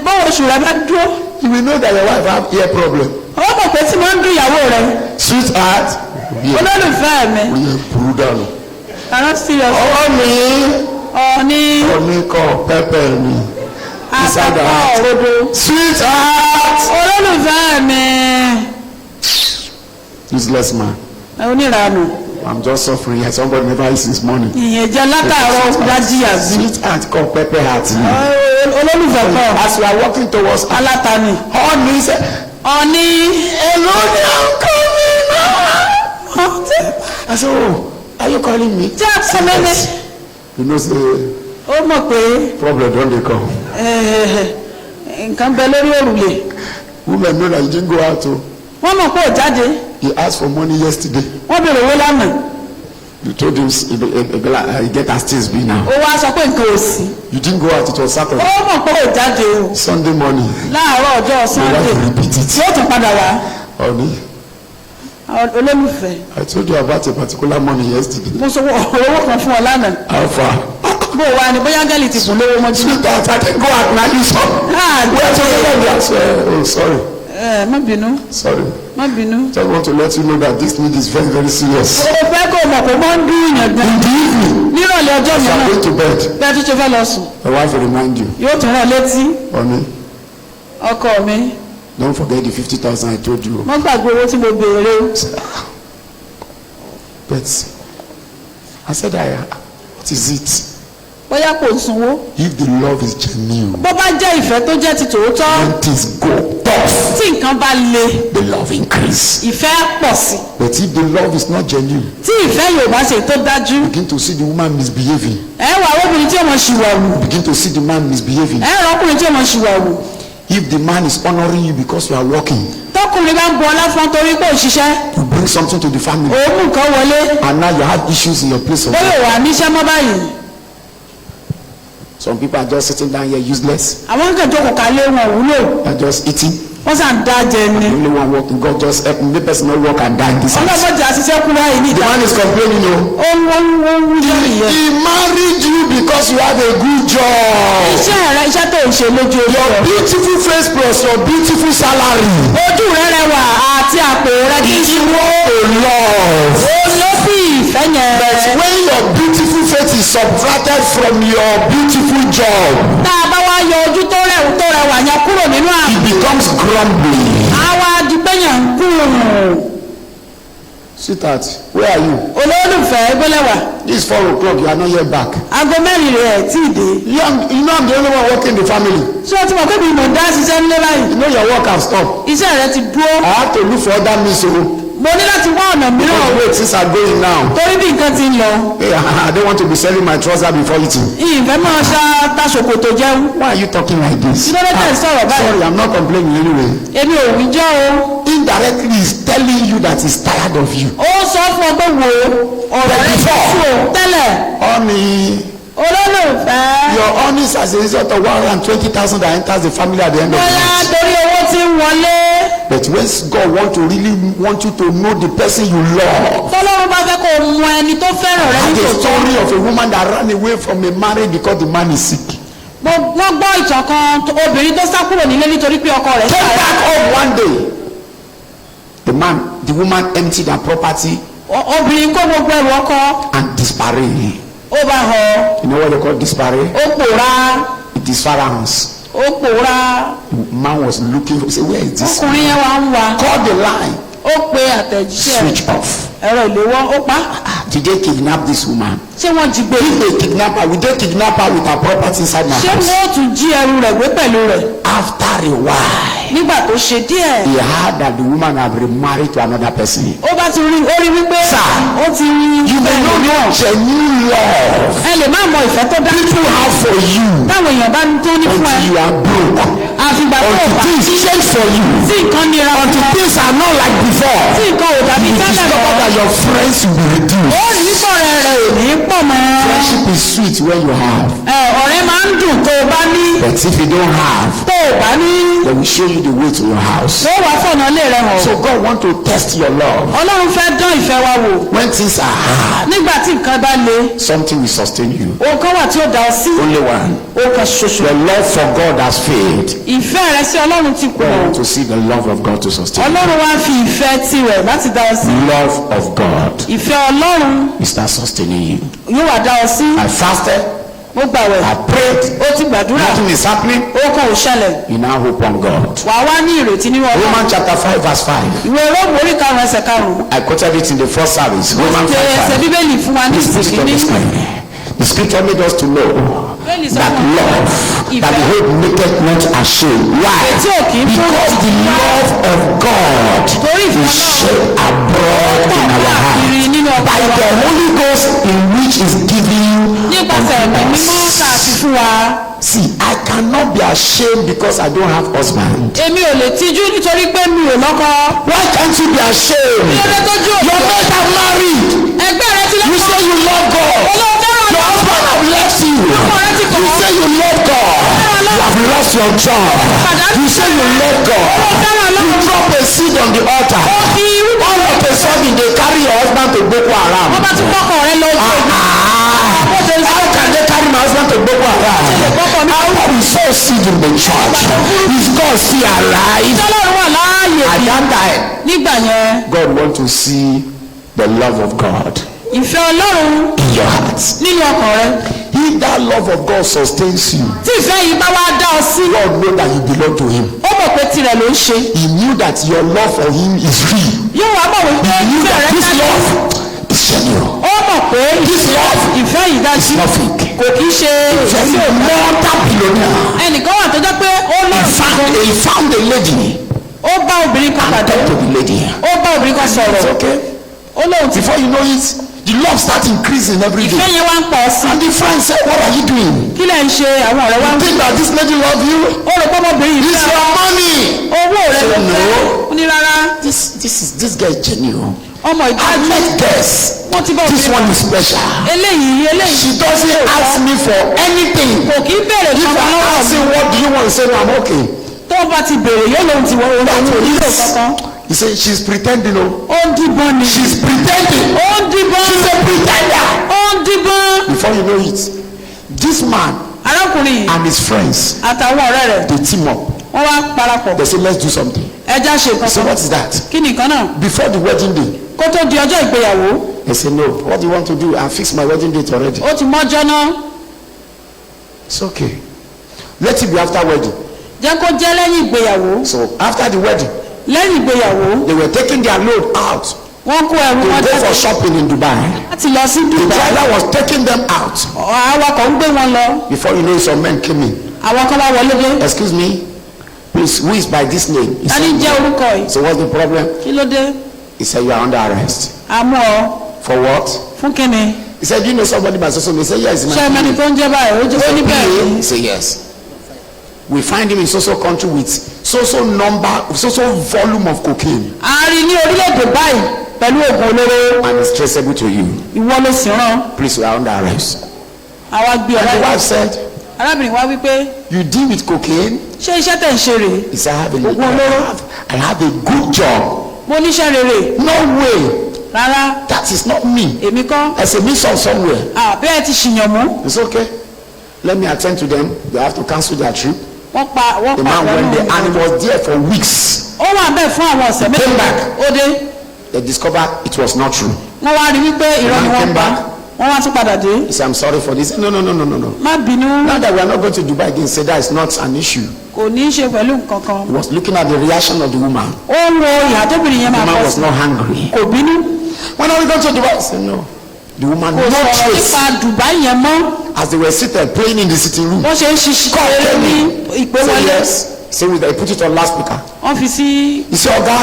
báwo oṣù rẹ bá dúró. you will know that your wife have ear problem. ó mọ̀ pé tí wọ́n ń dún ìyàwó rẹ. Sweetheart, olólùfẹ́ mi. ó yẹ burú dànù. Cannot serious. ọwọ́ mi. Ọ̀ní. kọ pẹ́pẹ́ mi. Àpapọ̀ òrodo. Sweetheart. Olólùfẹ́ mi. Useless man. Oníranù. I'm just suffering here. Somebody never eats this morning. Ìyẹn jẹ́ látàárọ̀ dájí àbí. Sweetheart called Pepper Heart. Olólùfẹ́ kọ́. As we are walking towards Alátani. Honey said, Ọ̀ní. hello, I'm coming. I said, oh, are you calling me? Jẹ́ àkọlẹ́lẹ́. You know, say, Ó mọ̀ pé. problem don dey come. Nǹkan bẹ lórí òrùlé. Women know that you didn't go out o. Wọ́n mọ̀ pé ò jáde. He asked for money yesterday. Wọ́n bèrè owó lánàá. You told him he get as things be now. Ó wá sọ pé nǹkan ò sí. You didn't go out, it was Saturday. Ó mọ̀ pé ò jáde o. Sunday morning. Láàárọ̀ ọjọ́ Sunday. You have to repeat it. Yóò tún padà wá. Honey, Olólùfẹ́. I told you about a particular money yesterday. Mo sọ owó kan fún ọ lánàá. How far? Bó wa ni bóyá gẹ́lì ti sùn lówó mọ́jú. Sweetheart, I didn't go out now. You saw. We are together. Oh, sorry. Má bínú. Sorry. Má bínú. Just want to let you know that this need is very, very serious. O fẹ́ kó o mọ̀ pé wọ́n ń dún ìyàn gan. In the evening, Nírọ̀lẹ́ ọjọ́ as you are mìíràn. going to bed, Bẹ́ẹ̀ tó ṣe fẹ́ lọ sùn. your wife will remind you. Yóò tún rán létí. Honey, Ọkọ mi. don't forget the 50,000 I told you. Mo gbàgbé owó tí mo béèrè o. But I said, what is it? Bóyá kò sanwó. If the love is genuine, Bó bá jẹ́ ìfẹ́ tó jẹ́ ti tòótọ́. when things go tough, Tí nǹkan bá le. the love increase. Ìfẹ́ á pọ̀ sí. But if the love is not genuine, Tí ìfẹ́ yóò bá ṣe tó dájú. begin to see the woman misbehaving. Ẹ wà obìnrin tí ó mọ̀ ṣìwàwù. Begin to see the man misbehaving. Ẹ rọ ọkùnrin tí ó mọ̀ ṣìwàwù. If the man is honoring you because you are working, Tọkùnrin bá ń bu ọlá fún ọ torí pé ò ṣiṣẹ́. you bring something to the family, Òun nǹkan wọlé. and now you have issues in your place of Bóyá work. wà níṣẹ́ mọ́ báyìí. Some people are just sitting down here useless. Àwọn kan jókòó kálé wọn wúlò. They are just eating. Wọ́n sàn dá jẹ The ni. only one working. God just help me. The person not work and die in this house. Ọlọ́mọdé àṣìṣe kú báyìí ní The ìta. man is complaining, oh. Ó ń wú lórí yẹn. He married you because you have a good job. Iṣẹ́ tó ń ṣe lójú ojú Your rẹ̀. beautiful face plus your beautiful salary. Ojú rẹ̀ rẹwà àti àpò rẹ̀ kì í ṣe wó. A love. Ó ló bí ìfẹ́ yẹn. But when your beautiful face is subtracted from your beautiful job, Tá a bá wá yọ ojú tó rẹwà yẹn kúrò nínú àpò. it becomes grumbling. Àwa dìgbẹ́yàn ń kúrò. Sweetheart, where are you? Olólùfẹ́ gbọ́lẹ̀wà. It's 4 o'clock. You are not yet back. Aago mẹ́rin rẹ̀ tí ì dé. You know I'm the only one working in the family. Ṣé o ti mọ̀ pé mi mò ń dá ṣiṣẹ́ nílé báyìí? You know your work has stopped. Iṣẹ́ rẹ ti dúró. I have to look for other means. Mo ní láti wá ọ̀nà Because mìíràn. the way things are going now. Torí bí nǹkan ti ń lọ. Hey, I don't want to be selling my trouser before eating. Ìfẹ́ máa ta ṣòkòtò jẹun. Why are you talking like this? Kí ló dé tẹ̀ sọ̀rọ̀ báyìí? Sorry, I'm not complaining anyway. Èmi ò wí jọ́ o. Indirectly, he's telling you that he's tired of you. Ó sọ fún ọ pé wo ọ̀rọ̀ rẹ ti sùn o tẹ́lẹ̀. Honey, Olólùfẹ́. your honest as a result of 120,000 that enters the family at the end of the Bóyá night. torí owó ti ń wọlé. But when God want you to know the person you love. Tọ́lọ́run bá fẹ́ kó o mọ ẹni tó fẹ́ràn rẹ Had a nítòótọ́. story of a woman that ran away from a marriage because the man is sick. Wọ́n gbọ́ ìtàn kan obìnrin tó sá kúrò nílé nítorí pé ọkọ rẹ̀ Came ṣàárẹ̀. back home one day. The woman emptied her property Obìnrin kó gbogbo ẹrù ọkọ. and disparate. Ó bá họ. You know what they call disparate? Ó pòórá. It is pharaohs. Ó pòórá. The man was looking for, say, where is this? Ọkùnrin yẹn wá ń wá. Call the line. Ó pe àtẹ̀jíṣẹ́ rẹ̀. Switch off. Ẹ̀rọ ìléwọ́ ó pa. Did they kidnap this woman? Ṣé wọ́n jí gbé? If they kidnap her, will they kidnap her with her property inside my Ṣé house? wọ́n ó tún jí ẹrù rẹ̀ gbé pẹ̀lú rẹ̀? After a while, Nígbà tó ṣe díẹ̀. he heard that the woman had remarried to another person. Ó bá ti rí wípé ó ti rí You may not know genuine love ẹ lè má mọ ìfẹ́ tó dájú people have for you táwọn èèyàn bá ń tó ní fún ẹ until you are broke. àfìgbà tó o Until bá things change for you. tí nǹkan nira fún Until ọ things are not like before. tí nǹkan ò dàbí You tẹ́lẹ̀ discover mọ́ that your friends will be reduced. ó rí nípa ọ̀rẹ́ rẹ̀ ò ní pọ̀ mọ́ Friendship is sweet when you have. ọ̀rẹ́ máa ń dùn tó o bá ní But if you don't have, tó o ò bá ní. they will show you the way to your house. wọ́n wá fọ̀nà ilé rẹ hàn. So God want to test your love. Ọlọ́run fẹ́ dán ìfẹ́ wa wò. When things are hard, nígbà tí nǹkan bá le. something will sustain you. ohun kan wà tí ó dá ọ sí. Only one. ó kan ṣoṣo. Your love for God has failed. ìfẹ́ rẹ sí Ọlọ́run ti kù. God want to see the love of God to sustain you. Ọlọ́run wá fi ìfẹ́ tirẹ̀ láti dá ọ sí. Love of God ìfẹ́ Ọlọ́run will start sustaining you. yóò wá dá ọ sí. I fasted. mo gbàwẹ̀. I prayed. ó ti gbàdúrà. Nothing is happening. ó kàn ò ṣẹlẹ̀. You now hope on God. wàá wá ní ìrètí nínú Ọlọ́run. Romans chapter 5 verse 5. ìwé Róòmù orí 5 ẹsẹ̀ 5. I quoted it in the first service. Romans ṣe ẹsẹ̀ 5:5. bíbélì fún wa ní Please put it on the ìsìnkí. screen. The scripture made us to know that love, that the hope maketh not ashamed. Why? Because the love of God is shed abroad in our heart by the Holy Ghost in which is given unto us. See, I cannot be ashamed because I don't have husband. èmi ò lè tijú nítorí pé mi ò lọ́kọ. Why can't you be ashamed? Your mate are married. ẹgbẹ́ rẹ ti lọ́kọ. You say you love God. Your husband have left you. You say you love God. You have lost your job. You say you love God. You drop a seed on the altar. All of a sudden they carry your husband to Boko Haram. wọ́n bá ti kọ́kọ́ rẹ lọ sí. How can they carry my husband to Boko Haram? How can we sow seed in the church? Is God still alive? Ọlọ́run wà láàyè. At that time, nígbà yẹn. God want to see the love of God ìfẹ́ Ọlọ́run in your heart. nínú ọkàn rẹ. If that love of God sustains you, tí ìfẹ́ yìí bá wá dá ọ sí. God know that you belong to Him. ó mọ̀ pé tirẹ̀ ló ń ṣe. He knew that your love for Him is real. yóò wá mọ̀ wípé He knew ìfẹ́ that rẹ this dájú. love is genuine. ó mọ̀ pé This love ìfẹ́ yìí dájú. is not fake. kò kí ṣe Very multi-billionaire. ẹnìkan wà tó jẹ́ pé ó He found a lady. ó bá obìnrin kan And pàdé. talked to the lady. ó bá obìnrin kan It's sọ̀rọ̀. okay. ó lóun ti. Before you know it, the love starts increasing every ìfẹ́ day. yẹn wá ń pọ̀ sí. And the friend said, what are you doing? kí lẹ̀ ń ṣe àwọn ọ̀rẹ́ wa You ń. think that this lady love you? ó rò pé ọmọbìnrin yìí It's fẹ́ your money. owó rẹ So ló fẹ́. no. ó ní rárá. This guy is genuine. ọmọ I ìdájú. met this. wọ́n ti bá This obìnrin. one is special. eléyìí. She doesn't ask me for anything. kò kí béèrè If kankan I lọ́wọ́ ask mi. him what do you want to say, I'm okay. tó bá ti béèrè yóò lóun ti wọ́n ohun nílò kankan. He said she's pretending. Oh, ó ń díbọ́n ni. she's pretending. ó ń díbọ́n. She's a pretender. ó ń díbọ́n. Before you know it, this man arákùnrin yìí and his friends, àtàwọn ọ̀rẹ́ rẹ̀ they team up. wọ́n wá parapọ̀. They say let's do something. ẹja ṣe So kankan. what is that? kí ni nǹkan náà. Before the wedding day, kó tó di ọjọ́ ìgbéyàwó. they say no. What do you want to do? I fixed my wedding date already. ó ti mọ́jọ́ náà. It's okay. Let it be after wedding. jẹ́ kó jẹ́ lẹ́yìn ìgbéyàwó. So after the wedding, lẹ́yìn ìgbéyàwó. they were taking their load out wọ́n kó ẹrù to wọn go for jáde shopping in Dubai. láti lọ sí The Dubai. driver was taking them out. awakọ̀ ń gbé wọn lọ. Before you know it, some men came in. àwọn kan bá wọlé dé. Excuse me, please, who is by this name? He tani jẹ́ said, orúkọ yìí. so what's the problem? kí ló dé. He said, you are under arrest. àmọ́ ọ For what? fún kíni. He said, do you know somebody by so-so? He said, yes. ṣé ẹmẹni tó ń jẹ́ báyìí ó ní bẹ́ẹ̀ ni. He said, yes. We find him in so-so country with so-so number, so-so volume of cocaine. a rí ní orílẹ̀-èdè báyìí pẹ̀lú oògùn olóró. And it's traceable to you. ìwọ ló sì rán. Please, you are under arrest. àwa gbé And the ọ̀rẹ́ wife said, arábìnrin wa wípé you deal with cocaine? ṣé iṣẹ́ tẹ̀ ń ṣe rèé. He said, olóró. I have a good job. mo níṣẹ́ rere. No way. rárá That is not me. èmi kọ́. There's a mission somewhere. bẹ́ẹ̀ ti ṣìyàn mú. It's okay. Let me attend to them. They have to cancel their trip. wọ́n pa The man went there and he was there for weeks. ó wà bẹ́ẹ̀ fún àwọn ọ̀sẹ̀ Came méjì. back. ó dé. They discovered it was not true. wọ́n wá rí wípé irọ́ ni wọ́n Came pa. back. wọ́n wá tún padà dé. He said, I'm sorry for this. No. má bínú. Now that we are not going to Dubai again, say that is not an issue. kò ní í ṣe pẹ̀lú nǹkan kan. He was looking at the reaction of the woman. ó ń wo ìhà tóbìnrin yẹn The máa man kọ was sí. not hungry. kò bínú. When are we going to Dubai? He said, no. The woman, kò no sọ̀rọ̀ trace. nípa Dubai yẹn mọ́. As they were sitting praying in the sitting room. wọ́n ṣe ń ṣiṣẹ́ ní ìpè Say wọlé. yes. Say they put it on loudspeaker. wọ́n fi sí He said, Oga,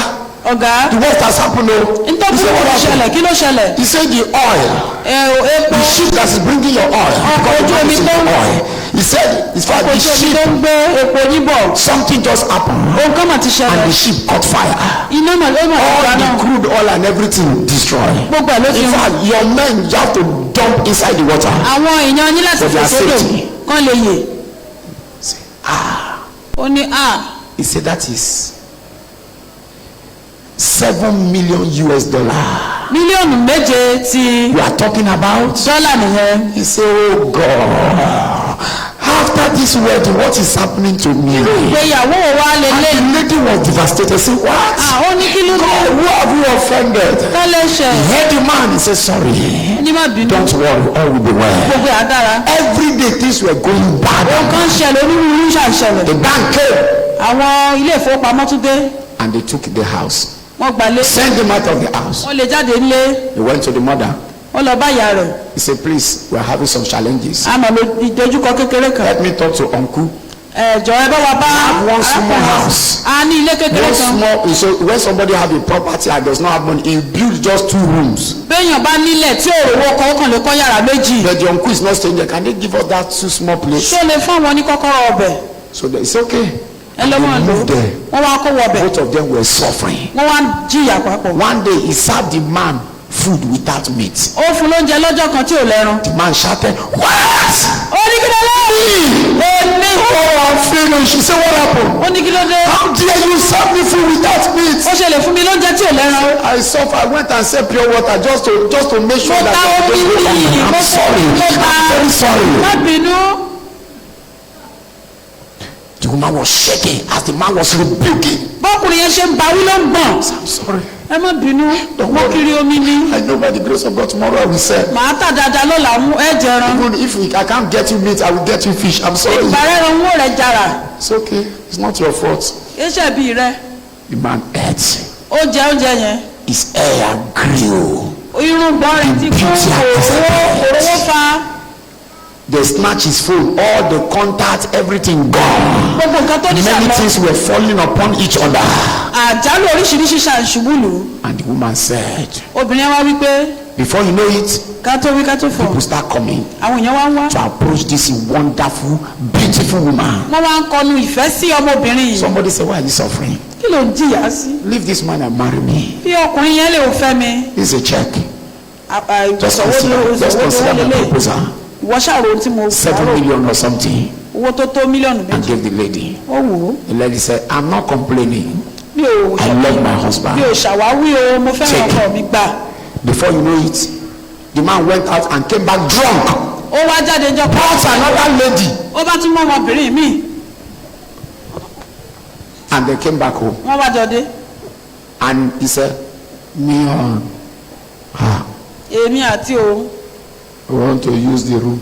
ọ̀gá. the worst has happened. No. He nítorí said, kí what ló happened? ṣẹlẹ̀ kí ló ṣẹlẹ̀. He said, the oil. epo The ship that is bringing your oil. Because ojú the omi is tó ń oil. He said, it's far the ojú omi ship. tó ń gbé epo yíbọ̀. Something just happened. ohun kan mà ti And ṣẹlẹ̀. the ship caught fire. iná mà ló mà ti All gbà the náà. crude oil and everything destroyed. gbogbo ẹ̀ ló fi In hàn. fact, your men you have to dump inside the water. àwọn èèyàn ní láti For fò their sódò safety. kán lè yè. ó ní He said that is $7 million. mílíọ̀nù 7 tí You are talking about? dọ́là nìyẹn. He said, oh God, after this wedding, what is happening to me? ìgbéyàwó wa And lélẹ̀. the lady was devastated. Say, what? ó ní kí ló dé. God, who have you offended? tẹ́lẹ̀ ṣe. He heard the man. He said, sorry. ní má bínú. Don't worry, all will be well. gbogbo àdára. Every day things were going bad. nǹkan ṣẹlẹ̀ onírúurú ṣàṣẹlẹ̀. The bank came àwọn ilé ìfowópamọ́ tún dé. and they took the house. wọ́n gbalé. Send him out of the house. wọ́n lè jáde nílé. He went to the mother. wọ́n lọ bá ìyá rẹ̀. He said, please, we are having some challenges. àmọ́ ìdojúkọ kékeré kan. Let me talk to uncle. jọ̀ọ́ ẹ bá wa bá. have one small house. a ní ilé kékeré One kan. small, so when somebody have a property and does not have money, he build just 2 rooms. béèyàn bá nílẹ̀ tí òrówó ọkọ̀ ọkàn lè kọ́ yàrá méjì. But the uncle is not staying there. Can they give us that 2 small place? ṣó lè fún àwọn ní kọ́kọ́rọ́ ọbẹ̀. So they say, okay. ẹ And lọ́ mọ̀ they lò. moved there. wọ́n wá kó wọ ọbẹ̀. Both of them were suffering. wọ́n wá jìyà papọ̀. One day he served the man food without meat. ó fún lóúnjẹ lọ́jọ́ kan tí ò lẹ́ran. The man shouted, what? ó ní kí ló dé. èmi. Oh, I'm finished. She said, what happened? ó ní kí ló dé. How dare you serve me food without meat? ó ṣe lè fún mi lóúnjẹ tí ò lẹ́ran. I suffer. I went and said pure water just to make sure mo ta that omi they don't go yìí. down. I'm sorry. I'm very sorry. má bínú. The woman was shaking as the man was rebuking. bọ́kùnrin yẹn ṣe ń bawí ló ń gbọ̀n. I'm sorry. ẹ má bínú. mo kiri omi ni. I know by the grace of God tomorrow I will sell. màá tà dáadáa lọ́la mú ẹ jẹran. Even if I can't get you meat, I will get you fish. I'm sorry. ìbàrẹ̀ ran owó rẹ̀ jàrà. It's okay. It's not your fault. iṣẹ́ bí rẹ̀. The man ate. ó jẹ oúnjẹ yẹn. His hair grew. irun gbọ́n rẹ̀ ti kún òróró fa. They snatched his phone, all the contact, everything gone. gbogbo nǹkan tó ní Many sàlọ. things were falling upon each other. àjálù oríṣiríṣi ṣàṣubú lù ú. And the woman said, obìnrin wa wí pé before you know it, ká tó wí ká tó fọ̀. people start coming àwọn èèyàn wá ń wá. to approach this wonderful, beautiful woman. wọ́n wá ń kọnu ìfẹ́ sí ọmọbìnrin yìí. Somebody said, why are you suffering? kí ló ń jìyà sí. Leave this man and marry me. bí ọkùnrin yẹn lè ò fẹ́ mi. This is a check. Just ìṣòwò consider my lélẹ̀. proposal. ìwọ ṣàrò tí mo 7 million or something. owó tó tó mílíọ̀nù And méjì. gave the lady. ó wù ú. The lady said, I'm not complaining. mi ò I love my husband. mi ò ṣàwáwí o mo fẹ́ràn ọkọ mi gbà. Before you know it, the man went out and came back drunk. ó wá jáde jọ pé Brought another lady. ó bá tún mọ ọmọbìnrin mi. And they came back home. wọ́n wá jọ dé. And he said, me on. èmi àti òun I want to use the room.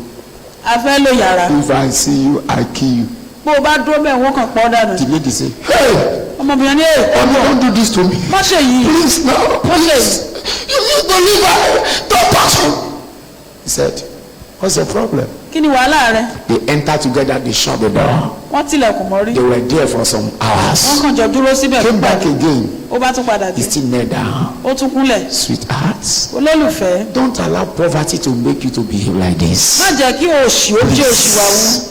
a fẹ́ lò yàrá. If I see you, I kill you. bó o bá dúró bẹ́ẹ̀ wọ́n kàn pọ́ dànù. The lady said, hey, ọmọbìnrin ní don't do this to me. má ṣe yìí. Please, no, please. You need to leave her. Don't touch him. He said, what's the problem? kí ni wàhálà rẹ. They entered together, they shut the door. wọ́n tilẹ̀kùn mọ́rí. They were there for some wọ́n hours. kàn jọ dúró síbẹ̀. Came back again. ó bá tún padà He dé. still knelt down. ó tún kúnlẹ̀. Sweethearts, olólùfẹ́. don't allow poverty to make you to behave like this. má jẹ́ kí òṣì ó jẹ́ òṣì wà wọ́n.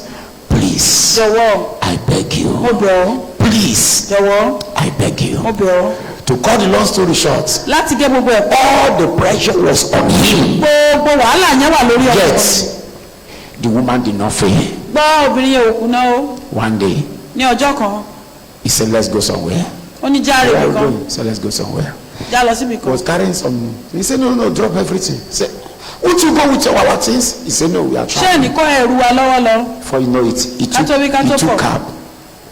Please, jọ̀wọ́ I beg you. mo bẹ̀ ọ́. Please, jọ̀wọ́ I beg you. mo bẹ̀ ọ́. To cut the long story short, láti gé gbogbo ẹ̀ pọ̀. all the pressure was on him. gbogbo wàhálà yẹn wà lórí ọkọ. Yet, the woman did not fail. gbọ́ obìnrin yẹn òkú náà ó. One day, ní ọjọ́ kan he said, let's go somewhere. ó ní járe Where are we nìkan going? He said, let's go somewhere. já lọ síbi He kan. was carrying some. He said, no, drop everything. He said, won't you go with our things? He said, no, we are ṣé traveling. ẹnìkan ẹrù wa lọ́wọ́ lọ. Before you know it, he took cab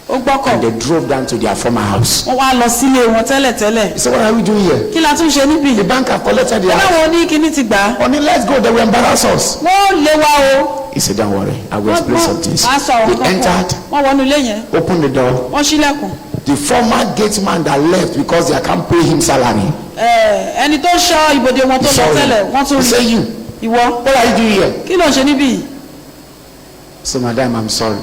ó gbọ́kọ̀. and they drove down to their former house. wọ́n wá lọ sílé wọn tẹ́lẹ̀tẹ́lẹ̀. He said, what are we doing here? kí la tún ṣe níbí. The bank have collected the house. báwo ní kíní ti gbà á. Honey, let's go. They will embarrass us. wọ́n lé wa o. He said, don't worry. I will explain some things. wọ́n á sọ àwọn They kan entered, fún wọ́n wọnú ilé yẹn. opened the door. wọ́n ṣílẹ̀kùn. The former gate man that left because they can't pay him salary. ẹni tó ṣọ́ ibodè wọn tó lọ tẹ́lẹ̀ wọ́n tún He rí. said, you, ìwọ what are you doing here? kí ló ń ṣe níbí. So, madam, I'm sorry.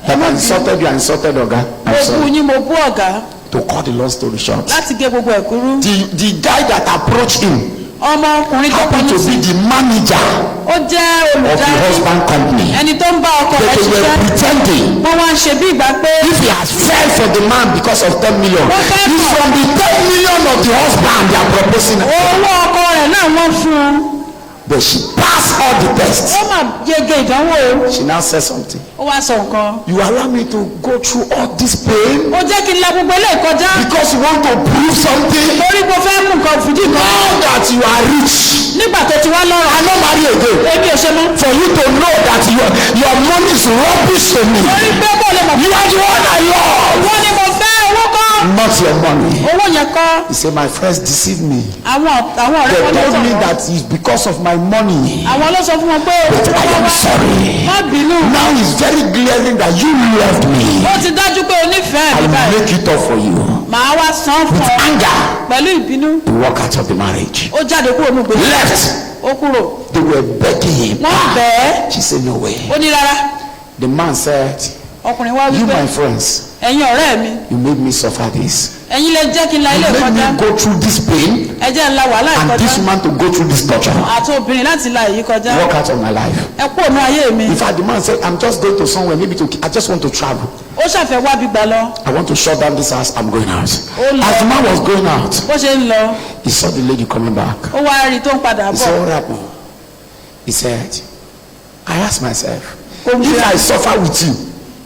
That I insulted you, I insulted Oga. mo I'm bú sorry. yín mo bú ọ̀gá. To cut the long story short, láti gé gbogbo ẹ̀ kúrú. the guy that approached him ọmọkùnrin tó happened kọjú to sí. be the manager ó jẹ́ of the olùdarí. husband company. ẹni tó ń bá ọkọ But rẹ̀ they were ṣiṣẹ́. pretending wọ́n wá ń ṣe bí ìgbà pé. if he has fell for the man because of 10 million, it's from the 10 million of the husband they are proposing. owó ọkọ rẹ̀ náà wọ́n fún un. but she passed all the tests. ó mà yege ìdánwò. She now said something. ó wá sọ nǹkan. You allow me to go through all this pain ó jẹ́ kí n la gbogbo ilé ìkọjá. because you want to prove something. torí mo fẹ́ mú nǹkan fìdí kan. Now that you are rich, nígbà tó ti wá lọ́rọ̀. I no marry again. èmi ò ṣe mọ́. For you to know that your money is rubbish to me. torí pé bó lè mọ̀. You are the one I love. wọ́n ní mo fẹ́ owó kọ́. Not your money. owó yẹn kọ́. He said, my friends deceived me. àwọn ọ̀rẹ́ They wọn ló told me sọ̀rọ̀. that it's because of my money. àwọn ló sọ fún wọn pé But I am sorry. má bínú. Now it's very glaring that you loved me. ó ti dájú pé o nífẹ̀ẹ́ I mi will báyìí. make it up for you. màá wá san fún With ọ anger, pẹ̀lú ìbínú. he walked out of the marriage. ó jáde kúrò ní ìgbésẹ̀. Left. ó kúrò. They were begging him. wọ́n bẹ́ẹ̀. She said, no way. ó ní rárá. The man said, ọkùnrin wá you wípé my friends, ẹ̀yin ọ̀rẹ́ mi you made me suffer this. ẹ̀yin lè jẹ́ kí n la You ilé made ìkọjá. me go through this pain ẹ jẹ́ n la wàhálà and ìkọjá. this woman to go through this torture. àti obìnrin láti la èyí kọjá. Walk out of my life. ẹ kú ònú ayé mi. In fact, the man said, I'm just going to somewhere, maybe I just want to travel. ó ṣàfẹ́ wá gbígbà lọ. I want to shut down this house, I'm going out. Oh, Lord. As the man was going out, bó ṣe ń lọ he saw the lady coming back. ó wá rí tó ń padà He bọ̀. said, what happened? He said, I asked myself, Kò if gbé- I suffer with you,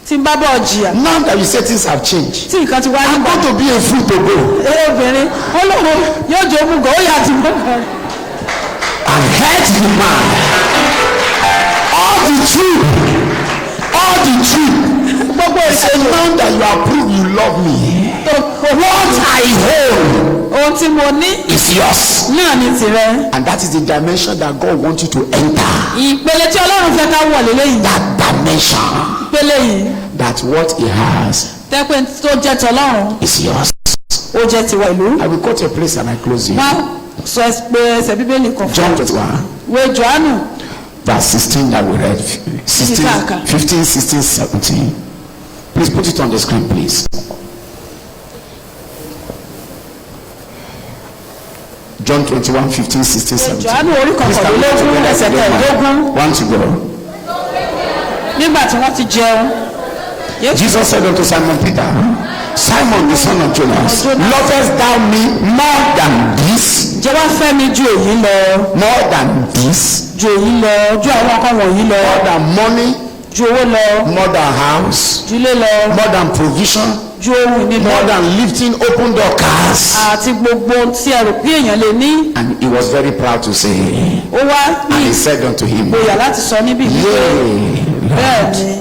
tí n bá bọ̀ jìyà now that you say things have changed, tí nǹkan ti wá I'm nípa. going to be a fool to go. obìnrin ó lóun yóò jẹ́ ogún gan ó yà ti gbọ́ kan. And hurt the man. All the truth. gbogbo He said, ìṣèlú now that you have proved you love me, what I hold ohun tí mo ní is yours. náà ní tirẹ̀. And that is the dimension that God wants you to enter. ìpele tí ọlọ́run fẹ́ ká wọ̀ lélẹ́yìn. That dimension. ìpele yìí That what he has tẹ́pẹ́ tó jẹ́ tọlọ́run is yours. ó jẹ́ tiwa ìlú. I will quote a place and I close it. wọ́n sọ pé ẹsẹ̀ bíbélì kan John fún 21, ìwé Jòhánù verse 16 that we read. 16, 15, 16, 17. Please put it on the screen, please. John 21, 15, 16, 17. Jòhánù orí Please, can we kọkànlélógún ẹsẹ̀ kẹẹ̀ẹ́dógún. One to go. nígbà tí wọ́n ti jẹun. Jésù Jesus said unto Simon Peter, Simon the son of Jonas, lovest thou me more than this? jẹ́ wá fẹ́ mi ju èyí lọ. More than this? ju èyí lọ ju àwọn kan wọ̀nyí lọ. More than money? ju owó lọ. More than house? ju ilé lọ. More than provision? ju ohun ìní More lọ. than lifting open door cars? àti gbogbo ohun tí ẹ rò pé èèyàn lè ní. And he was very proud to say, ó wá and ní he said unto him, ìgboyà láti sọ níbi wípé Yea, bẹ́ẹ̀ Lord, ni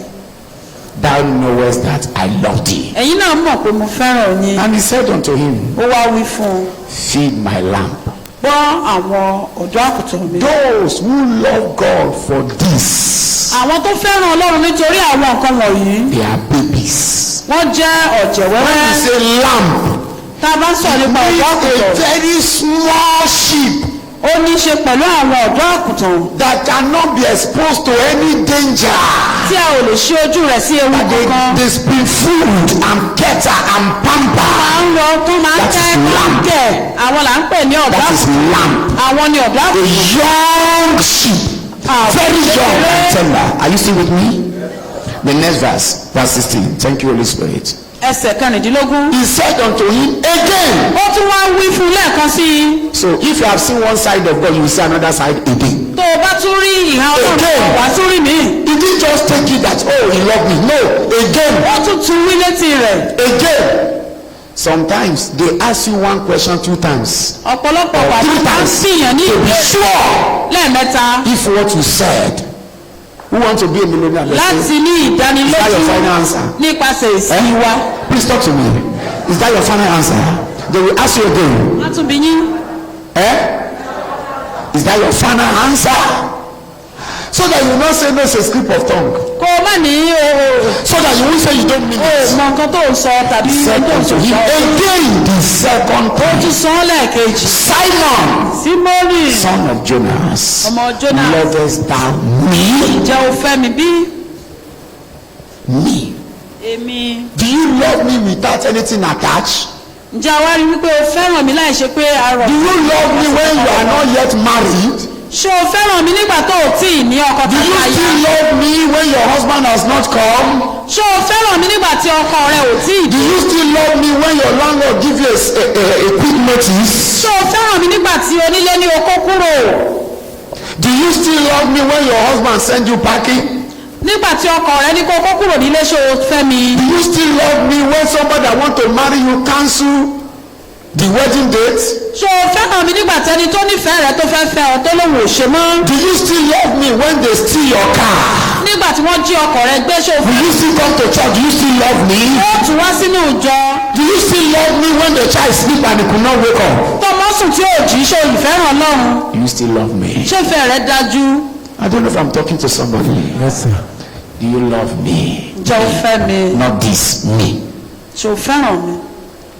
thou knowest that I love thee. ẹ̀yin náà mọ̀ pé mo fẹ́ràn yín. And he said unto him, ó wá wí fún un feed my lamb. gbọ́ àwọn ọ̀dọ́ àkùtàn mi. Those who love God for this, àwọn tó fẹ́ràn ọlọ́run nítorí àwọn nǹkan wọ̀nyí they are babies. wọ́n jẹ́ ọ̀jẹ̀ When wẹ́wẹ́. you say lamb, tá a bá ń sọ nípa ọ̀dọ́ it's a àkùtàn very small sheep ó ní í ṣe pẹ̀lú àwọn ọ̀dọ́ àkùtàn that cannot be exposed to any danger. tí a ò lè ṣí ojú rẹ̀ sí ewu But kankan. they been food and ketter and máa pamper. ń lọ tó máa ń That tẹ́ is lamb. kẹ̀ àwọn là ń pè ní ọ̀dọ́ That is àkùtàn. lamb. àwọn ni ọ̀dọ́ A àkùtàn. young sheep. Very young and tender. Are you still with me? The next verse, verse 16. Thank you, Holy Spirit. ẹsẹ̀ kẹrìndínlógún. He said unto him again. ó tún wá wí fún un lẹ́ẹ̀kan sí i. So if you have seen one side of God, you will see another side again. tó o bá tún rí ìhà ọlọ́run Again. wá tún rí mi. He didn't just take it that, oh, he loved me. No, again. ó tún tún wí létí rẹ̀. Again. Sometimes they ask you one question 2 times. ọ̀pọ̀lọpọ̀ wà Three tó máa ń times. fìyàn ní To be ìwé sure lẹ́ẹ̀mẹ́ta if what you said, who want to be a millionaire? Let's say, láti ní is that ìdánilójú your final answer? nípasẹ̀ èsì wa. Please talk to me. Is that your final answer? They will ask you again. wọ́n tún bí yín. Is that your final answer? So that you will not say no, it's a slip of tongue. kó o má ní So that you won't say you don't mean o it. mọ nǹkan tó ń sọ tàbí Said ohun tó ń unto sọ. him again the second ó tún time, sọ ọ́ lẹ́ẹ̀kejì. Simon, Símónì son of Jonas, ọmọ Jónà, lovest thou me? ǹjẹ́ o fẹ́ mi bí? Me. èmi. Do you love me without anything attached? ǹjẹ́ àwa rí wípé o fẹ́ràn mi láì ṣe pé a rọ̀. Do you love me when you are not yet married? ṣé o fẹ́ràn mi nígbà tó o tí ì ní ọkọ Do tàbí you aya? still love me when your husband has not come? ṣé o fẹ́ràn mi nígbà tí ọkọ rẹ ò tí ì Do dé? you still love me when your landlord give you a quick notice? ṣé o fẹ́ràn mi nígbà tí onílé ní okó kúrò? Do you still love me when your husband send you packing? nígbà tí ọkọ rẹ ní kó kó kúrò nílé ṣé o fẹ́ mi. Do you still love me when somebody that want to marry you cancel the wedding date? ṣé o fẹ́ràn mi nígbà tẹ́ni tó nífẹ̀ẹ́ rẹ tó fẹ́ fẹ́ ọ tó lóun ò ṣe mọ́. Do you still love me when they steal your car? nígbà tí wọ́n jí ọkọ rẹ gbé ṣé o Will fẹ́. you still come to church? Do you still love me? ó tún wá sínú ìjọ. Do you still love me when the child sleep and he could not wake up? tọmọ sùn tí ò jí ṣé o ìfẹ́ràn Ọlọ́run. Do you still love me? ṣé ìfẹ́ rẹ dájú. I don't know if I'm talking to somebody. Yes, sir. Do you love me? ǹjẹ́ o fẹ́ mi. Not this, me. ṣé o fẹ́ràn mi.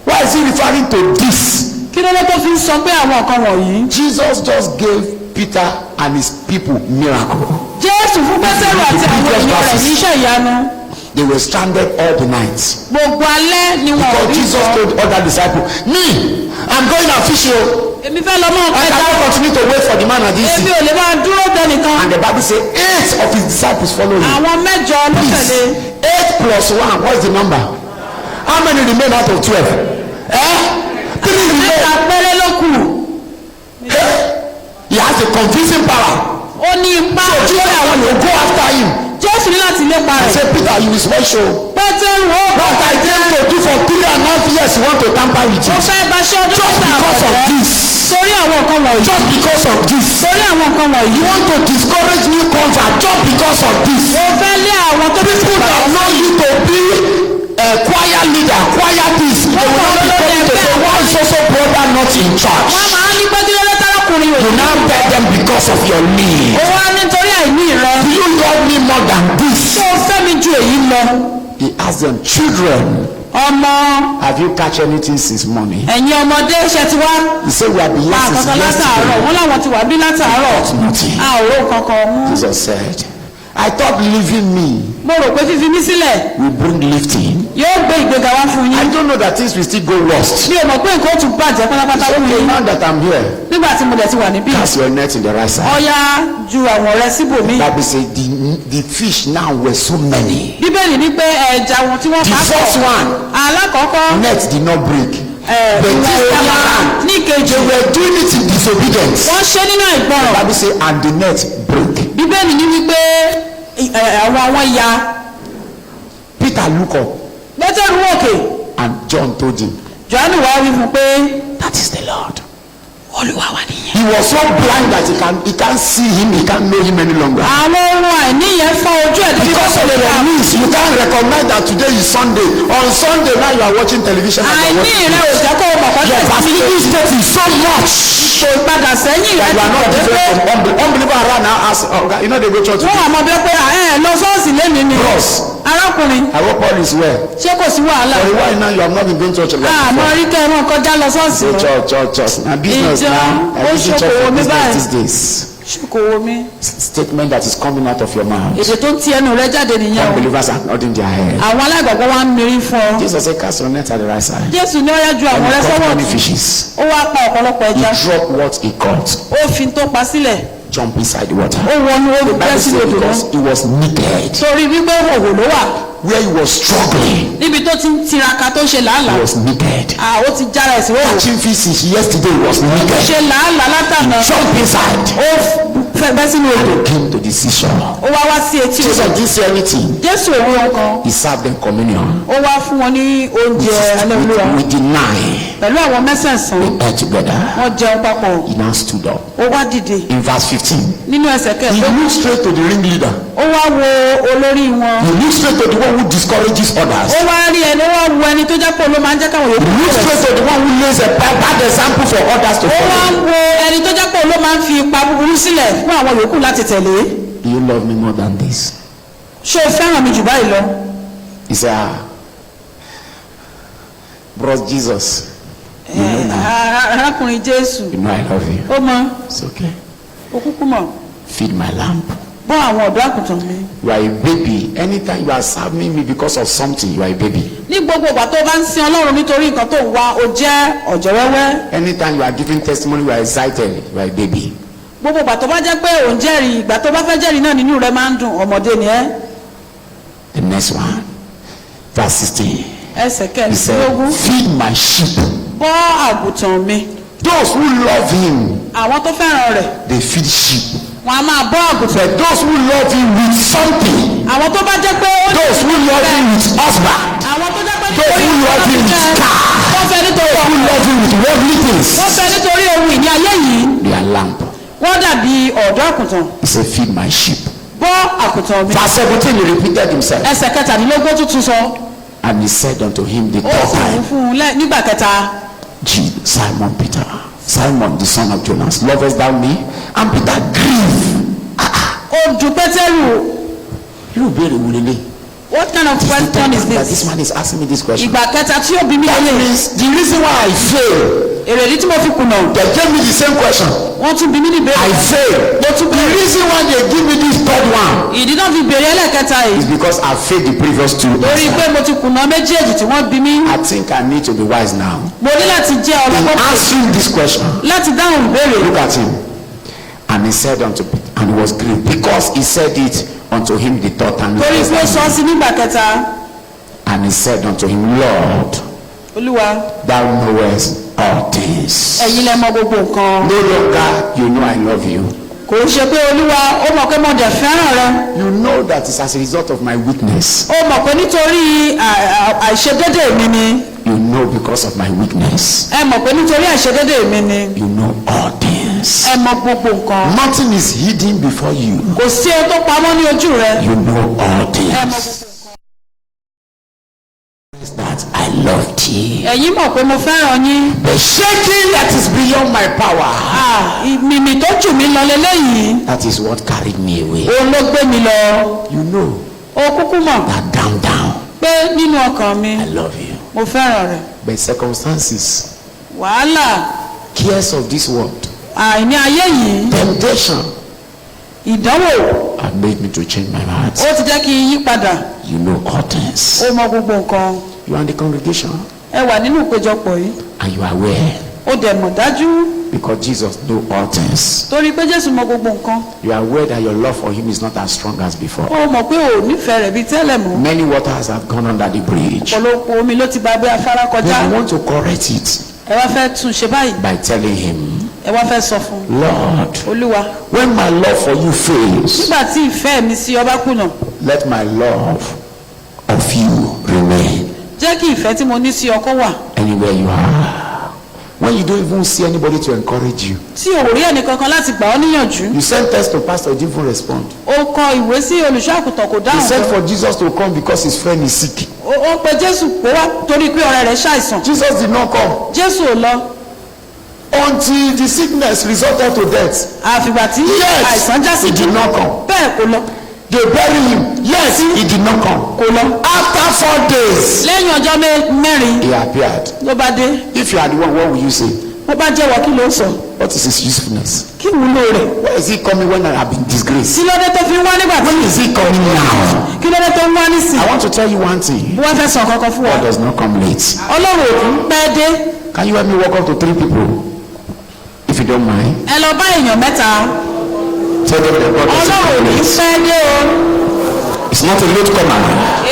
Why is he referring to this? kí ló dé tó fi ń sọ pé àwọn nǹkan wọ̀nyí. Jesus just gave Peter and his people miracle. Jésù fún Pétérù àti àwọn ènìyàn rẹ̀ níṣẹ́ ìyanu. They were stranded all the night. gbogbo alẹ́ ni wọn ò Because rí Jesus sọ. told other disciples, me, I'm going and fishing. èmi fẹ́ lọ mọ́ I ọ̀pẹ cannot dá. continue to wait for the man at this èmi sea. ò lè máa dúró dẹnìkan. And the Bible says 8 of his disciples follow him. àwọn mẹ́jọ ló tẹ̀lé. 8 plus 1, what's the number? How many remain out of 12? 3 mẹ́ta remain. péré ló kù. He has a convincing power. ó ní ipá. So Jesus will go after him Jésù ní láti lépa and rẹ̀. say, Peter, you will small show. Pétérù ó What I came to do for 3.5 years, you want to tamper with ó it. fẹ́ bá ṣe ọdún Just mẹ́ta because of àbọ̀dẹ́. this. torí àwọn nǹkan wọ̀nyí. Just because of this. torí àwọn nǹkan wọ̀nyí. You want to discourage new convert just because of this. ó fẹ́ lé àwọn tó bí People that know you to be a choir leader, choir this. They will not be coming to say, why is also brother not in church? wọ́n máa ń ní pẹ́kílẹ́lẹ́ tálákùnrin You òní. now beg them because of your need. ó wá nítorí àìní rẹ. Do you love me more than this? tó o fẹ́ mi ju èyí lọ. He asked them, children, ọmọ have you catch anything since morning? ẹ̀yin ọmọdé ṣe ti wá. He said, we have been here since àkọ́kọ́ látàárọ̀ yesterday. wọ́n láwọn ti wà bí látàárọ̀. Nothing. a ò rò kankan mú. Jesus said, I thought leaving me mo rò pé fífi mí sílẹ̀ will bring lifting. yóò gbé ìgbéga wá fún I yín. don't know that things will still go worst. mi ò mọ̀ pé nǹkan ó tún bàjẹ́ pátápátá fún Okay, yín. now that I'm here, nígbà tí mo dẹ̀ ti wà níbí. cast your net in the right side. ọ̀ya ju àwọn rẹ síbòmí. Bible says the fish now were so many. bíbélì ní pé ẹja wọn tí wọ́n The pa first pọ̀. one, alákọ̀ọ́kọ́ net did not break. ìwà this time ìyá around, ní kejì. They were doing it in disobedience. wọ́n ṣe nínú The ìgbọràn. Bible says, and the net broke. bíbélì ní wípé àwọn ya. Peter looked up Pétérù wòkè. and John told him, Jòhánù wá wí fún pé that is the Lord. Olúwa wà nìyẹn. He was so blind that he can't see him, he can't know him any longer. àwọn ohun àìní yẹn fọ́ ojú ẹ̀ débi Because of your needs, you can't recognize that today is Sunday. On Sunday now you are watching television. And you are àìní watching rẹ ò jẹ́ kó o mọ̀ pé your facility state is so much kò padà sẹ́yìn rẹ that you are not ti different from unbeliever around now ask, oh, God, you know they go church wọ́n today. àmọ́ bí pé lọ sọ́ọ̀sì lẹ́mìí ni. Bros, arákùnrin I hope all is well. ṣé kò sí wàhálà. For a while now you have not been going to church like àmọ́ before. rí kẹ́ ẹ mọ́ kọjá lọ sọ́ọ̀sì Say rẹ. church. Now business Ìjọ, now. ó I visit church ṣokòwò for mi business báyìí. these days. ṣòkòwò mi. Statement that is coming out of your mouth. èdè tó ń ti ẹnu rẹ jáde nìyẹn o. Unbelievers are nodding their head. àwọn alágbàgbọ́ wa ń mirí fún ọ. Jesus said, cast your net at the right side. Jésù ní ó yá ju And àwọn he rẹ caught sọ́wọ́ many ọ̀tún. fishes. ó wá pa ọ̀pọ̀lọpọ̀ He ẹja. dropped what he caught. ó fi tó pa sílẹ̀. Jump inside the water. ó wọnú ó The bẹ́ Bible sínú said odò náà. because he was naked. torí wípé òwò ló wà. Where he was struggling, níbi tó ti ń tiraka tó ṣe he làálàá. was naked. ó ti jára ẹ̀ sí òwò. Catching fishes yesterday he was naked. ṣe làálàá látàná. Jump inside. ó fẹ́ bẹ́ sínú odò. He came to the seashore. ó wá wá sí etí Jesus odò. didn't say anything. Jésù òun ọkàn. He served them communion. ó wá fún wọn ní oúnjẹ alẹ́ olúwa. With the 9, pẹ̀lú àwọn mẹ́sàn-án. they ate together. wọ́n jẹun papọ̀. He now stood up. ó wá dìde. In verse 15, nínú ẹsẹ̀ he kẹfẹ́. looked straight to the ringleader. ó wá wo olórí wọn. He looked straight to the one who discourages others. ó wá rí ẹni ó wá wo ẹni tó jẹ́ pé ló máa ń jẹ́ káwọn He yòókù looked straight to the one who lays a bad example for others to ó wá follow. ń wo ẹni tó jẹ́ pé ló máa ń fi ipa búburú sílẹ̀ fún àwọn yòókù láti tẹ̀lé. Do you love me more than this? ṣé o fẹ́ràn mi jù báyìí lọ. He said, bros Jesus, arákùnrin Jésù you know I love you. ó mọ It's okay. ó kúkú mọ̀ Feed my lamb. bọ́ àwọn ọ̀dọ́ àgùntàn mi. You are a baby. Anytime you are serving me because of something, you are a baby. ní gbogbo ìgbà tó bá ń sin Ọlọ́run nítorí nǹkan tó ń wá o jẹ́ ọ̀jọ̀ wẹ́wẹ́. Anytime you are giving testimony, you are excited, you are a baby. gbogbo ìgbà tó bá jẹ́ pé òun jẹ́rìí ìgbà tó bá fẹ́ jẹ́rìí náà nínú rẹ̀ máa ń dùn ọmọdé ni ẹ́. The next one, verse 16. ẹsẹ̀ He said, kẹrìndínlógún. feed my sheep. bọ́ àgùntàn mi. Those who love him, àwọn tó fẹ́ràn rẹ̀ they feed sheep. wọn a máa bọ́ àgùntàn. But those who love him with something, àwọn tó bá jẹ́ pé ó those who love him with husband, àwọn tó jẹ́ pé those who love him with car, wọ́n fẹ́ nítorí who love him with worldly things, wọ́n fẹ́ nítorí ohun ìní ayé yìí. they are lamb. wọ́n dàbí ọ̀dọ́ àkùntàn. He said, feed my sheep. bọ́ àkùntàn mi. Verse 17, he repeated himself. ẹsẹ̀ kẹtàdínlógún tuntun sọ. And he said unto him the ó third sì time, fún un nígbà kẹta. Simon Peter, Simon the son of Jonas, lovest thou me? And Peter grieved. ó ju pétérù. You béèrè wo lélẹ̀? what kind of question is this? This man is asking me this question. ìgbà kẹta tí ó bí mi That lélẹ̀. means the reason why I fail. èrèdí tí mo fi kùnà. They gave me the same question. wọ́n tún bí mi ní I ìbéèrè. fail. The reason why they give me this third one ìdí náà fi béèrè ẹlẹ́kẹta is yìí. because I failed the previous two. torí pé mo ti kùnà méjèèjì tí wọ́n bí mi. I think I need to be wise now. mo ní láti jẹ́ In ọlọ́gbọ́n answering this question, láti dáhùn ìbéèrè. look at him. And he said unto Peter, and he was grieved because he said it unto him the third time. torí pé ó sọ sí nígbà kẹta. And he said unto him, Lord, olúwa thou knowest all things. ẹ̀yin lẹ mọ̀ gbogbo nǹkan. No longer you know I love you. kò ṣe pé olúwa ó mọ̀ pé mo dẹ̀ fẹ́ràn rẹ. You know that it's as a result of my weakness. ó mọ̀ pé nítorí àìṣedédé mi ni. You know because of my weakness. ẹ mọ̀ pé nítorí àìṣedédé mi ni. You know all things. ẹ mọ̀ gbogbo nǹkan. Nothing is hidden before you. kò sí ohun tó pamọ́ ní ojú rẹ. You know all ẹ mọ̀ things. gbogbo. That I love thee. ẹ̀yin mọ̀ pé mo fẹ́ràn yín. The shaking that is beyond my power. mímì tó jù mí lọ lélẹ́yìí. That is what carried me away. òun ló gbé mi lọ. You know ó kúkú mọ̀ that down. pé nínú ọkàn mi I love you. mo fẹ́ràn rẹ̀. But circumstances, wàhálà cares of this world, àìní ayé yìí temptation ìdánwò have made me to change my heart. ó ti jẹ́ kí n yí padà. You know all things. ó mọ̀ gbogbo nǹkan. You are in the congregation ẹ wà nínú ìpéjọpọ̀ yìí. and you are aware ó dẹ̀ mọ̀ dájú because Jesus knows all things. torí pé jésù mọ̀ gbogbo nǹkan. You are aware that your love for him is not as strong as before. ó mọ̀ pé ò nífẹ̀ẹ́ rẹ̀ bíi tẹ́lẹ̀ mọ́. Many waters have gone under the bridge. ọ̀pọ̀lọpọ̀ omi ló ti gba abẹ́ afárá But kọjá. you want to correct it ẹ wá fẹ́ tún ṣe báyìí. by telling him, ẹ wá fẹ́ sọ fún un. Lord, olúwa when my love for you fails, nígbà tí ìfẹ́ mi sí ọ bá kùnà let my love of you remain jẹ́ kí ìfẹ́ tí mo ní sí ọ kó wà. anywhere you are. When you don't even see anybody to encourage you, tí o rí ẹnìkankan láti gbà ọ́ níyànjú. you send text to pastor, didn't even respond. ó kọ ìwé sí olùṣọ́ àgùntàn kò He dáhùn. said for Jesus to come because his friend is sick. ó pe jésù pé wá torí pé ọ̀rẹ́ rẹ̀ ṣàìsàn. Jesus did not come jésù ò lọ until the sickness resulted to death. àfìgbà tí Yes, àìsàn já sí he did not come. bẹ́ẹ̀ kò lọ. They bury him. Yes, he did not come. kò lọ. After 4 days, lẹ́yìn ọjọ́ mẹ́rin he appeared. ló bá dé. If you are the one, what will you say? wọ́n bá jẹ́wọ́ kí ló sọ. What is his usefulness? kí wúlò rẹ̀. Why is he coming when I have been disgraced? kí ló dé tó fi ń wá nígbà tí. When is he coming now? kí ló dé tó ń wá nísìn. I want to tell you one thing. wọ́n fẹ́ sọ kankan fún wa. God does not come late. ọlọ́run ò kún pẹ́ dé. Can you help me walk up to 3 people? If you don't mind. ẹ lọ bá èèyàn mẹ́ta. Tell them that God does not ọlọ́run ò come ní late. pẹ́ dé o. It's not a late comer.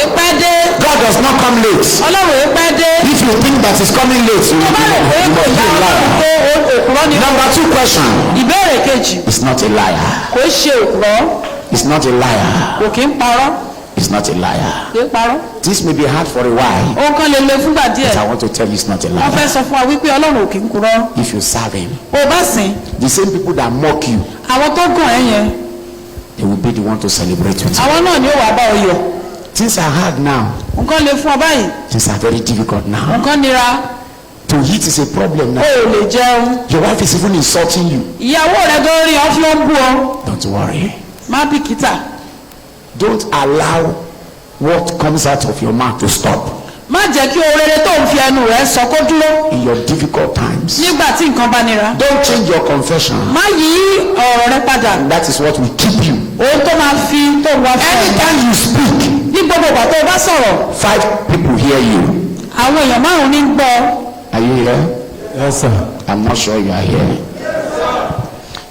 èpẹ́ dé. God does not come late. ọlọ́run èpẹ́ dé. If you think that he's coming late, you tó bá rò pé kò must be dá a ọlọ́run liar. pé òkúrọ́ ni. Number 2 question. ìbéèrè kejì. It's not a liar. kò ṣe òkúrọ́. It's not a liar. kò kí ń parọ́. It's not a liar. kì í parọ́. This may be hard for a while, ohun kan lè le fúngbà díẹ̀. but I want to tell you it's not a wọ́n fẹ́ liar. sọ fún wa wípé ọlọ́run ò kí ń kúrọ́. If you serve him, o bá sìn. the same people that mock you, àwọn tó gàn ẹ́ yẹn. they will be the one to celebrate with you. àwọn náà ni ó wàá bá ọ yọ̀. Things are hard now. nǹkan le fún ọ báyìí. Things are very difficult now. nǹkan nira. To eat is a problem o now. ò lè jẹun. Your wife is even insulting you. ìyàwó rẹ tó rí ọ fi ó ń bú ọ. Don't worry. má bìkítà. Don't allow what comes out of your mouth to stop má jẹ́ kí ohun rere tó ń fi ẹnu rẹ sọ kó dúró. in your difficult times. nígbà tí nǹkan bá nira. Don't change your confession. má yí ọ̀rọ̀ rẹ padà. That is what will keep you. ohun tó máa fi tó wá fún ọ. Anytime you speak, ní gbogbo ìgbà tó o bá sọ̀rọ̀. 5 people hear you. àwọn èèyàn márùn-ún ní gbọ́. Are you here? Yes, sir. I'm not sure you are here.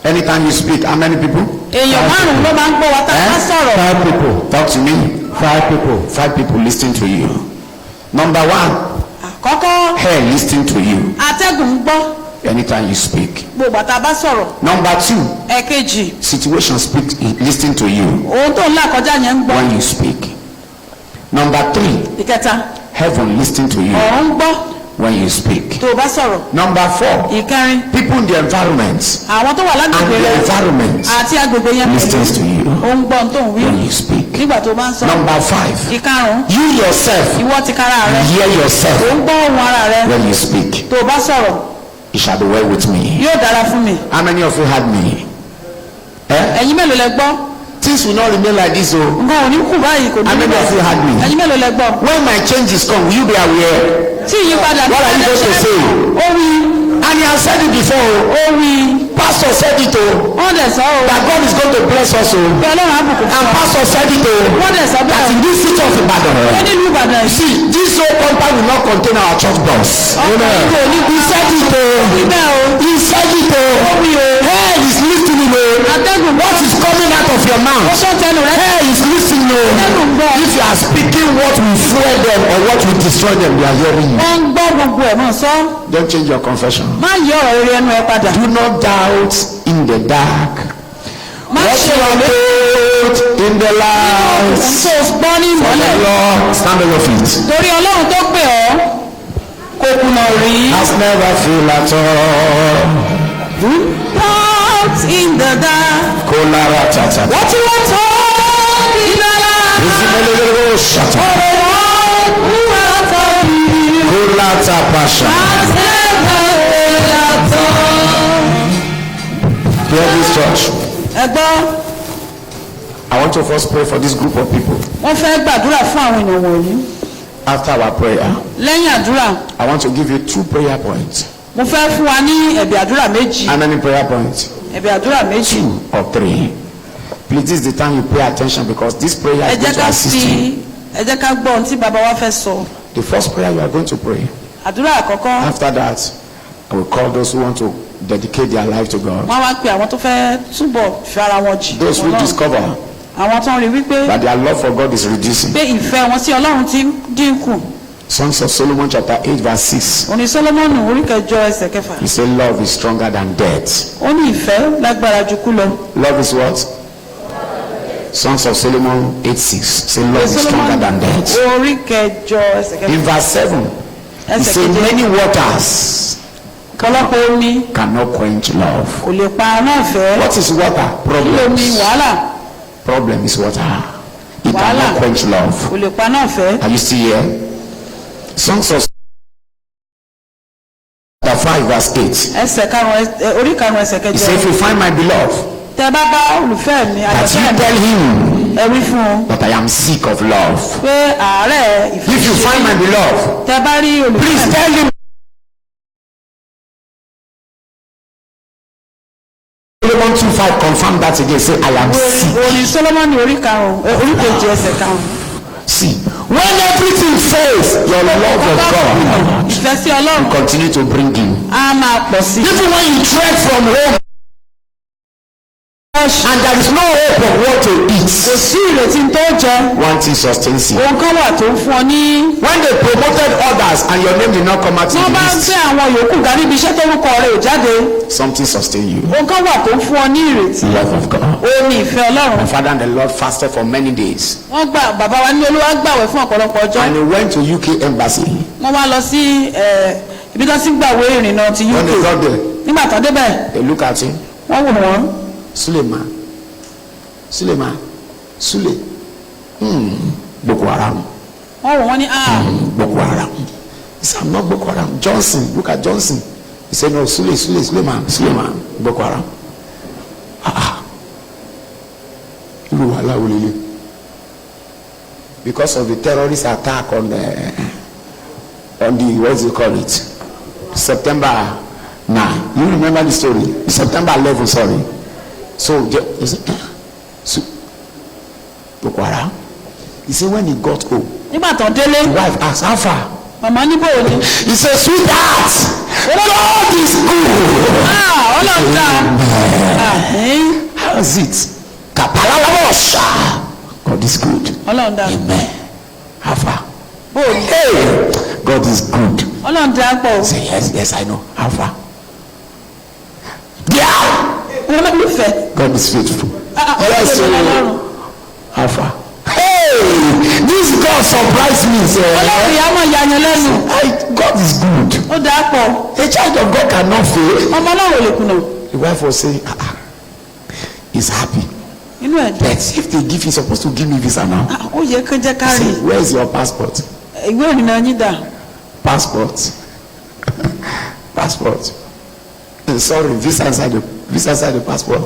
Anytime you speak, how many people? èèyàn márùn-ún ló máa ń gbọ́ wa tá a bá sọ̀rọ̀. 5 people. Talk to me. 5 people. 5 people listening to you. Number 1, àkọ́kọ́ hair listening to you. atẹ́gùn ń gbọ́. Anytime you speak. gbogbo àtà bá sọ̀rọ̀. Number 2. ẹ̀kejì. Situation speak, listen to you. ohun tó ń là kọjá yẹn ń gbọ́. When you speak. Number 3. ìkẹta. Heaven listen to you. ọ̀run ń gbọ́. When you speak. tó o bá sọ̀rọ̀. Number 4. ìkẹrin. People in the environment. àwọn tó wà And lágbègbè the rẹ. environment àti agbègbè yẹn listens to you. ó ń gbọ́ ohun tó ń wí. When you speak. nígbà tó bá ń sọ. Number 5. ìkarùn-ún. You yourself ìwọ ti kára rẹ. hear yourself. ó ń gbọ́ ohun ara rẹ. When you speak. tó o bá sọ̀rọ̀. It shall be well with me. yóò dára fún mi. How many of you had me? ẹ̀yin mélòó lẹ gbọ́. Things will not remain like this. Oh. nǹkan ò ní kù báyìí kò ní How many of you had me? ẹ̀yin mélòó lẹ gbọ́. When my changes come, will you be aware? tí ìyípadà What are you going to say? ó wí. And he has said it before. ó wí. Pastor said it. Oh. wọ́n dẹ̀ sọ ọ́. That God is going to bless us. Oh. pé ọlọ́run á bùkún And fún ọ. pastor said it. Oh. wọ́n dẹ̀ sọ That bẹ́ẹ̀. in this city of ó Ibadan. nílùú Ìbàdàn yìí. See, this whole compound will not contain our church bus. ọkùnrin kò ní He said it. Oh. bíbẹ́ o. He said it. Oh. wí o. Hell is listening. Oh. atẹ́gùn What is coming out of your ó mouth? sọ tẹnu rẹ. Hell is listening. atẹ́gùn gbọ́. If you are speaking what will fuel them or what will destroy them, they are hearing you. wọ́n ń gbọ́ gbogbo ẹ̀ mọ́ sọ. Don't change your confession. má yí ọ̀rọ̀ rere ẹnu ẹ padà. Do not doubt in the dark. má What ṣe you are told in the light. ohun tó gbọ́ ní For the ìmọ́lẹ̀. Lord, stand on your feet. torí ọlọ́run tó pè ọ́ kò kùnà rí. Has never failed at all. out in the dark. Kolara tata. what you want to in the dark. Izimelelelo shata. Kolata pasha. Hear this, church. ẹgbọ́n I want to first pray for this group of people. wọ́n fẹ́ gbàdúrà fún àwọn èèyàn wọ̀nyí. After our prayer, lẹ́yìn àdúrà I want to give you 2 prayer points. mo fẹ́ fún wa ní ẹ̀bẹ̀ àdúrà méjì. How many prayer points? ẹ̀bẹ̀ àdúrà méjì. 2 or 3. Please, this is the time you pay attention because this prayer ẹ is going jẹ́ to ká assist fi you. ẹ jẹ́ ká gbọ́ ohun tí bàbá wa fẹ́ sọ. The first prayer you are going to pray. àdúrà àkọ́kọ́ After that, I will call those who want to dedicate their life to God. wọ́n wá pe àwọn tó fẹ́ túbọ̀ fi ara wọn jì. Those who Ọlọ́run. discover àwọn tó ń rí wípé that their love for God is reducing. pé ìfẹ́ wọn sí ọlọ́run ti ń dínkù. Songs of Solomon chapter 8 verse 6. òní Sólómọ́nì orí kẹjọ ẹsẹ̀ kẹfà. He said love is stronger than death. ó ní ìfẹ́ lágbára ju kú lọ. Love is what? Songs of Solomon 8:6. Say love is stronger than death. orí kẹjọ ẹsẹ̀ kẹfà. In verse 7, he ẹsẹ̀ said keje. many waters ọ̀pọ̀lọpọ̀ omi cannot quench love. kò lè pa náà fẹ́. What is water? kí omi Problems. wàhálà Problem is water. It Wàhálà. cannot quench love. kò lè pa náà fẹ́. Are you still here? Songs of chapter 5 verse 8. ẹsẹ̀ karùn-ún orí karùn-ún ẹsẹ̀ He kẹjọ. said if you find my beloved, tẹ bá bá olùfẹ́ mi that àjọṣẹ́ you mi tell him ẹ wí fún un that I am sick of love. pé àárẹ̀ ìfẹ́ If you find my beloved, tẹ bá rí olùfẹ́ please mi. tell him. Solomon 2:5 confirm that again. Say I am sick. òní Sólómọ́nì orí karùn-ún orí kejì ẹsẹ̀ karùn-ún. See, when everything fails, your love of God ìfẹ́ sí ọlọ́run continue to bring you. á máa pọ̀ sí i. Even when you trek from home and there is no hope of what to kò eat, sí ìrètí tó jẹ one thing sustains you. ohun kan wà tó ń fún ọ ní. When they promoted others and your name did not come out in wọ́n the bá ń list, gbé àwọn yòókù ga níbi iṣẹ́ tó rúkọ rẹ̀ ò jáde something sustains you. ohun kan wà tó ń fún ọ ní ìrètí. Love of God. ó ní ìfẹ́ ọlọ́run. My father and the Lord fasted for many days, wọ́n gbà bàbá wa ní olúwa gbàwẹ̀ fún ọ̀pọ̀lọpọ̀ ọjọ́. and he went to UK embassy. wọ́n wá lọ sí ibi tó ti gbàwé ìrìnnà ti When they UK. got there, nígbà tó débẹ̀ they look at him. wọ́n wò wọ́n. Suleiman, Sule, Boko Haram, wọ́n wò wọ́n ní Boko Haram. He said, I'm not Boko Haram. Johnson, look at Johnson. He said, no, Suleiman, Boko Haram. Because of the terrorist attack on the what's it called it? September 9. You remember the story? September 11, sorry. So, Boko Haram. He said when he got home, nígbà tó délé the wife asked, how far? màmá níbo ni. He said, sweetheart, God is good. ọlọ́run dá. How is it? Kapalalabosha. God is good. ọlọ́run dá. Amen. How far? bóòlù. Hey, God is good. ọlọ́run dá pọ̀. Say yes, I know. How far? olólùfẹ́. God is faithful. Yes, sir. Alpha. Hey, this God surprised me. Ọlọ́run yà mọ̀ ìyàyàn lẹ́nu. God is good. Ó dáa pọ̀. A child of God cannot fail. Ọmọ Ọlọ́run ò lè kùnà. The wife was saying, he's happy. Inú ẹ̀ dùn. But if they give, he's supposed to give me visa now. Ó yẹ kó jẹ́ ká rí. Where is your passport? Ìwé ìrìnnà yín dà. Passport. Passport. Sorry, visa inside the passport.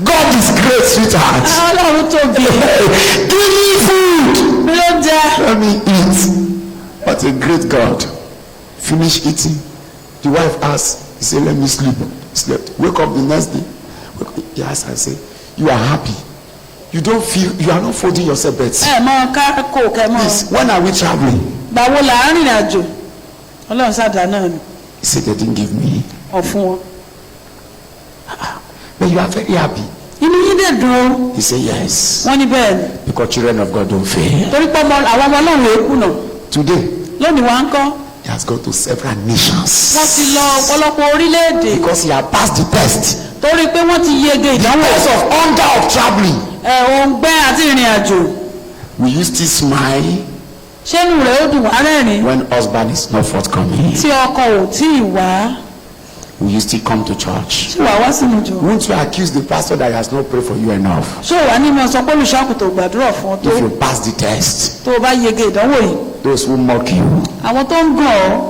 God is great, sweetheart. Ọlọ́run tóbi. Give me food. Mi ló jẹ́. Let me eat. What a great God. Finish eating. The wife asked, he said, let me sleep. Slept. Wake up the next day. He asked and say, you are happy. You don't feel, you are not folding yourself beds. Mọ ká kò kẹ mọ. Please, when are we traveling? Báwo là ń rìnrìn àjò? Ọlọ́run ṣàdá náà ni. He said they didn't give me. Ọ̀fun wọn. But you are very happy. Inú yín dẹ̀ dùn ó. He said yes. Wọ́n ní bẹ́ẹ̀ ni. Because children of God don't fail. Torí pé àwọn ọmọ Ọlọ́run èékú náà. Today, Lónìí wá ń kọ́. he has gone to several nations. Wọ́n ti lọ ọ̀pọ̀lọpọ̀ orílẹ̀-èdè. Because he has passed the test. Torí pé wọ́n ti yege ìdánwò. Because of hunger of traveling. Òǹgbẹ àti ìrìn àjò. We used to smile Ṣé inú rẹ̀ ó dùn wá rẹ́rìn? when husband is not forthcoming. Tí ọkọ ò tí ì wá. We used to come to church. Ṣé wàá wá sínú ìjọ? Won't you accuse the pastor that he has not prayed for you enough? Ṣé wàá ní mo sọ pé olùṣàkùtò gbàdúrà fún ọ tó? If you pass the test, Tó o bá yege ìdánwò yìí. those who mock you Àwọn tó ń gàn ọ́.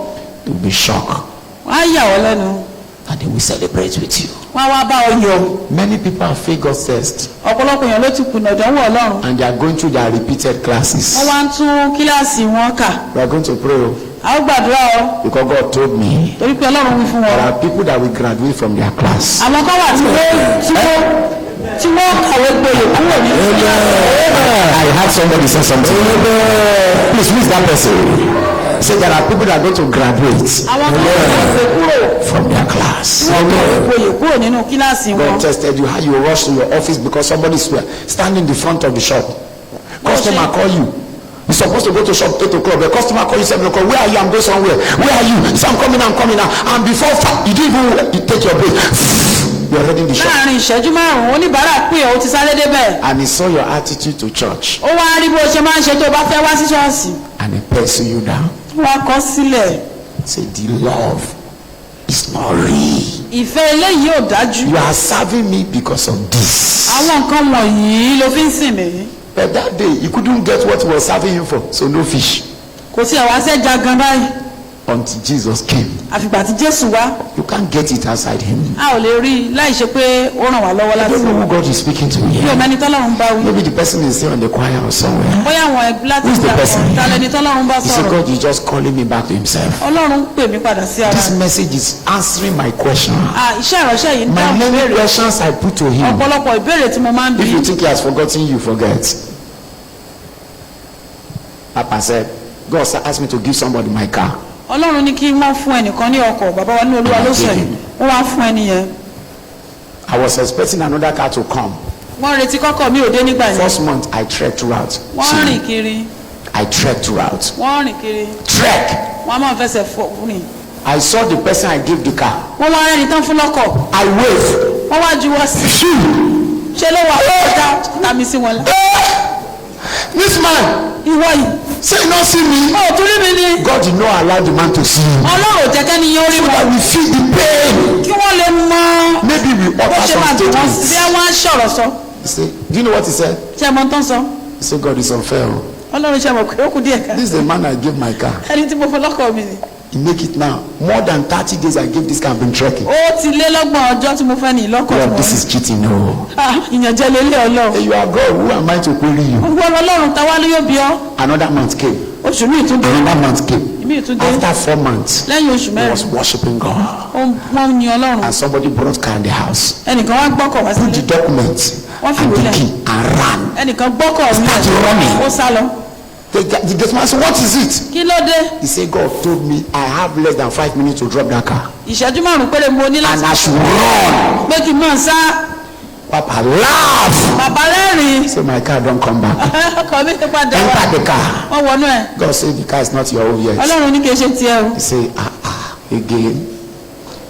will be shocked Wọ́n á yà ọ́ lẹ́nu. and they will celebrate with you. Wọ́n á wá bá ọ yọ̀. Many people have failed God's test Ọ̀pọ̀lọpọ̀ èèyàn ló ti kùnà ìdánwò Ọlọ́run. and they are going through their repeated classes. Wọ́n wá ń tún kíláàsì wọn kà. We are going to pray A ó gbàdúrà ọ. because God told me Torí pé Ọlọ́run wí fún there wọn. are people that will graduate from their class. Àwọn kan wà tí wọ́n kàwé gboyè kúrò ní. I heard somebody say something. Please, who is that person? Say there are people that are going to graduate Àwọn kan wà kàwé kúrò. from their class. Wọ́n kàwé gboyè kúrò nínú kíláàsì wọn. God tested you how you rush to your office because somebody is standing in the front of the shop. Customer call you. You're supposed to go to shop 8 o'clock. The customer call you 7 o'clock. Where are you? I'm going somewhere. Where are you? He said, I'm coming now. And before you didn't even take your break. You're already in the shop. Láàárín ìṣẹ́jú márùn-ún oníbàárà pé ó ti sáré débẹ̀. And he saw your attitude to church. Ó wá rí bó ṣe máa ń ṣe tó o bá fẹ́ wá sí ṣọ́ọ̀ṣì. And he pencil you down. Wọ́n kọ sílẹ̀. Say the love is not real. Ìfẹ́ eléyìí ò dájú. You are serving me because of this. Àwọn nǹkan wọ̀nyí ló fi ń sìn mí. But that day he couldn't get what he was serving him for. So no fish. Kò sí àwa sẹ́ja gan báyìí. Until Jesus came. Àfìgbà tí Jésù wá. You can't get it outside him. A ò lè rí i láì ṣe pé ó ràn wá lọ́wọ́ I láti. don't know who God is speaking to Bí o here. mẹ́ni tọ́lọ́run bá wí. Maybe the person is here on the choir or somewhere. Bóyá àwọn ẹgbẹ́ láti Who's the ìjà person? kan talẹ́ni tọ́lọ́run bá He said, sọ̀rọ̀. God is just calling me back to himself. Ọlọ́run pè mí padà sí ara. This message is answering my question. Iṣẹ́ ìránṣẹ́ yìí ń My dáhùn many ìbéèrè. questions I put to him. Ọ̀pọ̀lọpọ̀ ìbéèrè tí mo máa ń bí. If you think he has forgotten, you forget. Papa said, God asked me to give somebody my car. Ọlọ́run ní kí wọ́n fún ẹnìkan ní ọkọ̀ bàbá wa ní Olúwa ló sọ yìí. Wọ́n wá fún ẹni yẹn. I was expecting another car to come. Wọ́n retí kọ́kọ́ mi ò dé nígbà yẹn. First month, I trekked throughout. Wọ́n rìn kiri. I trekked throughout. Wọ́n rìn kiri. Trek. Wọ́n máa ń fẹsẹ̀ rìn. I saw the person I gave the car. Wọ́n wá rẹ́ni tán fún lọ́kọ̀. I waved. Wọ́n wá juwọ́ sí. Ṣé ló wà ọ̀dà tàbí sí wọn? This man, Ìwọ yìí. say not see me. Ó tún rí mi ní. God did not allow the man to see you. Ọlọ́run ò jẹ́ kẹ́ni yẹn ó rí So that wọn. we feel the pain. Kí wọ́n lè mọ Maybe we bó utter ṣe some máa dùn wọ́n sí. statements. Bí wọ́n á ṣọ̀rọ̀ sọ. He said, do you know what he said? Ṣé ẹ mọ tán sọ? He said, God is unfair. Ọlọ́run ṣe mọ̀ pé ó kù díẹ̀ ká. This is the man I gave my car. Ẹni tí mo fún lọ́kọ̀ mi ni. He make it now. More than 30 days I gave this car. I've been trekking. Ó ti lé lọ́gbọ̀n ọjọ́ tí mo fẹ́ ní ìlọ́kọ̀ tí God, mo this is cheating. No. ìyànjẹ́ lélẹ̀ Ọlọ́run. Hey, you are God. Who am I to query you? Gbogbo Ọlọ́run táwa ló yóò bí ọ́. Another month came. Oṣù míì tún dé. Another month came. Ìmíì tún dé. After 4 months, Lẹ́yìn oṣù he was mẹ́rin. worshiping God. Wọ́n ń yin Ọlọ́run. And somebody brought car in the house. Ẹnìkan wá gbọ́kọ̀ wá Put the sílé. documents Wọ́n fi and ìwé the lẹ̀. key and ran. Ẹnìkan gbọ́kọ̀ mi Start running. ó sá lọ. The gate man said, what is it? Kí ló dé? He said, God told me I have less than 5 minutes to drop that car. Ìṣẹ́jú márùn-ún péré mo ní And láti I should run. pé kí n máa sá. Papa laugh. Bàbá rẹ́rìn-ín. Say my car don't come back. Ọkọ̀ mi ti padà wá. Enter the car. Wọ́n wọnú ẹ̀. God said the car is not your own yet. Ọlọ́run ní kí n ṣe tiẹ̀ o. He said, again.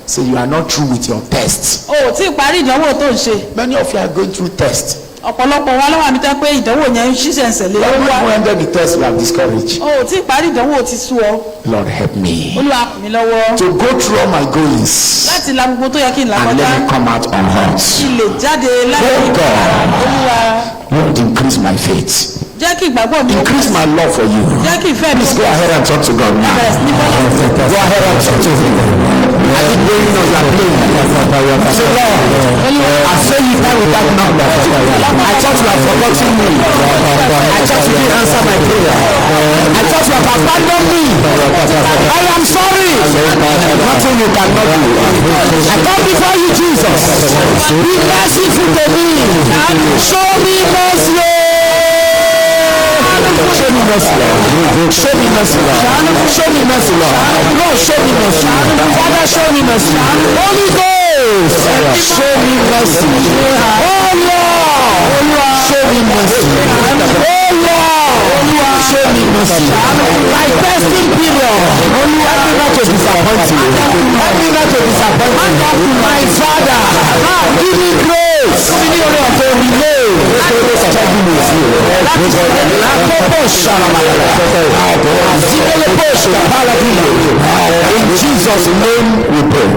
So you are not through with your tests. o ò tí ì parí ìdánwò tó ń ṣe. Many of you are going through tests. ọ̀pọ̀lọpọ̀ wa lọ́wọ́ àmì tẹ́ pé ìdánwò yẹn ń ṣiṣẹ́ ìṣẹ̀lẹ̀ You ló have wá. not ended the test, you have discouraged. o ò tí ì parí ìdánwò ti sú ọ. Lord help me Olúwa kù mí lọ́wọ́. to go through all my goings láti la gbogbo tó yẹ kí n là and kọjá. let me come out unhurt. kí n lè jáde láti Oh ìgbà. God. Olúwa Lord, increase my faith. jẹ́ kí ìgbàgbọ́ mi ó Increase my love for you. jẹ́ kí ìfẹ́ mi Please go ahead and talk to God now. bẹ̀rẹ̀ sí ní bọ́lá. Go ahead and talk to him. I didn't know you know you are playing. Say, Lord, I say you die without number. I thought you have forgotten me. I thought you didn't answer my prayer. I thought you have abandoned me. I am sorry. Nothing you cannot do. I come before you, Jesus. Be merciful to me. Show me mercy. Show me mercy, Lord. Show me mercy, Lord. Show me mercy, Lord. Lord, show me mercy. Father, show me mercy. Holy Ghost, show me mercy. Oh Lord, show me mercy. Oh Lord, show me mercy. My testing period. Help me not to disappoint you. Help me not to disappoint you. My Father, give me grace. Give me only to relay. In Jesus' name we pray.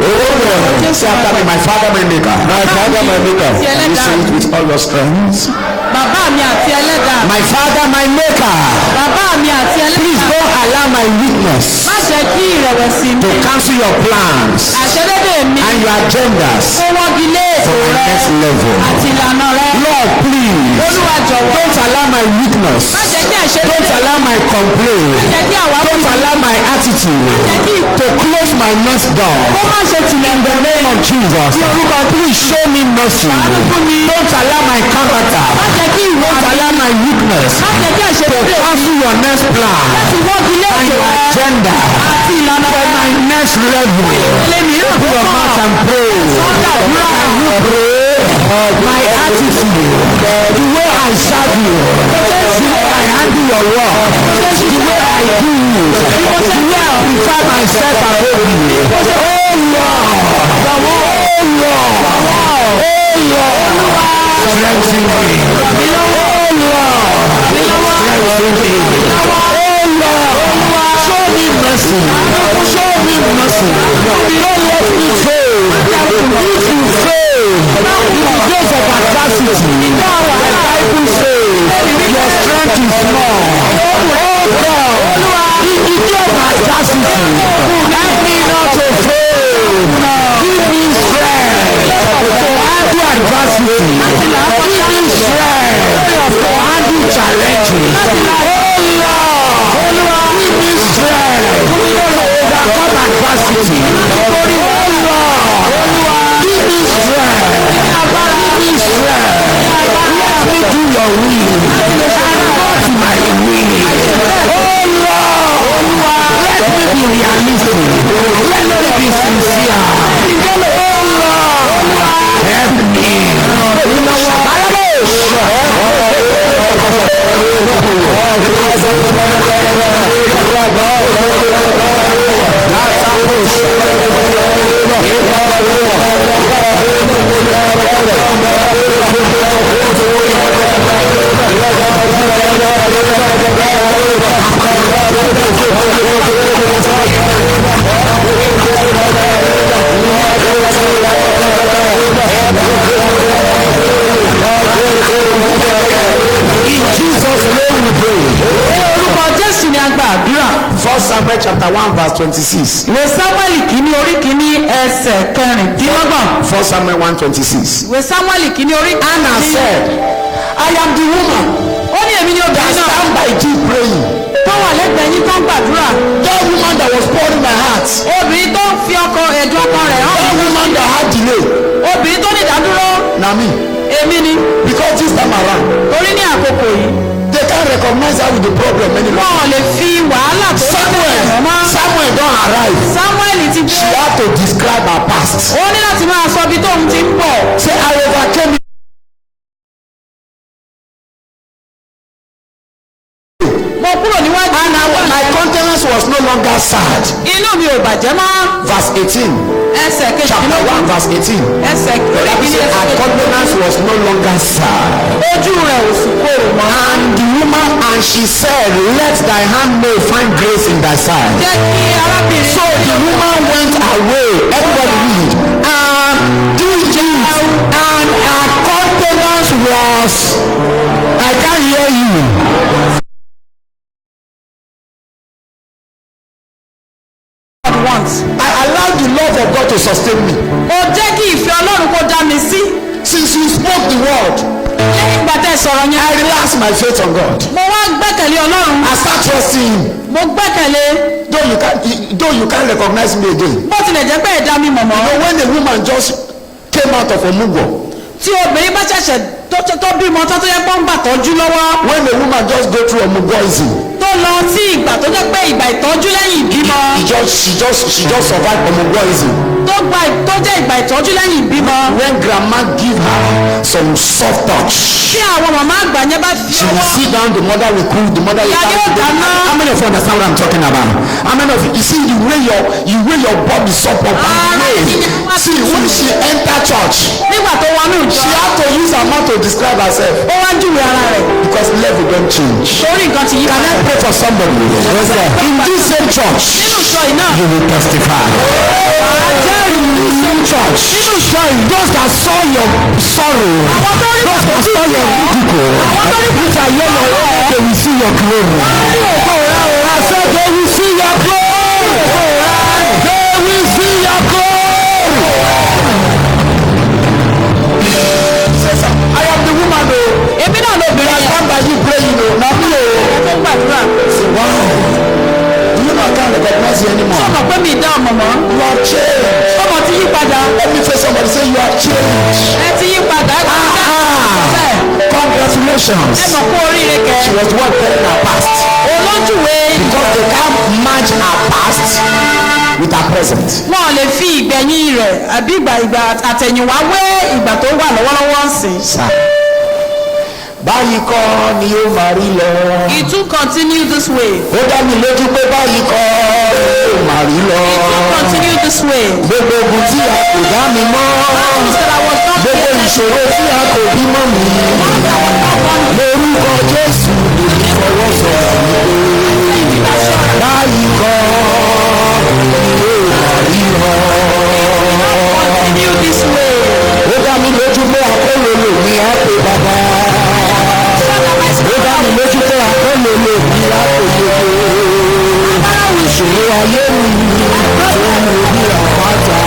Say after me, my Father, my Maker. My Father, my Maker. You say it with all your strength. bàbá mi àti ẹlẹ́dàá. My Father, my Maker. bàbá mi àti Please ẹlẹ́dàá. don't allow my weakness má jẹ́ kí ìrẹ̀wẹ̀sì to mi. cancel your plans àṣẹdédé mi. and your agendas ó wọ́gi lé ètò for my rẹ next level. àti ìlànà rẹ. Lord, please Olúwa jọ̀wọ́. don't allow my weakness. má jẹ́ kí àṣẹdédé. Don't allow my complaint. má jẹ́ kí àwa Don't allow my attitude jẹ́ kí to close my next door. ó má ṣe tilẹ̀ In the name of Jesus, please show me mercy. Don't allow my character. má jẹ́ kí ìwọ Don't allow my weakness má jẹ́ kí to àṣẹdédé. cancel your next plan láti wọ́gi lé and ètò your rẹ agenda àti ìlànà for rẹ. my next level. ilé mìíràn Open your mouth and pray. My attitude, the way I serve you, the way I handle your work, the way I do it, the way I prepare myself above you. Oh Lord, oh Lord, oh Lord, strengthen me. Oh Lord, strengthen me. Oh Lord, show me mercy. Show me mercy. Don't let me fail. If you fail, in the days of adversity, the Bible says your strength is small. Oh God, in the day of adversity, help me not to fail. Give me strength to handle adversity. Give me strength to handle challenges. Oh Lord, give me strength to overcome adversity. Oh Lord, give me strength. Give me strength. Let me do your will and not my will. Oh Lord, let me be realistic. Let me be sincere. Oh Lord, help me. In Jesus' name we pray. orúkọ Jésù ni a gba àdúrà. 1 Samuel chapter 1 verse 26. ìwé Sámúẹ́lì kìíní orí kìíní ẹsẹ̀ kẹrìndínlọ́gbọ̀n. 1 Samuel 1:26. ìwé Sámúẹ́lì kìíní orí Anna kìíní. said, I am the woman ó ní èmi ni that obìnrin náà stand by thee praying. tó wà lẹ́gbẹ̀ẹ́ yín tó ń gbàdúrà. That woman that was pouring my heart. obìnrin tó ń fi ọkọ ẹ̀dùn ọkàn rẹ̀ hàn. That woman that had delay. obìnrin tó ní ìdádúró. Na me. èmi ni. Because this time around, torí ní àkókò yìí. they can't recognize her with the problem anymore. wọn ò lè fi wàhálà tó Samuel don't arrive. Sámúẹ́lì ti She dé. had to describe her past. ó ní láti máa sọ ibi tóun ti ń bọ̀. Say, I overcame it. mo kúrò níwájú. And my countenance was no longer sad. Inú mi ò bàjẹ́ mọ́. Verse 18. Ẹsẹ̀ Chapter 1 verse 18. Ẹsẹ̀ kejì. Her countenance was no longer sad. Ojú rẹ̀ ò sì korò mọ́. And the woman, and she said, let thy handmaid find grace in thy sight. Jẹ́ kí arábìnrin. So the woman went away. Everybody read. And did it. And her countenance was. I can't hear you. I allowed the love of God to sustain me. Ó jẹ́ kí ìfẹ́ Ọlọ́run kó dá mi sí. Since you spoke the word, Lẹ́yìn ìgbà tẹ́ sọ̀rọ̀ yẹn. I relaxed my faith on God. Mo wá gbẹ́kẹ̀lé Ọlọ́run. I start trusting Him. Mo gbẹ́kẹ̀lé. Though you can't recognize me again. Bó tilẹ̀ jẹ́ pé ẹ̀dá mi mọ̀mọ́. You know, when a woman just came out of Omugo. Tí obìnrin bá ṣẹ̀ṣẹ̀ tó bímọ tó yẹ kó ń gbàtọ́jú lọ́wọ́. When a woman just go through Omugoism. Tó lọ sí ìgbà tó jẹ́ pé ìgbà ìtọ́jú lẹ́yìn ìbímọ. She just survived Omugoism. Tó jẹ́ ìgbà ìtọ́jú lẹ́yìn ìbímọ. When grandma give her some soft touch. Tí àwọn màmá àgbà yẹn bá fi she will sit down, the mother will cook, the mother will how many of you understand what I'm talking about? How many of you see the way your body support and see when she enter church. Nígbà tó wọnú ìjọ. She had to use her mouth to describe herself. Ó wá júwe ara rẹ̀. Because level don't change. Torí nǹkan ti yí. Can I pray for somebody? In this same church. Nínú ìjọ yìí náà. You will testify. In this same church. Nínú ìjọ yìí. Those that saw your sorrow. Those that saw your ridicule. Which are your Lord. They will see your glory. I said they will see your glory. They will see your glory. I am the woman though. Èmi náà ló bẹ̀rẹ̀. I stand by you praying o. Na me o. Ó gbàdúrà. Say wow. Do you not can't recognize you anymore? Sọ̀rọ̀ pé mi dá ọmọ mọ́. You are changed. Ọmọ ti yí padà. Let me say somebody say you are changed. Ẹ ti yí padà. Congratulations. Ẹ mọ̀ kó oríire kẹ. She was one telling her past. Olójúwe. Because they can't match her past with her present. Wọ́n lè fi ìgbẹ̀yìn rẹ̀ àbí ìgbà àtẹ̀yìnwá wé ìgbà tó wà lọ́wọ́lọ́wọ́ ń sìn. Báyìí kọ́ ni yóò máa rí lọ. It will continue this way. Ó dá mi lójú pé báyìí kọ́ yóò máa rí lọ. It will continue this way. Gbogbo ogun tí a kò dá mi mọ́. Gbogbo ìṣòro tí a kò bí mọ́ mi. Lórúkọ Jésù lè fọwọ́ sọ̀rọ̀ mi pé báyìí kọ́ yóò máa rí lọ. Continue this way. Ó dá mi lójú pé àkóló lè ní àpè bàbá. Ó dá mi lójú pé àkóló lè ní àpè gbogbo. Ìṣòro ayé mi tó ń wo bí àpáta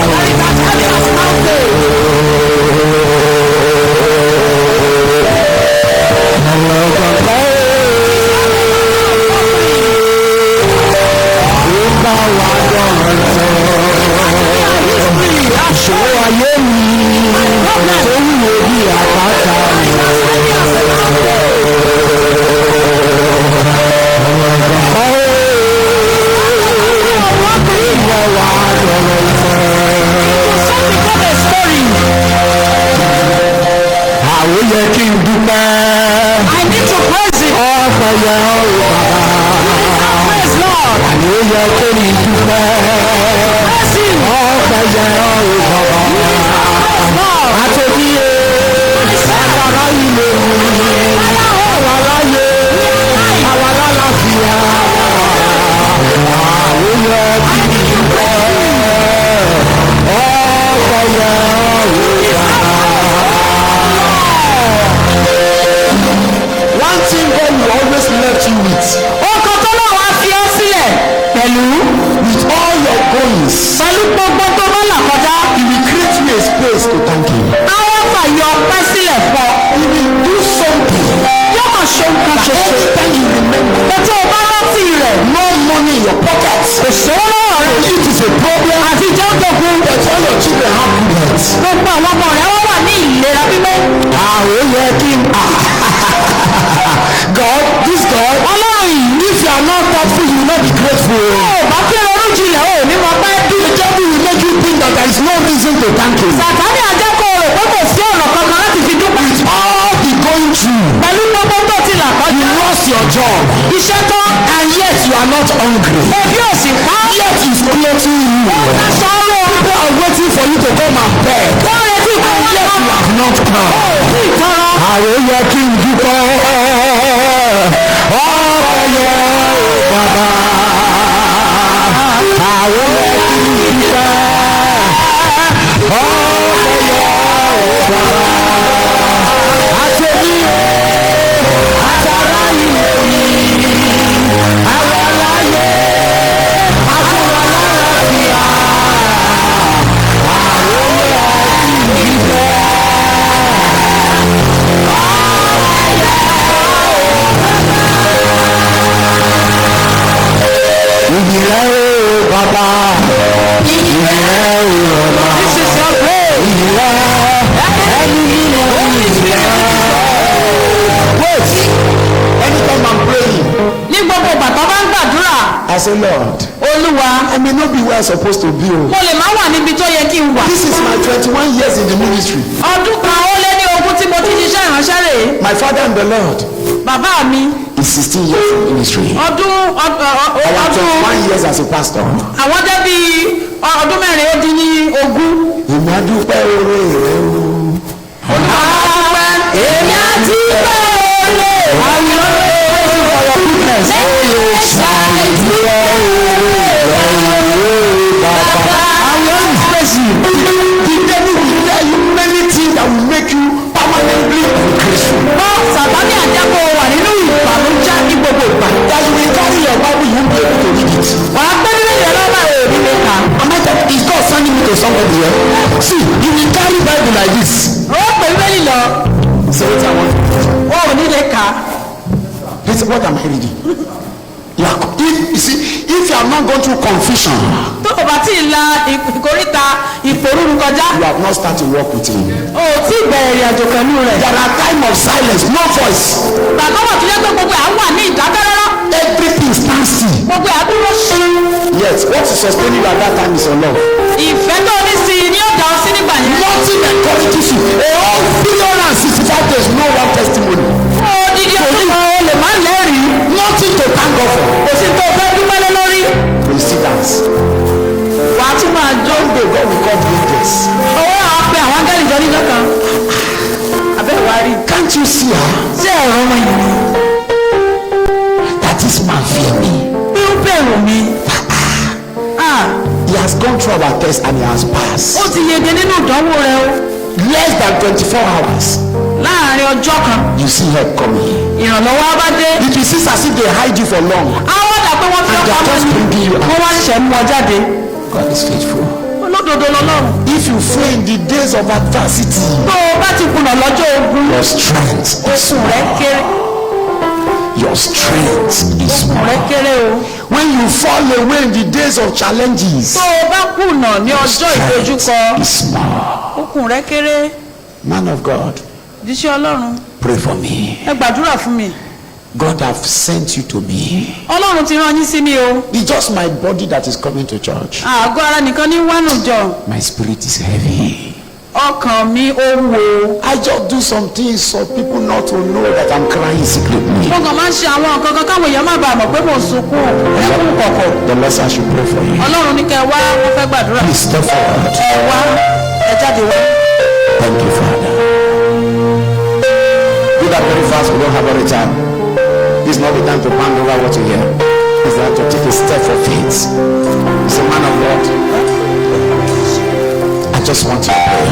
ìṣòro ayé mi tó ń wo bí àpáta àwọn yẹ kí n dúpẹ́. I need to praise him. ọ̀pọ̀ yẹ ọ̀rọ̀ bàbá. Praise Lord. àní ó yẹ kí n dúpẹ́. Praise him. ọ̀pọ̀ yẹ ọ̀rọ̀ bàbá. àtẹ̀bí ẹ̀ àwàrà ilé mi àwàrà yẹ àwàrà láfíà. àwọn yẹ kí n dúpẹ́. ọ̀pọ̀ yẹ ọ̀rọ̀ bàbá. One thing God will always left you with. Ọkàn tó náà wá fi ọ́ sílẹ̀ pẹ̀lú. With all your goings. Pẹ̀lú gbogbo tó bá là kọjá. He will create you a space to thank him. Àwọn fàyè ọpẹ́ sílẹ̀ fọ́. He will do something. Yóò kàn ṣe nǹkan ṣoṣo. Every time you remember. Ètò ọba rántí rẹ̀. No money in your pocket. Kò sówó lọ́wọ́ rẹ̀. It is a problem. Àti jẹ́ ògùn. But all your children have good health. Gbogbo àwọn ọmọ rẹ̀ wọ́n wà ní ìlera pípé. Àwọn yẹ kí n. God, this God. Ọlọ́run yìí. If you are not thankful, you will not be grateful. Bá kí ronú jinlẹ̀ o ní mo pẹ́. The devil will make you think that there is no reason to thank him. Sàtánì àjẹkọ̀ rẹ̀ pé kò sí ọ̀nà kankan láti fi dúpẹ́. All the going through. Pẹ̀lú gbogbo tó ti là kọjá. You lost your job. Iṣẹ́ tán. And yet you are not hungry. Ebi ò sì pa. Yet is clothing you. Sọ́rọ̀. People are waiting for you to come and beg. Wọ́n retí kó And wọ́n yet lọ. you have not come. Ó sì tọrọ. Àròyé kí n dúpẹ́. Ọ̀rọ̀ yẹ bàbá. Àròyé kí n dúpẹ́. Ọ̀rọ̀ yẹ bàbá. Àtẹ̀bí àtàrà ilé mi. Àwọn aláyé àtúwọ̀ lálàáfíà. Àròyé kí n dúpẹ́. Ìjìnlẹ̀ o bàbá, ìjìnlẹ̀ o ọ̀la, ìjìnlẹ̀ ẹni nínú ìjìnlẹ̀. Wait, anytime I'm praying, Ní gbogbo bàtà bá ń gbàdúrà. I say Lord, Olúwa. I may not be where I'm supposed to be. Mo lè má wà níbi tó yẹ kí n wà. This is my 21 years in the ministry. Ọdún kan ó lé ní ogún tí mo ti ṣiṣẹ́ ìránṣẹ́ rèé. My father and the Lord Bàbá mi. is 16 years in ministry. I have 21 years as a pastor. Àwọn jẹ́ bí ọdún mẹ́rin ó dín ní ogún. Èmi á dúpẹ́ oore rẹ o. Èmi á ti pẹ́ olè. Sàtánì àjẹkọ̀ wà nínú ìbànújẹ́ ní gbogbo ìgbà. Wàá gbé nínú ìrọ̀lọ́wọ́ òbí mi kà. Is God sending me to somebody here? See, you will carry Bible like this. Ó pè Bíbélì lọ. So what I want. Ó ò ní lè kà. Listen, what am I reading? You see, if you have not gone through confusion, Tó o bá tí ì la ìkóríta ìpòrúru kọjá. you have not started to walk with Him. O ò tí ì bẹ̀rẹ̀ ìrìn àjò pẹ̀lú rẹ̀. There are times of silence, no voice. Bàbá wà tó yẹ pé gbogbo à ń wà ní ìdákẹ́rọ́rọ́. Everything stands still. Gbogbo à dúró ṣe. Yes, what is sustaining you at that time is your love. Ìfẹ́ tó ní sí i ni ó dá ọ sí nígbà yẹn. Nothing encourages you. A whole 365 days, no one testimony. Odidi ọdún kan o lè má lẹ́rìí. Nothing to thank God for. Kò sí tó fẹ́ dúpẹ́ lé lórí. You see that. Wàá tún máa jó. One day God will call you this. Owó àwọn pe àwọn áńgẹ́lì jọ níjọ́ kan. Àbẹ́ wàá rí. Can't you see her? Ṣé ẹ̀rọ wọn yìí ni? That is man fear me. Bí ó bẹ̀rù mi. He has gone through our test and he has passed. Ó ti yege nínú ìdánwò rẹ o. Less than 24 hours. Láàárín ọjọ́ kan. You see help coming. Ìrànlọ́wọ́ bá dé. It is as if they hide you for long. Àwọn dà pé wọ́n fi And they ọkọ̀ are just mọ́ bringing you ni. out. Wọ́n wá ṣẹ̀ mú ọ jáde. God is faithful. Olódodo lọ́lọ́run. If you fail in the days of adversity, Tó o bá ti kùnà lọ́jọ́ ogun. your strength is Oṣù rẹ kéré. your strength is Oṣù rẹ small. kéré o. When you fall away in the days of challenges, Tó o bá kùnà ní ọjọ́ ìdojúkọ. strength is small. Okùn rẹ kéré. Man of God, Jíṣẹ́ Ọlọ́run. pray for me. Ẹ gbàdúrà fún mi. God have sent you to me. Ọlọ́run ti rán yín sí mi o. It's just my body that is coming to church. Àgọ́ ara nìkan ní wánú jọ. My spirit is heavy. Ọkàn mi ó wò. I just do some things for people not to know that I'm crying secretly. Mo kàn máa ń ṣe àwọn nǹkan kan káwọn èèyàn má bàa mọ̀ pé mo sunkún ẹkún kọ̀kọ̀. The Lord said I should pray for you. Ọlọ́run ní kẹ́ wá wọ́n fẹ́ gbàdúrà. Please step forward. Ẹ wá ẹ jáde wá. Thank you, Father. Do that very fast. We don't have any time. This is not the time to hand over what you hear. It's the time to take a step of faith. It's a man of God. I just want you to pray.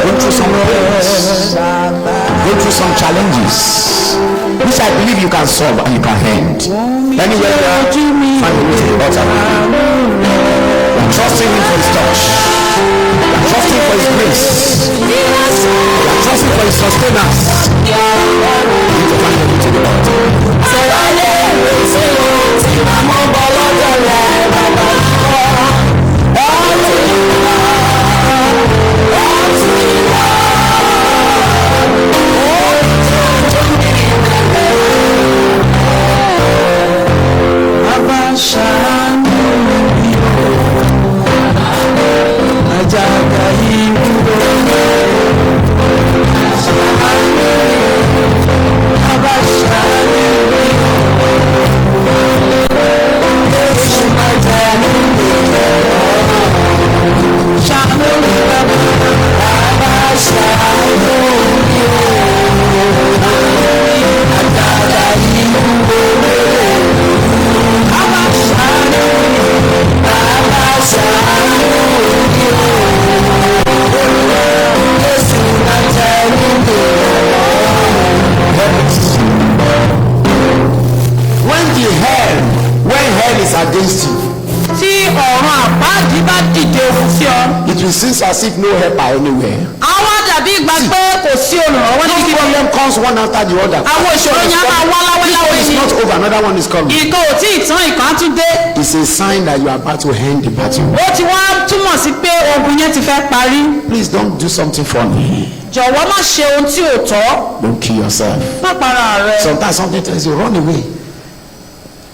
Go through some pains. Go through some challenges, which I believe you can solve and you can end. Anywhere you are, find a way to the altar. You are trusting Him for His touch. You are trusting for His grace. You are trusting for His sustenance. You need to find a way to the altar. is against you, tí ọ̀run àpáàdì bá dìde ogun sí ọ. it will seem as if no help are anywhere. àwọn dàbí ìgbà pé kò sí olùrànwọ́ This níbi. problem comes one after the other. àwọn ìṣòro yẹn á máa wá láwẹ́láwẹ́ It's ni. not over, another one is coming. ìkan ò tí ì tán ìkan á tún dé. It's a sign that you are about to end the battle. ó ti wá túmọ̀ sí pé ogun yẹn ti fẹ́ parí. Please don't do something funny. jọ̀wọ́ má ṣe ohun tí ò tọ́. Don't kill yourself. má para rẹ. Sometimes something tells you, run away.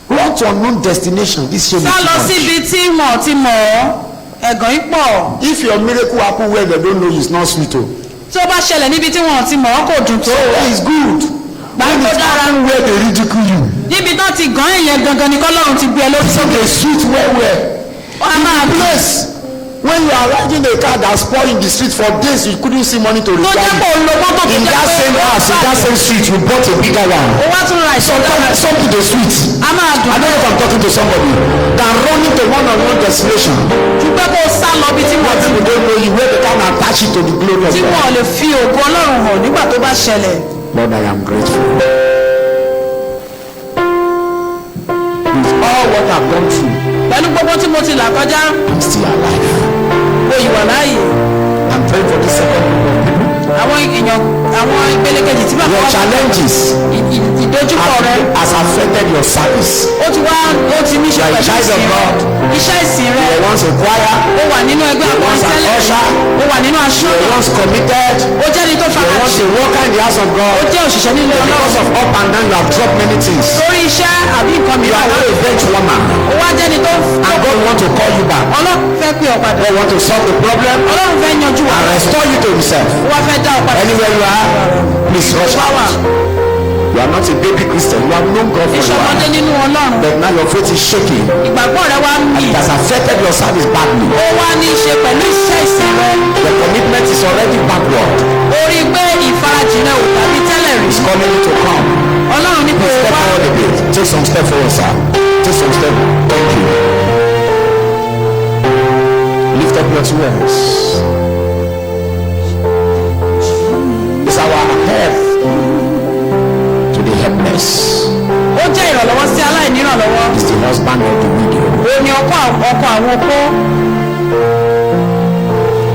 Run to unknown destination. This shame is sá too lọ much. síbi tí mọ̀ ti mọ̀ ọ́ ẹ̀gàn yìí pọ̀. If your miracle happen where they don't know you, it's not sweet. Oh, tí ó bá ṣẹlẹ̀ níbi tí wọ́n ti mọ̀ ọ́ kò dùn tó. that is good. When gbàgbọ́ it dára. happen where they ridicule you, níbi tó ti gàn èèyàn gangan ni kọ́lọ́run ti gbé ẹ lórí so sókè. they sweet well. wọ́n á máa dùn. Place when you are riding a car that spoil in the street for days, you couldn't see money to tó repair jẹ́ kó it. lo mọ́tò tó In jẹ́ that pé same house, in that same street, you bought a bigger one. ó wá tún ra ìṣọ̀dára. Something to sweet. a máa I dùn. don't know if I'm talking to somebody. Than running to one-on-one destination. ju pé kó sá lọ bí tí wọ́n ti People don't know you where they can attach it to the glory of tí God. wọ́n lè fi ògo ọlọ́run hàn nígbà tó bá ṣẹlẹ̀. Lord, I am grateful. With all what I've gone through, pẹ̀lú gbogbo tí mo ti là kọjá I'm still alive. mo ìwà láàyè. I'm praying for the second group of people. àwọn èèyàn àwọn ìpele kejì tí bàbá Your wa challenges ìdojúkọ rẹ has affected your service. ó ti wá ó ti ní ṣe You are a pẹ̀lú child of ìsìn rẹ God. iṣẹ́ ìsìn rẹ You were once a choir. ó wà nínú ẹgbẹ́ You were àwọn once an tẹ́lẹ̀ usher. ó wà nínú You aṣọ́nà were once committed. ó jẹ́ ní tó You fara were once a worker in the house of ó God. jẹ́ òṣìṣẹ́ nínú Because ọlọ́run of up and down, you have dropped many things. lórí iṣẹ́ àbí nǹkan You are mìíràn now a bench woman. ó wá jẹ́ ní tó And God want to call you back. ọlọ́run fẹ́ pè ọ́ padà God want to solve the problem ọlọ́run fẹ́ yanjú wa and restore you to himself. ó wá fẹ́ dá ọ padà Anywhere you are, please rush wá wà out. You are not a baby Christian. You have known God for a ìṣọmọdé while. nínú ọlọ́run But now your faith is shaking. ìgbàgbọ́ rẹ wá ń And mì it has affected your service badly. ó wá ní í ṣe pẹ̀lú iṣẹ́ ìsìn rẹ The commitment is already backward. ó rí i pé ìfarajì rẹ ò tàbí tẹ́lẹ̀ rí It's calling you to come. ọlọ́run ní kò Step wá forward a bit. Take some step forward, sir. Take some step. Thank you. Lift up your two hands. It's our help to the helpless. ó jẹ́ ìrànlọ́wọ́ sí aláìní ìrànlọ́wọ́ It's the husband of the widow. ó ní ọkọ àwọn opó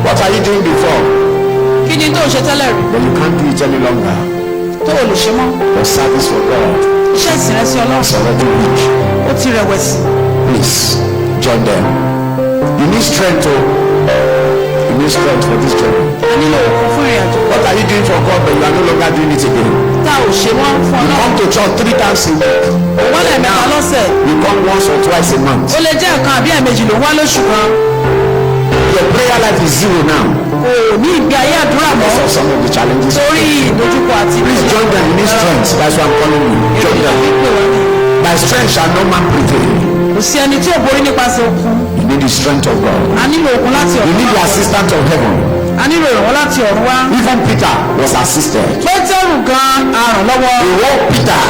What are you doing before? kí ni tó ń ṣe tẹ́lẹ̀ rí But you can't do it any longer. tó o lè ṣe mọ́ Your service for God iṣẹ́ ìsìn rẹ sí ọlọ́run is already weak. ó ti rẹ̀wẹ̀sì Please join them. You need strength to. You need strength for this journey. a nílò òkú fún ìrìn àjò What are you doing for God but you are no longer doing it again? tá ò ṣe mọ́ fún You ọlọ́run come to church 3 times a week. wọ́n lè mẹ́ta lọ́sẹ̀ You come once or twice a month. ó lè jẹ́ ẹ̀kan àbí ẹ̀mejì ló ń wá lóṣù kan Your prayer life is zero now kò ní ìgbé ayé àdúrà mọ́ because of some of the challenges. torí ìdojúkọ àti Please join them. You need strength. That's why I'm calling you. Join them. By strength shall no man prevail. kò sí ẹni tí ò borí nípasẹ̀ okun You need the strength of God. a nílò okun láti You ọ̀run need the wá assistance of heaven. a nílò ìrànwọ́ láti ọ̀run wá Even Peter was assisted. pétérù gan aràn lọ́wọ́ The whole Peter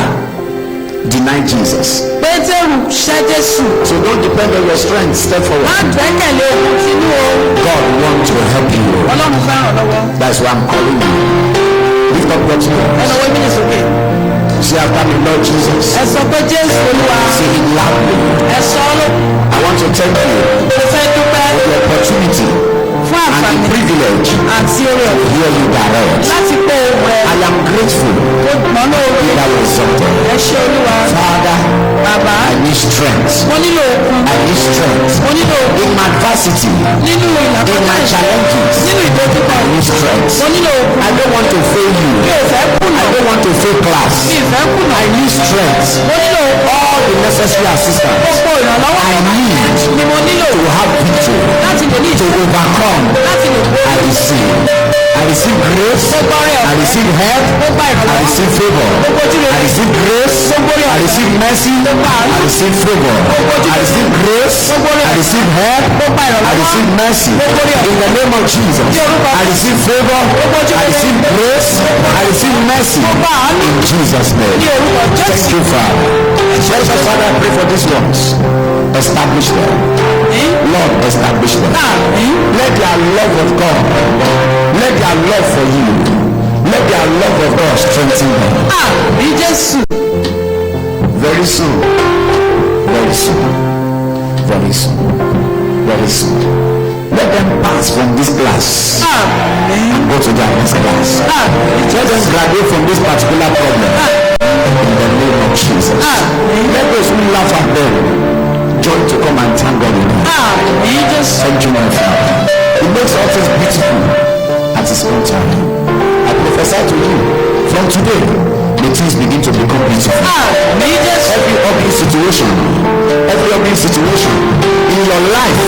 denied Jesus. pétérù ṣẹ́ jésù So don't depend on your strength. Step má forward. gbẹ́kẹ̀lé okun sínú o God wants to help you. ọlọ́run fẹ́ ràn lọ́wọ́ That's why I'm calling you. Lift up your two ẹ hands. lọ wé mílíọ̀nù sókè Say after me, Lord Jesus. ẹ sọ pé jésù olúwa Say it loudly. ẹ sọ ọ́ ló I want to thank you mo fẹ́ dúpẹ́ for the opportunity fún and the àǹfààní privilege àti oore to ọ̀fẹ́ hear you direct. láti pé ohùn rẹ I am grateful tó gbọ́n lóore that was something. ẹ ṣé olúwa Father, bàbá I need strength. mo nílò okun I need strength. mo nílò okun In my adversity, nínú in ìlàkọjá my ìṣẹ́ challenges, nínú ìdojúkọ I need strength. mo nílò okun I don't want to fail you. mi ò fẹ́ kùnà I don't want to fail class. mi ò fẹ́ kùnà I need strength. mo nílò All the necessary assistance gbogbo ìrànlọ́wọ́ I need ni mo nílò to have victory, láti lè ní to ìṣẹ́ overcome. láti lè gbó I receive. I receive grace. I receive help. gbogbo I ìrànlọ́wọ́ receive favor. I receive grace. I receive mercy. I receive favor. I receive grace. I receive help. I receive mercy. In the name of Jesus. I receive favor. I receive grace. I receive mercy. In Jesus' name. ní orúkọ Thank jésù you, Father. Blessed Father, I pray for these ones. Establish them. Lord, establish them. Let their love of God, let their love for you, let their love of God strengthen them. ní jésù Very soon, very soon, very soon. Very soon. Let them pass from this class and go to their next class. Let them graduate from this particular problem in the name of Jesus. Let those who laugh at them join to come and thank God in them. Thank you, my Father. It makes all things beautiful at His own time. I prophesy to you from today, the things begin to become beautiful. Every ugly situation in your life,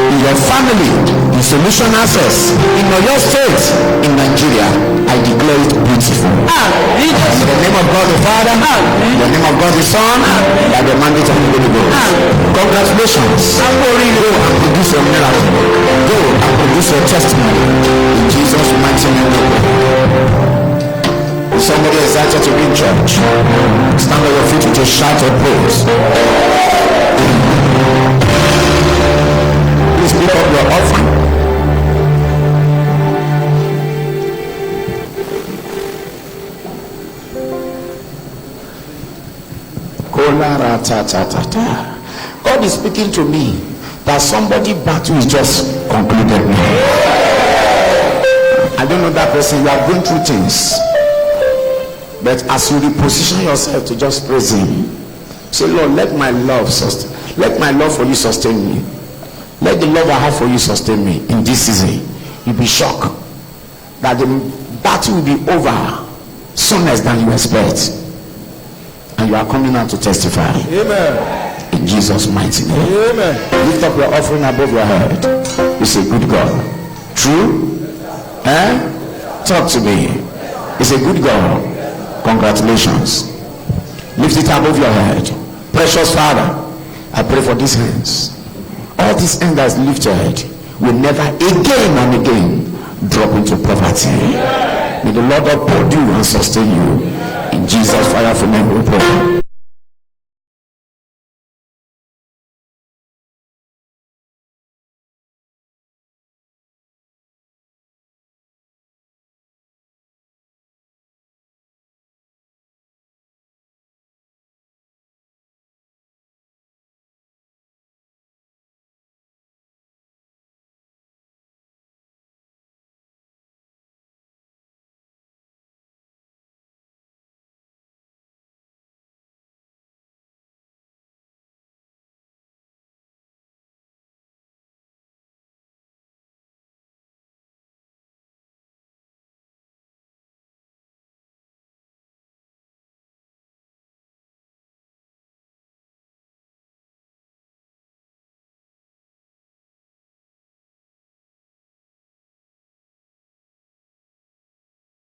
in your family, in solution access, in your state, in Nigeria, I declare it beautiful. In the name of God the Father, in the name of God the Son, by the mandate of the Holy Ghost. Congratulations. Go and produce your miracle. Go and produce your testimony. In Jesus' mighty name. Somebody excited to be in church. Stand on your feet with a shout of praise. Please pick up your offering. God is speaking to me that somebody battle is just concluded now. I don't know that person. You are going through things. But as you reposition yourself to just praise Him, say, Lord, let my love for you sustain me. Let the love I have for you sustain me in this season. You'll be shocked that the battle will be over sooner than you expect. And you are coming out to testify. Amen. In Jesus' mighty name. Amen. Lift up your offering above your head. You say, good God. True? Talk to me. It's a good God. Congratulations. Lift it above your head. Precious Father, I pray for these hands. All these hands that is lifted will never again and again drop into poverty. May the Lord uphold you and sustain you. In Jesus' fire for name we pray.